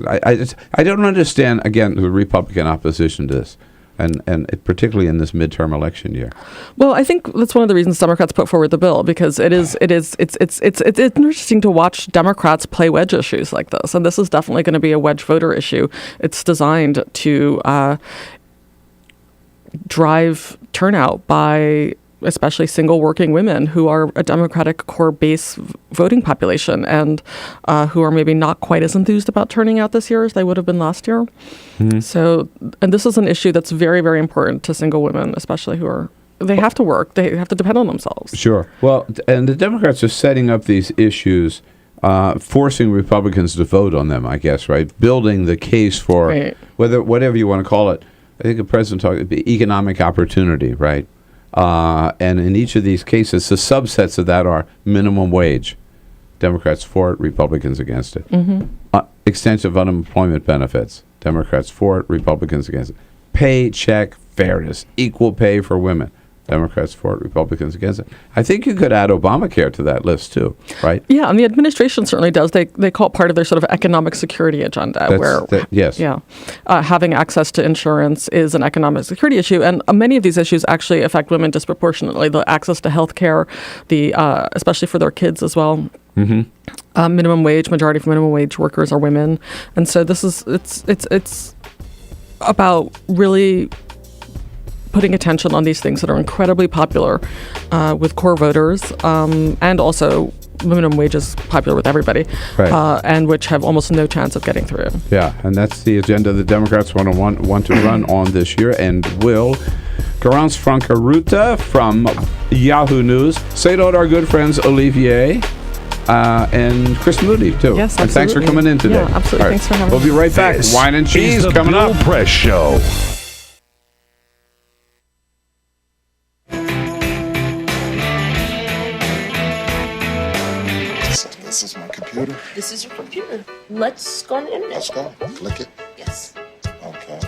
I don't understand, again, the Republican opposition to this, and particularly in this midterm election year. Well, I think that's one of the reasons Democrats put forward the bill, because it's interesting to watch Democrats play wedge issues like this, and this is definitely going to be a wedge voter issue. It's designed to drive turnout by especially single working women who are a Democratic core base voting population and who are maybe not quite as enthused about turning out this year as they would have been last year. So, and this is an issue that's very, very important to single women, especially they have to work, they have to depend on themselves. Sure. Well, and the Democrats are setting up these issues, forcing Republicans to vote on them, I guess, right? Building the case for whatever you want to call it. I think the president talked economic opportunity, right? And in each of these cases, the subsets of that are minimum wage. Democrats for it, Republicans against it. Extension of unemployment benefits. Democrats for it, Republicans against it. Paycheck fairness, equal pay for women. Democrats for it, Republicans against it. I think you could add Obamacare to that list too, right? Yeah, and the administration certainly does. They call it part of their sort of economic security agenda. Having access to insurance is an economic security issue, and many of these issues actually affect women disproportionately. The access to health care, especially for their kids as well. Minimum wage, majority of minimum wage workers are women, and so this is it's about really putting attention on these things that are incredibly popular with core voters, and also minimum wage is popular with everybody, and which have almost no chance of getting through. Yeah, and that's the agenda the Democrats want to run on this year, and will. Garance Franka-Ruta from Yahoo News. Say hello to our good friends Olivier and Chris Moody, too. Yes, absolutely. And thanks for coming in today. Yeah, absolutely. Thanks for having me. We'll be right back. This Wine and cheese is the coming Bill up. Press Show. This is my computer. This is your computer. Let's go on the internet. Let's go. Click it. Yes. Okay.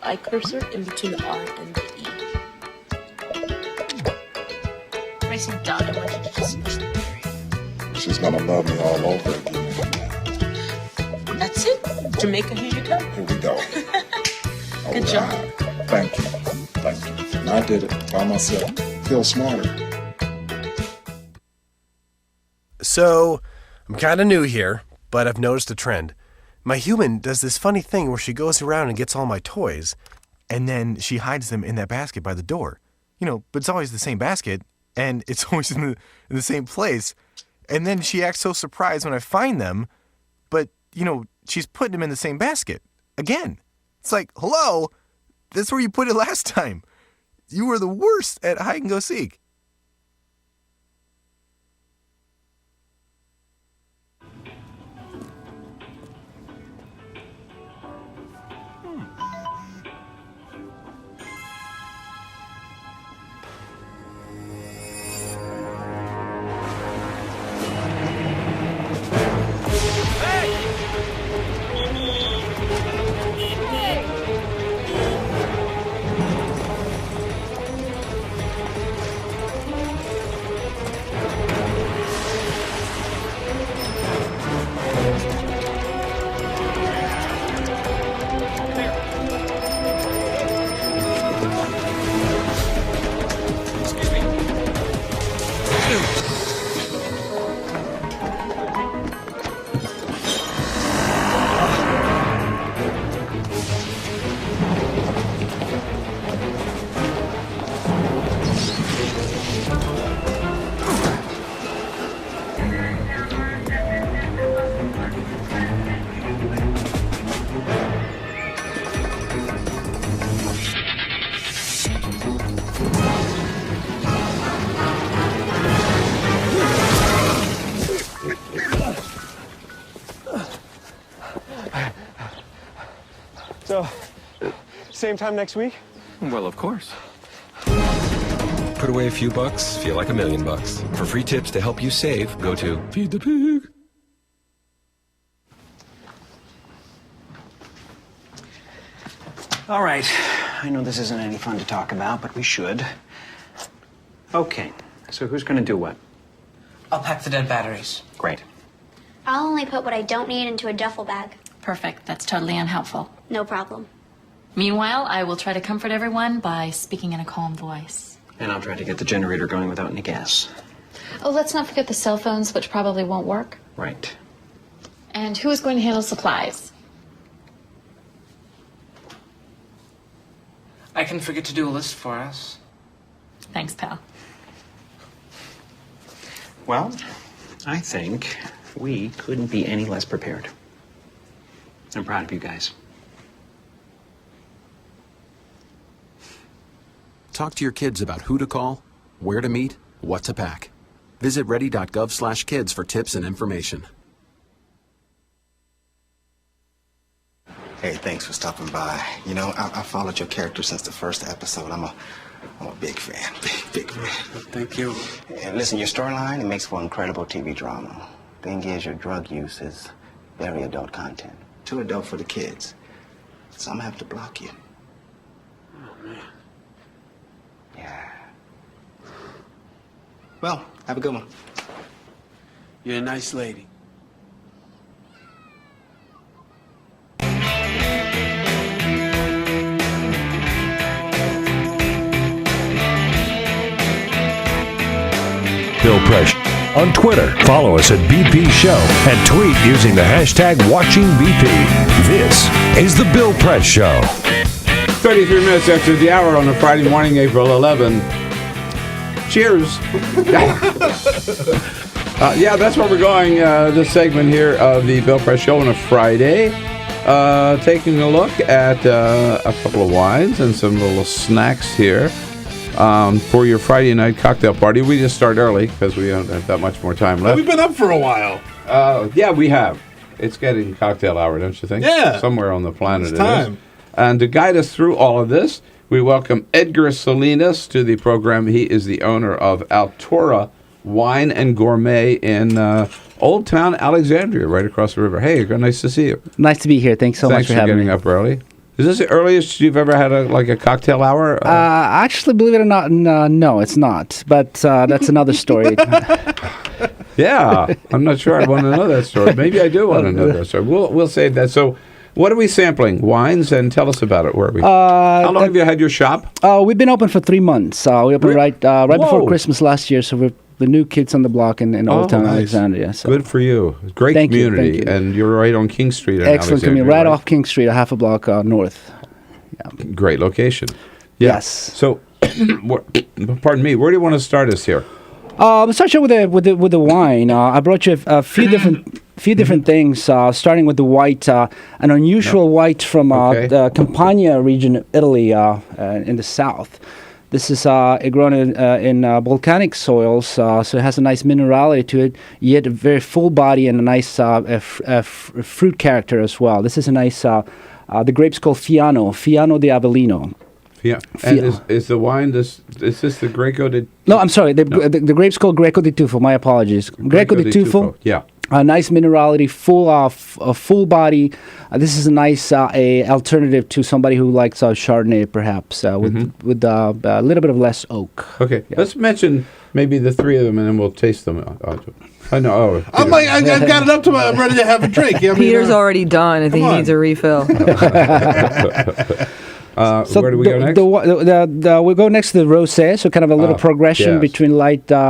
I cursor in between the R and the E. Pressing dot, I want you to just push the period. She's gonna love me all over again. That's it. Jamaica, here you go. Here we go. Good job. Thank you. Thank you. And I did it by myself. Feel smarter. So, I'm kind of new here, but I've noticed a trend. My human does this funny thing where she goes around and gets all my toys, and then she hides them in that basket by the door. But it's always the same basket, and it's always in the same place. And then she acts so surprised when I find them, but, she's putting them in the same basket. Again. It's like, hello? That's where you put it last time. You were the worst at hide and go seek. So, same time next week? Well, of course. Put away a few bucks, feel like $1 million. For free tips to help you save, go to Feed the Pig. All right. I know this isn't any fun to talk about, but we should. Okay. So who's going to do what? I'll pack the dead batteries. Great. I'll only put what I don't need into a duffel bag. Perfect. That's totally unhelpful. No problem. Meanwhile, I will try to comfort everyone by speaking in a calm voice. And I'll try to get the generator going without any gas. Oh, let's not forget the cell phones, which probably won't work. Right. And who is going to handle supplies? I can forget to do a list for us. Thanks, pal. Well, I think we couldn't be any less prepared. I'm proud of you guys. Talk to your kids about who to call, where to meet, what to pack. Visit ready.gov/kids for tips and information. Hey, thanks for stopping by. You know, I followed your character since the first episode. I'm a big fan. Big fan. Thank you. And listen, your storyline, it makes for incredible TV drama. Thing is, your drug use is very adult content. Too adult for the kids. So I'm gonna have to block you. Oh, man. Yeah. Well, have a good one. You're a nice lady. Bill Press. On Twitter, follow us at BP Show and tweet using the hashtag WatchingBP. This is The Bill Press Show. 33 minutes after the hour on a Friday morning, April 11. Cheers. Yeah, that's where we're going, this segment here of the Bill Press Show on a Friday. Taking a look at a couple of wines and some little snacks here. For your Friday night cocktail party. We just start early because we don't have that much more time left. We've been up for a while. Yeah, we have. It's getting cocktail hour, don't you think? Yeah. Somewhere on the planet It's it time. is. And to guide us through all of this, we welcome Edgar Salinas to the program. He is the owner of Altura Wine and Gourmet in Old Town Alexandria, right across the river. Hey, Edgar, nice to see you. Nice to be here. Thanks so much for having me. Thanks for getting up early. Is this the earliest you've ever had a cocktail hour? Actually, believe it or not, no, it's not. But that's another story. Yeah, I'm not sure I want to know that story. Maybe I do want to know that story. We'll save that. So, what are we sampling? Wines, and tell us about it. Where are we? How long have you had your shop? We've been open for 3 months. We opened right before Christmas last year, so we're the new kids on the block in Old Town Alexandria. So. Good for you. Great community. Thank you. And you're right on King Street in Excellent Alexandria, community. Right off King Street, a half a block north. Yeah. Great location. Yeah. Yes. So, pardon me, where do you want to start us here? Let's start with the wine. I brought you a few different things. Starting with the white, an unusual white from the Campania region of Italy, in the south. This is grown in volcanic soils, so it has a nice minerality to it, yet a very full body and a nice fruit character as well. This is a nice, the grape's called Fiano di Avellino. Yeah, and is the wine is this the Greco di? No, I'm sorry. The grape's called Greco di Tufo. My apologies. Greco di Tufo. Yeah. A nice minerality, full body. This is a nice alternative to somebody who likes Chardonnay, perhaps, with a little bit of less oak. Okay, let's mention maybe the three of them, and then we'll taste them. I know. I've got it up to I'm ready to have a drink. Peter's already done. I think he needs a refill. So where do we go next? We'll go next to the rosé, so kind of a little progression between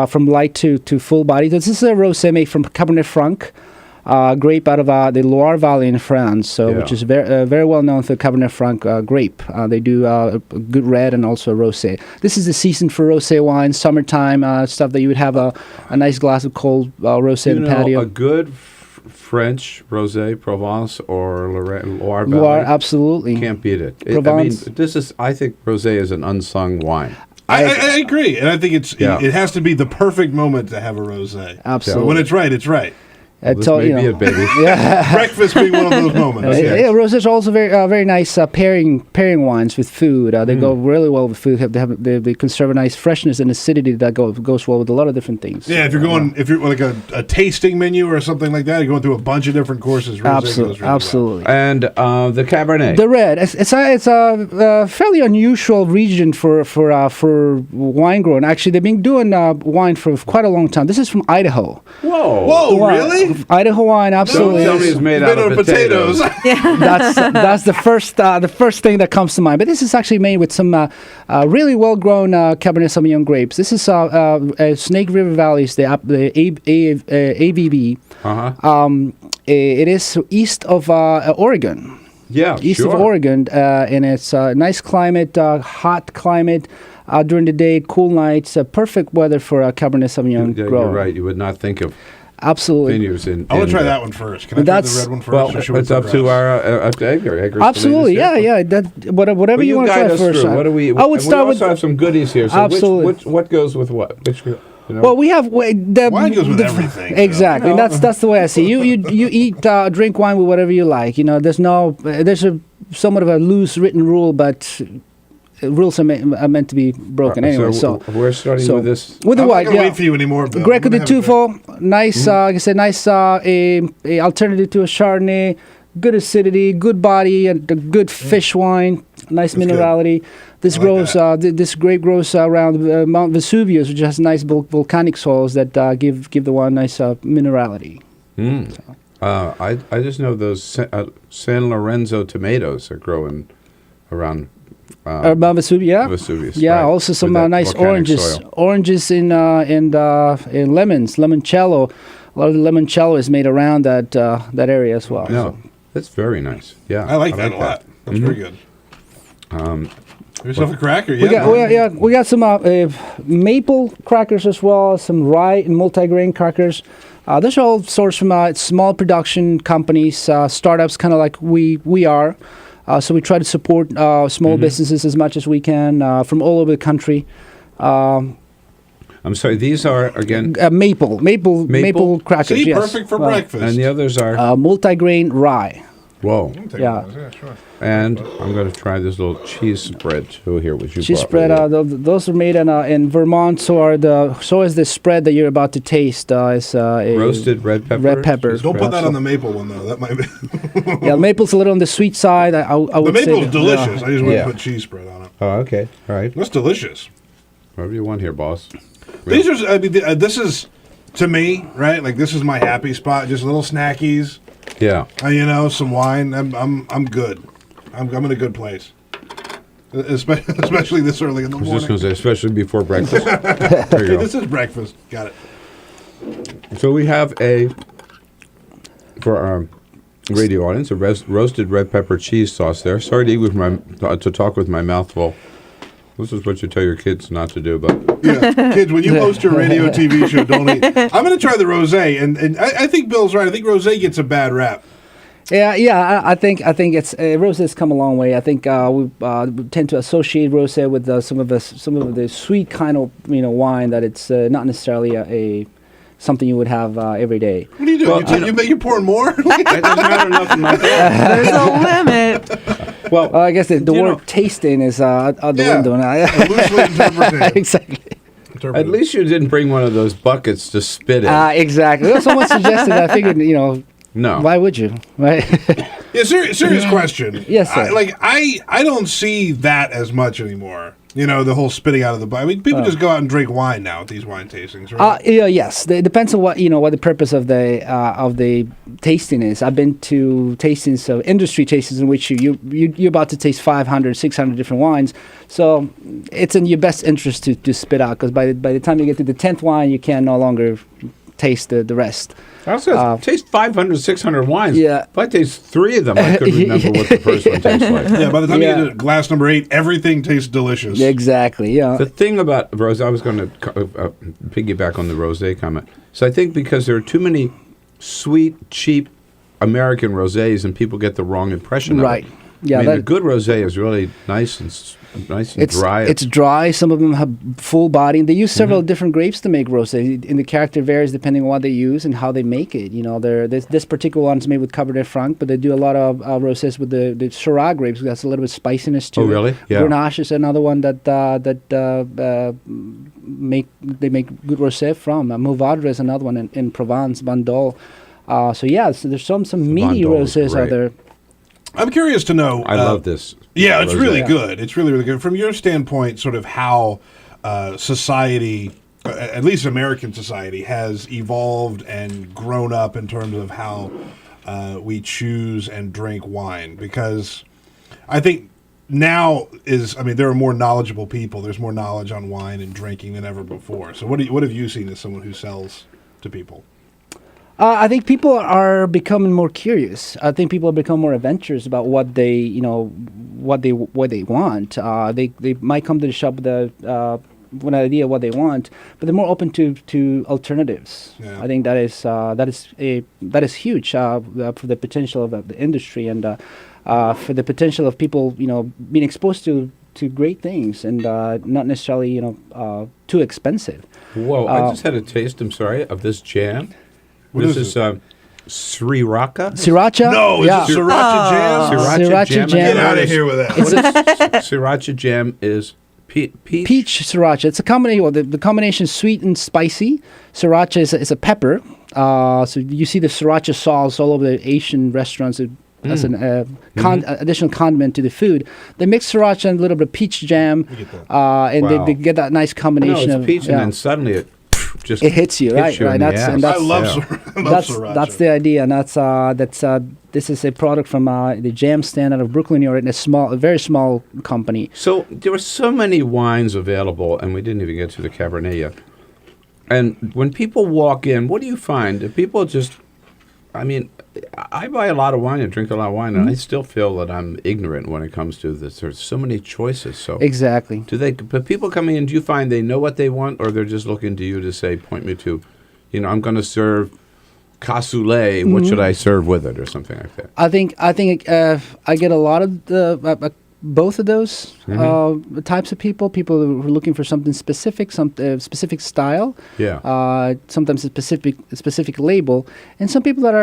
from light to full body. This is a rosé made from Cabernet Franc, grape out of the Loire Valley in France, which is very well known for Cabernet Franc grape. They do a good red and also a rosé. This is the season for rosé wine, summertime stuff that you would have a nice glass of cold rosé in the patio. A good French rosé, Provence or Loire Valley. Loire, absolutely. Can't beat it. Provence. I think rosé is an unsung wine. I agree, and I think it has to be the perfect moment to have a rosé. Absolutely. When it's right, it's right. This may be it, baby. Breakfast being one of those moments. Yeah, rosés are also very nice pairing wines with food. They go really well with food. They conserve a nice freshness and acidity that goes well with a lot of different things. Yeah, if you're like a tasting menu or something like that, you're going through a bunch of different courses. Absolutely. And the Cabernet. The red. It's a fairly unusual region for wine growing. Actually, they've been doing wine for quite a long time. This is from Idaho. Whoa, really? Idaho wine, absolutely. Don't tell me it's made out of potatoes. That's the first thing that comes to mind. But this is actually made with some really well-grown Cabernet Sauvignon grapes. This is Snake River Valley's the ABV. It is east of Oregon. Yeah, east of Oregon, and it's a nice climate, hot climate. During the day, cool nights, perfect weather for a Cabernet Sauvignon grow. You're right. You would not think of vineyards in. I want to try that one first. Can I try the red one first? Well, it's up to Edgar. Absolutely, yeah. Whatever you want to try first. I would start with. We also have some goodies here. So absolutely. What goes with what? Well, we have wine goes with everything. Exactly. You know? That's the way I see it. You eat drink wine with whatever you like. There's somewhat of a loose written rule, but rules are meant to be broken anyway. So we're starting with this. With the white, I'm not gonna wait for you anymore, Bill. Greco di Tufo, nice. Like I said, nice a alternative to a Chardonnay. Good acidity, good body, and a good fish wine. Nice minerality. Good. This grows. This grape grows around Mount Vesuvius, which has nice volcanic soils that give the wine nice minerality. I just know those San Lorenzo tomatoes are growing around. Mount Vesuvius, Vesuvius. Yeah, right. also some nice oranges. Soil. Oranges in lemons, limoncello. A lot of the limoncello is made around that area as well. No, that's very nice. Yeah, I like that a lot. That's very good. Yourself a cracker, We got some maple crackers as well, some rye and multigrain crackers. Those are all sourced from small production companies, startups, kind of like we are. So we try to support small businesses as much as we can from all over the country. I'm sorry, these are, again... Maple crackers, See, perfect for breakfast. And the others are? Multigrain rye. Whoa. Yeah, sure. And I'm going to try this little cheese spread too here, which you cheese brought spread. Those are made in Vermont. So is the spread that you're about to taste. Is roasted red pepper. Red pepper. Don't put that on the maple one though. That might be. Yeah, the maple's a little on the sweet side. I would the say maple's delicious. I just wouldn't put cheese spread on it. Oh, okay. All right. That's delicious. Whatever you want here, boss. These are. I mean, this is to me, right? Like this is my happy spot. Just little snackies. Yeah. Some wine. I'm good. I'm in a good place. Especially this early in the morning. I was just going to say, especially before breakfast. There you go. This is breakfast. Got it. So we have for our radio audience, a roasted red pepper cheese sauce there. Sorry to eat with to talk with my mouth full. This is what you tell your kids not to do, but kids, when you host your radio TV show, don't eat. I'm going to try the rosé, and I think Bill's right. I think rosé gets a bad rap. Yeah. I think it's rosés come a long way. I think we tend to associate rosé with some of the sweet kind of wine that it's not necessarily something you would have every day. What are you doing? You're pouring more? That doesn't matter nothing like that. There's a limit. Well, I guess the word tasting is out the window now. Loosely interpreted. Exactly. At least you didn't bring one of those buckets to spit in. Exactly. Well, someone suggested that. I figured, no. Why would you? Right? Yeah, serious question. Yes, sir. I don't see that as much anymore. The whole spitting out of the bucket. I mean, people just go out and drink wine now at these wine tastings, right? Yes. It depends on what the purpose of the tasting is. I've been to tastings of industry tastings in which you're about to taste 500, 600 different wines. So it's in your best interest to spit out, because by the time you get to the 10th wine, you can no longer taste the rest. I also taste 500, 600 wines. Yeah. If I taste 3 of them, I could remember what the first one tastes like. Yeah, by the time you get to glass number 8, everything tastes delicious. Exactly, yeah. The thing about rosé, I was going to piggyback on the rosé comment. So I think because there are too many sweet, cheap American rosés, and people get the wrong impression of it. Right. Yeah, I mean, a good rosé is really nice and nice and dry. It's dry. Some of them have full body. And they use several different grapes to make rosé. And the character varies depending on what they use and how they make it. You know, this particular one's made with Cabernet Franc, but they do a lot of rosés with the Syrah grapes. That's a little bit of spiciness to it. Oh, really? Yeah. Grenache is another one that make good rosé from. Mourvèdre is another one in Provence, Bandol. So there's some meaty rosés out there. I'm curious to know. I love this. Yeah, it's really good. It's really, really good. From your standpoint, sort of how society, at least American society, has evolved and grown up in terms of how we choose and drink wine. Because I think now there are more knowledgeable people. There's more knowledge on wine and drinking than ever before. So what have you seen as someone who sells to people? I think people are becoming more curious. I think people have become more adventurous about what they want. They might come to the shop with an idea of what they want, but they're more open to alternatives. Yeah. I think that is huge for the potential of the industry and for the potential of people being exposed to great things and not necessarily too expensive. Whoa! I just had a taste. I'm sorry, of this jam. This is Sriracha? Sriracha? No, is it Sriracha jam? Sriracha jam. Get out of here with that. Sriracha jam is peach sriracha. It's a combination. Well, the combination is sweet and spicy. Sriracha is a pepper. So you see the sriracha sauce all over the Asian restaurants as an additional condiment to the food. They mix sriracha and a little bit of peach jam, and they get that nice combination of peach, and then suddenly it hits you, right? Right. I love sriracha. That's the idea, and this is a product from the Jam Stand out of Brooklyn, New York, and a very small company. So there were so many wines available, and we didn't even get to the Cabernet yet. And when people walk in, what do you find? Do people just? I buy a lot of wine and drink a lot of wine, and I still feel that I'm ignorant when it comes to this. There's so many choices. So exactly. But people coming in, do you find they know what they want, or they're just looking to you to say, point me to, I'm going to serve cassoulet. What should I serve with it, or something like that? I think I get a lot of both of those types of people. People who are looking for something specific, some specific style. Yeah. Sometimes a specific label, and some people that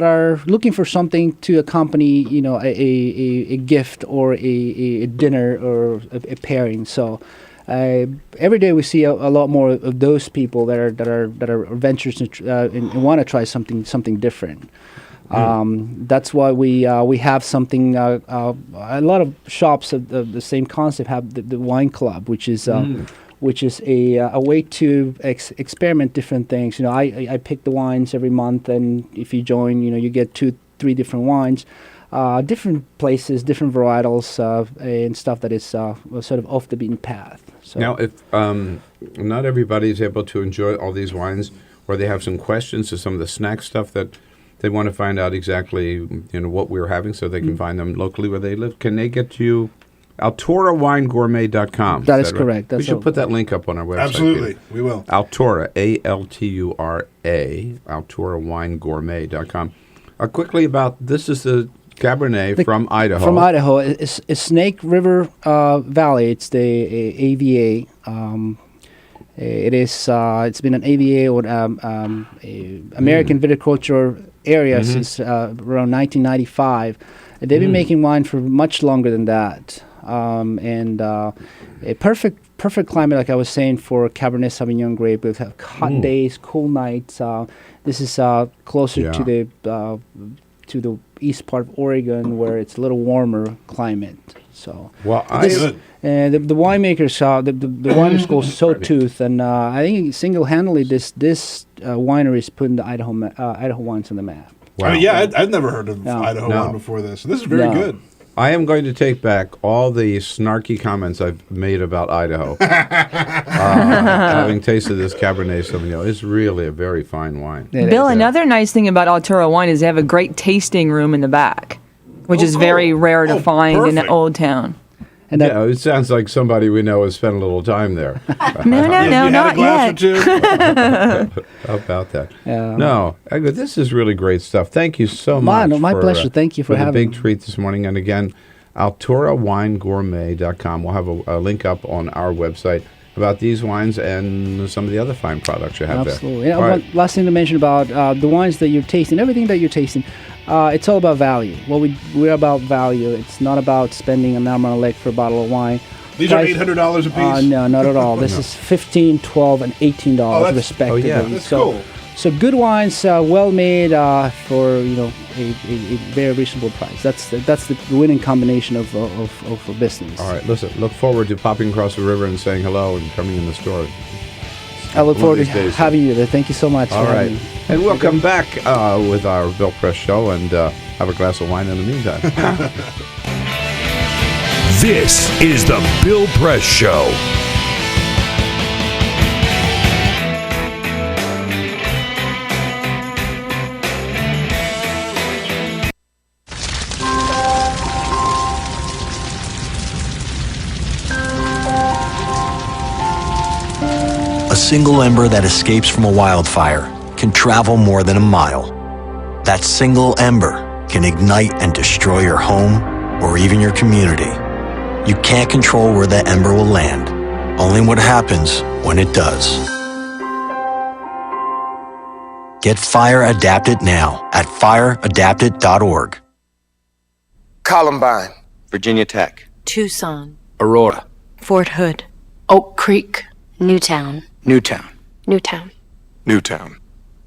are looking for something to accompany, a gift or a dinner or a pairing. So. Every day we see a lot more of those people that are adventurous and want to try something different. That's why we have something. A lot of shops of the same concept have the wine club, which is a way to experiment different things. I pick the wines every month, and if you join, you get 2-3 different wines. Different places, different varietals, and stuff that is sort of off the beaten path. So. Now, if not everybody is able to enjoy all these wines, or they have some questions to some of the snack stuff that they want to find out exactly, what we're having, so they can find them locally where they live, can they get to AlturaWineGourmet.com? That is correct. We should put that link up on our website. Absolutely, we will. Altura, Altura, AlturaWineGourmet.com. Quickly about, this is the Cabernet from Idaho. From Idaho. It's Snake River Valley. It's the AVA. It's been an AVA or American Viticulture area since around 1995. And they've been making wine for much longer than that. And a perfect climate, like I was saying, for Cabernet Sauvignon grape. We have hot days, cool nights. This is closer to the east part of Oregon, where it's a little warmer climate. So, well, the winemakers, the winery school is Sawtooth, and I think single-handedly this winery is putting the Idaho wines on the map. Wow. I'd never heard of Idaho wine before this. This is very good. I am going to take back all the snarky comments I've made about Idaho. Having tasted this Cabernet Sauvignon, it's really a very fine wine. Bill, another nice thing about Altura wine is they have a great tasting room in the back, which is very rare to find in Old Town. And it sounds like somebody we know has spent a little time there. No, not yet. How about that? Yeah. No, Edgar, this is really great stuff. Thank you so much. My pleasure. Thank you for having me. The big treat this morning. And again, AlturaWineGourmet.com. We'll have a link up on our website about these wines and some of the other fine products you have Absolutely. there. One last thing to mention about the wines that you're tasting, everything that you're tasting, it's all about value. We're about value. It's not about spending an arm and a leg for a bottle of wine. These are $800 a piece? No, not at all. This is $15, $12, and $18 respectively. Oh, yeah. That's cool. So good wines, well made for a very reasonable price. That's the winning combination of a business. All right, listen. Look forward to popping across the river and saying hello and coming in the store. I look forward to having you there. Thank you so much. All right, and we'll come back with our Bill Press show and have a glass of wine in the meantime. This is the Bill Press Show. A single ember that escapes from a wildfire can travel more than a mile. That single ember can ignite and destroy your home or even your community. You can't control where that ember will land, only what happens when it does. Get Fire Adapted now at fireadapted.org. Columbine, Virginia Tech, Tucson, Aurora, Fort Hood, Oak Creek, Newtown, Newtown, Newtown. Newtown.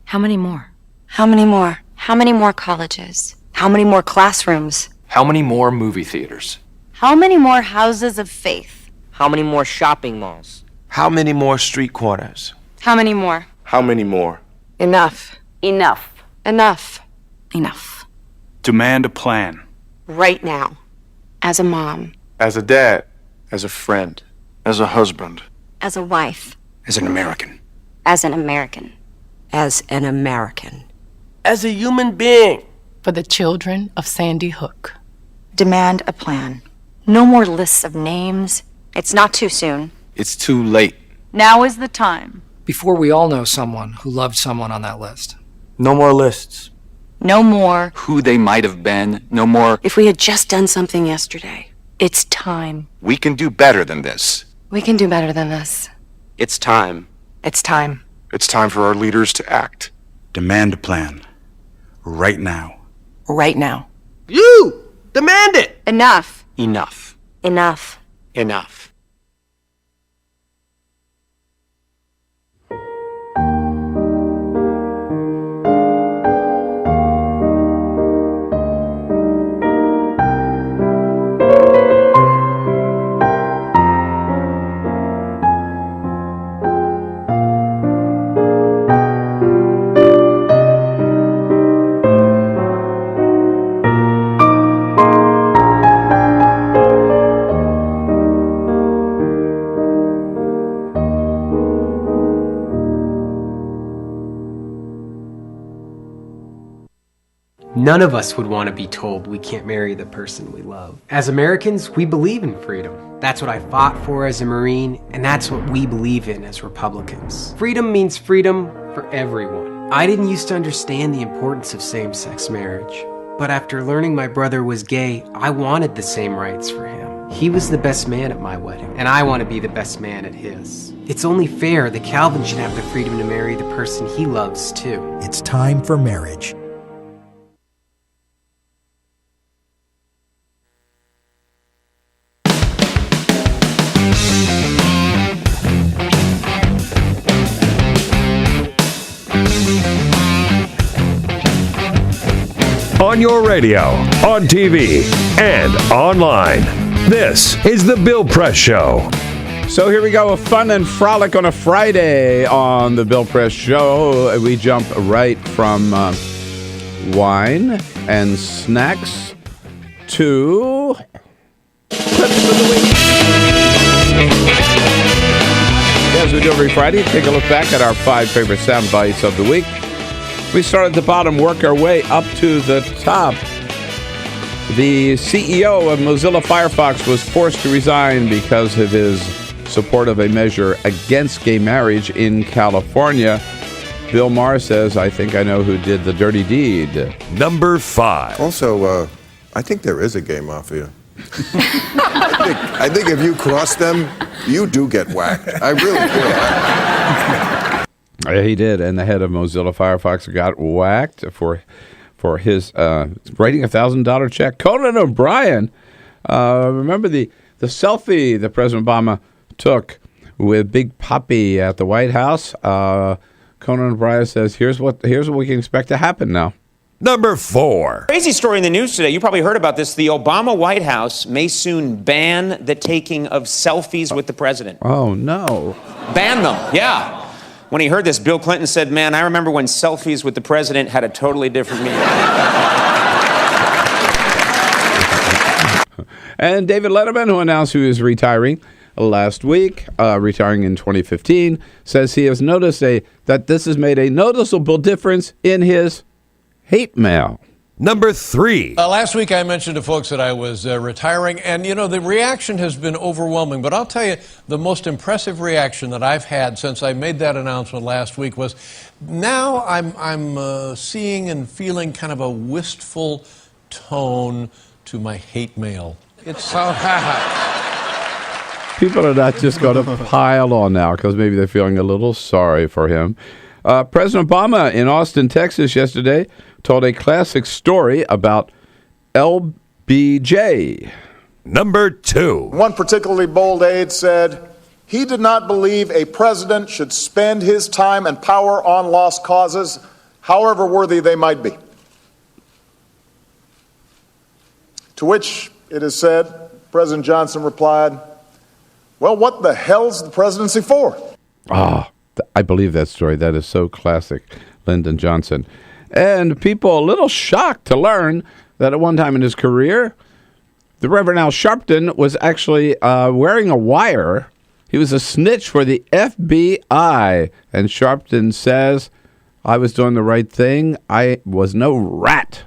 How many more? How many more? How many more colleges? How many more classrooms? How many more movie theaters? How many more houses of faith? How many more shopping malls? How many more street corners? How many more? How many more? Enough. Enough. Enough. Enough. Demand a plan. Right now. As a mom. As a dad, as a friend, as a husband, As a wife. as an American. As an American. As an American. As a human being. For the children of Sandy Hook. Demand a plan. No more lists of names. It's not too soon. It's too late. Now is the time. Before we all know someone who loved someone on that list. No more lists. No more. Who they might have been. No more. If we had just done something yesterday. It's time. We can do better than this. We can do better than this. It's time. It's time. It's time for our leaders to act. Demand a plan. Right now. Right now. You! Demand it! Enough. Enough. Enough. Enough. None of us would want to be told we can't marry the person we love. As Americans, we believe in freedom. That's what I fought for as a Marine, and that's what we believe in as Republicans. Freedom means freedom for everyone. I didn't used to understand the importance of same-sex marriage, but after learning my brother was gay, I wanted the same rights for him. He was the best man at my wedding, and I want to be the best man at his. It's only fair that Calvin should have the freedom to marry the person he loves, too. It's time for marriage. On your radio, on TV, and online. This is the Bill Press Show. So here we go, a fun and frolic on a Friday on the Bill Press Show. We jump right from wine and snacks to clips of the week. As we do every Friday, take a look back at our 5 favorite sound bites of the week. We start at the bottom, work our way up to the top. The CEO of Mozilla Firefox was forced to resign because of his support of a measure against gay marriage in California. Bill Maher says, I think I know who did the dirty deed. Number 5. Also, I think there is a gay mafia. I think if you cross them, you do get whacked. I really do. Yeah, he did, and the head of Mozilla Firefox got whacked for his writing a $1,000 check. Conan O'Brien, remember the selfie that President Obama took with Big Papi at the White House? Conan O'Brien says, "Here's what we can expect to happen now." Number 4. Crazy story in the news today. You probably heard about this. The Obama White House may soon ban the taking of selfies with the president. Oh, no. Ban them, yeah. When he heard this, Bill Clinton said, "Man, I remember when selfies with the president had a totally different meaning." And David Letterman, who announced he was retiring last week, retiring in 2015, says he has noticed that this has made a noticeable difference in his hate mail. Number 3. Last week I mentioned to folks that I was retiring, and the reaction has been overwhelming. But I'll tell you, the most impressive reaction that I've had since I made that announcement last week was, now I'm seeing and feeling kind of a wistful tone to my hate mail. It's People are not just going to pile on now because maybe they're feeling a little sorry for him. President Obama in Austin, Texas yesterday told a classic story about LBJ. Number 2. One particularly bold aide said he did not believe a president should spend his time and power on lost causes, however worthy they might be. To which it is said, President Johnson replied, "Well, what the hell's the presidency for?" I believe that story. That is so classic, Lyndon Johnson. And people a little shocked to learn that at one time in his career, the Reverend Al Sharpton was actually wearing a wire. He was a snitch for the FBI. And Sharpton says, "I was doing the right thing. I was no rat."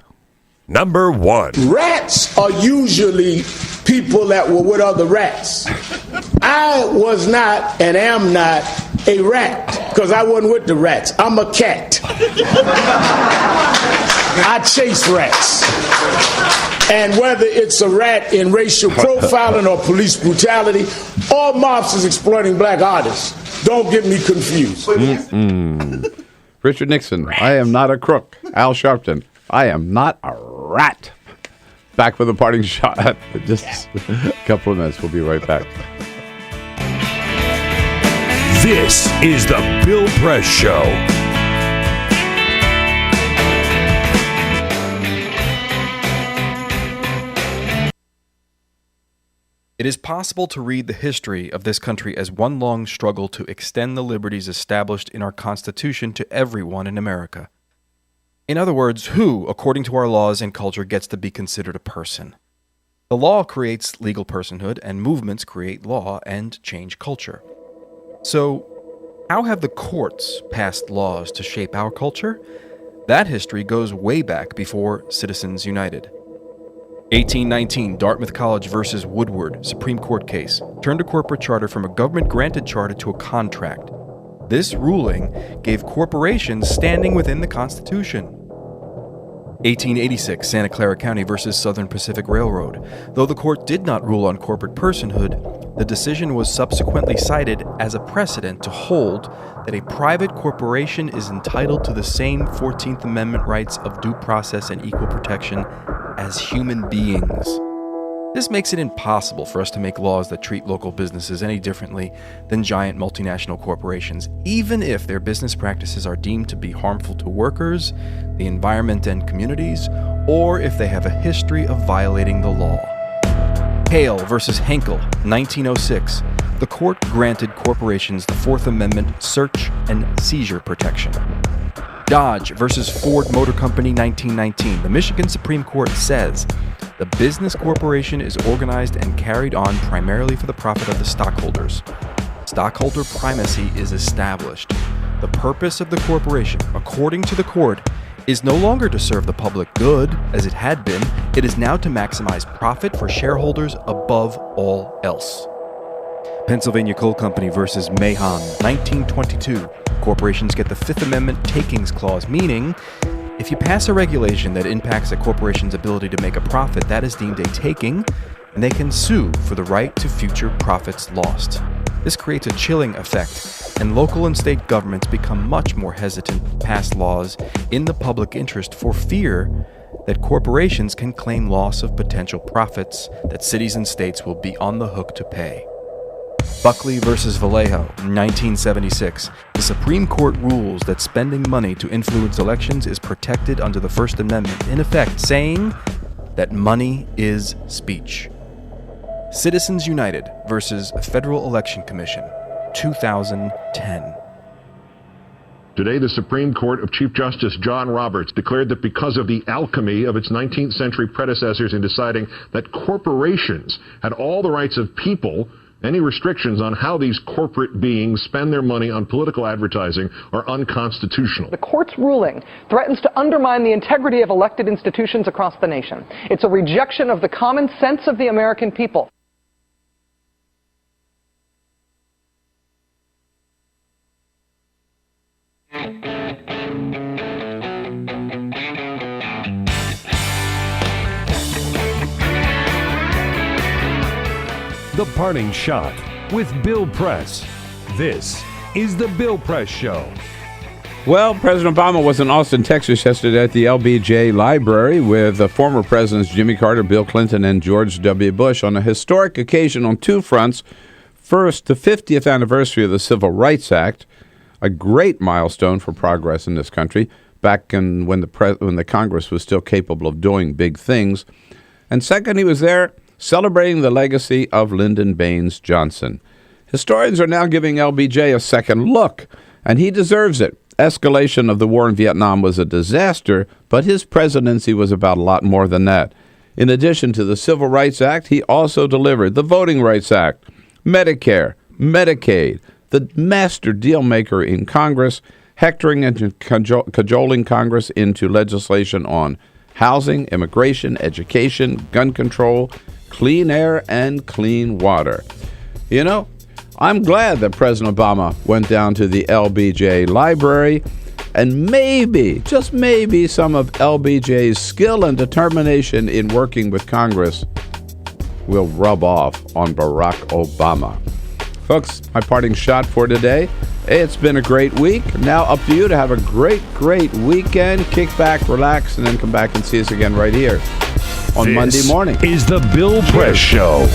Number 1. Rats are usually people that were with other rats. I was not and am not a rat because I wasn't with the rats. I'm a cat. I chase rats. And whether it's a rat in racial profiling or police brutality or mobsters exploiting black artists, don't get me confused. Richard Nixon, I am not a crook. Al Sharpton, I am not a rat. Back with a parting shot. Just a couple of minutes. We'll be right back. This is the Bill Press Show. It is possible to read the history of this country as one long struggle to extend the liberties established in our Constitution to everyone in America. In other words, who, according to our laws and culture, gets to be considered a person? The law creates legal personhood, and movements create law and change culture. So, how have the courts passed laws to shape our culture? That history goes way back before Citizens United. 1819, Dartmouth College versus Woodward, Supreme Court case, turned a corporate charter from a government-granted charter to a contract. This ruling gave corporations standing within the Constitution. 1886, Santa Clara County versus Southern Pacific Railroad. Though the court did not rule on corporate personhood, the decision was subsequently cited as a precedent to hold that a private corporation is entitled to the same 14th Amendment rights of due process and equal protection as human beings. This makes it impossible for us to make laws that treat local businesses any differently than giant multinational corporations, even if their business practices are deemed to be harmful to workers, the environment and communities, or if they have a history of violating the law. Hale versus Henkel, 1906. The court granted corporations the Fourth Amendment search and seizure protection. Dodge versus Ford Motor Company, 1919. The Michigan Supreme Court says the business corporation is organized and carried on primarily for the profit of the stockholders. Stockholder primacy is established. The purpose of the corporation, according to the court, is no longer to serve the public good, as it had been. It is now to maximize profit for shareholders above all else. Pennsylvania Coal Company versus Mahon, 1922. Corporations get the Fifth Amendment takings clause, meaning if you pass a regulation that impacts a corporation's ability to make a profit, that is deemed a taking, and they can sue for the right to future profits lost. This creates a chilling effect, and local and state governments become much more hesitant to pass laws in the public interest for fear that corporations can claim loss of potential profits that cities and states will be on the hook to pay. Buckley versus Vallejo, 1976. The Supreme Court rules that spending money to influence elections is protected under the First Amendment, in effect saying that money is speech. Citizens United versus Federal Election Commission, 2010. Today, the Supreme Court of Chief Justice John Roberts declared that because of the alchemy of its 19th century predecessors in deciding that corporations had all the rights of people, any restrictions on how these corporate beings spend their money on political advertising are unconstitutional. The court's ruling threatens to undermine the integrity of elected institutions across the nation. It's a rejection of the common sense of the American people. The Parting Shot with Bill Press. This is the Bill Press Show. Well, President Obama was in Austin, Texas yesterday at the LBJ Library with the former presidents Jimmy Carter, Bill Clinton, and George W. Bush on a historic occasion on two fronts. First, the 50th anniversary of the Civil Rights Act, a great milestone for progress in this country, back when the Congress was still capable of doing big things. And second, he was there celebrating the legacy of Lyndon Baines Johnson. Historians are now giving LBJ a second look, and he deserves it. Escalation of the war in Vietnam was a disaster, but his presidency was about a lot more than that. In addition to the Civil Rights Act, he also delivered the Voting Rights Act, Medicare, Medicaid, the master deal maker in Congress, hectoring and cajoling Congress into legislation on housing, immigration, education, gun control, clean air, and clean water. You know, I'm glad that President Obama went down to the LBJ Library, and maybe, just maybe, some of LBJ's skill and determination in working with Congress will rub off on Barack Obama. Folks, my parting shot for today. It's been a great week. Now up to you to have a great, great weekend. Kick back, relax, and then come back and see us again right here on Monday morning. This is the Bill Press Show.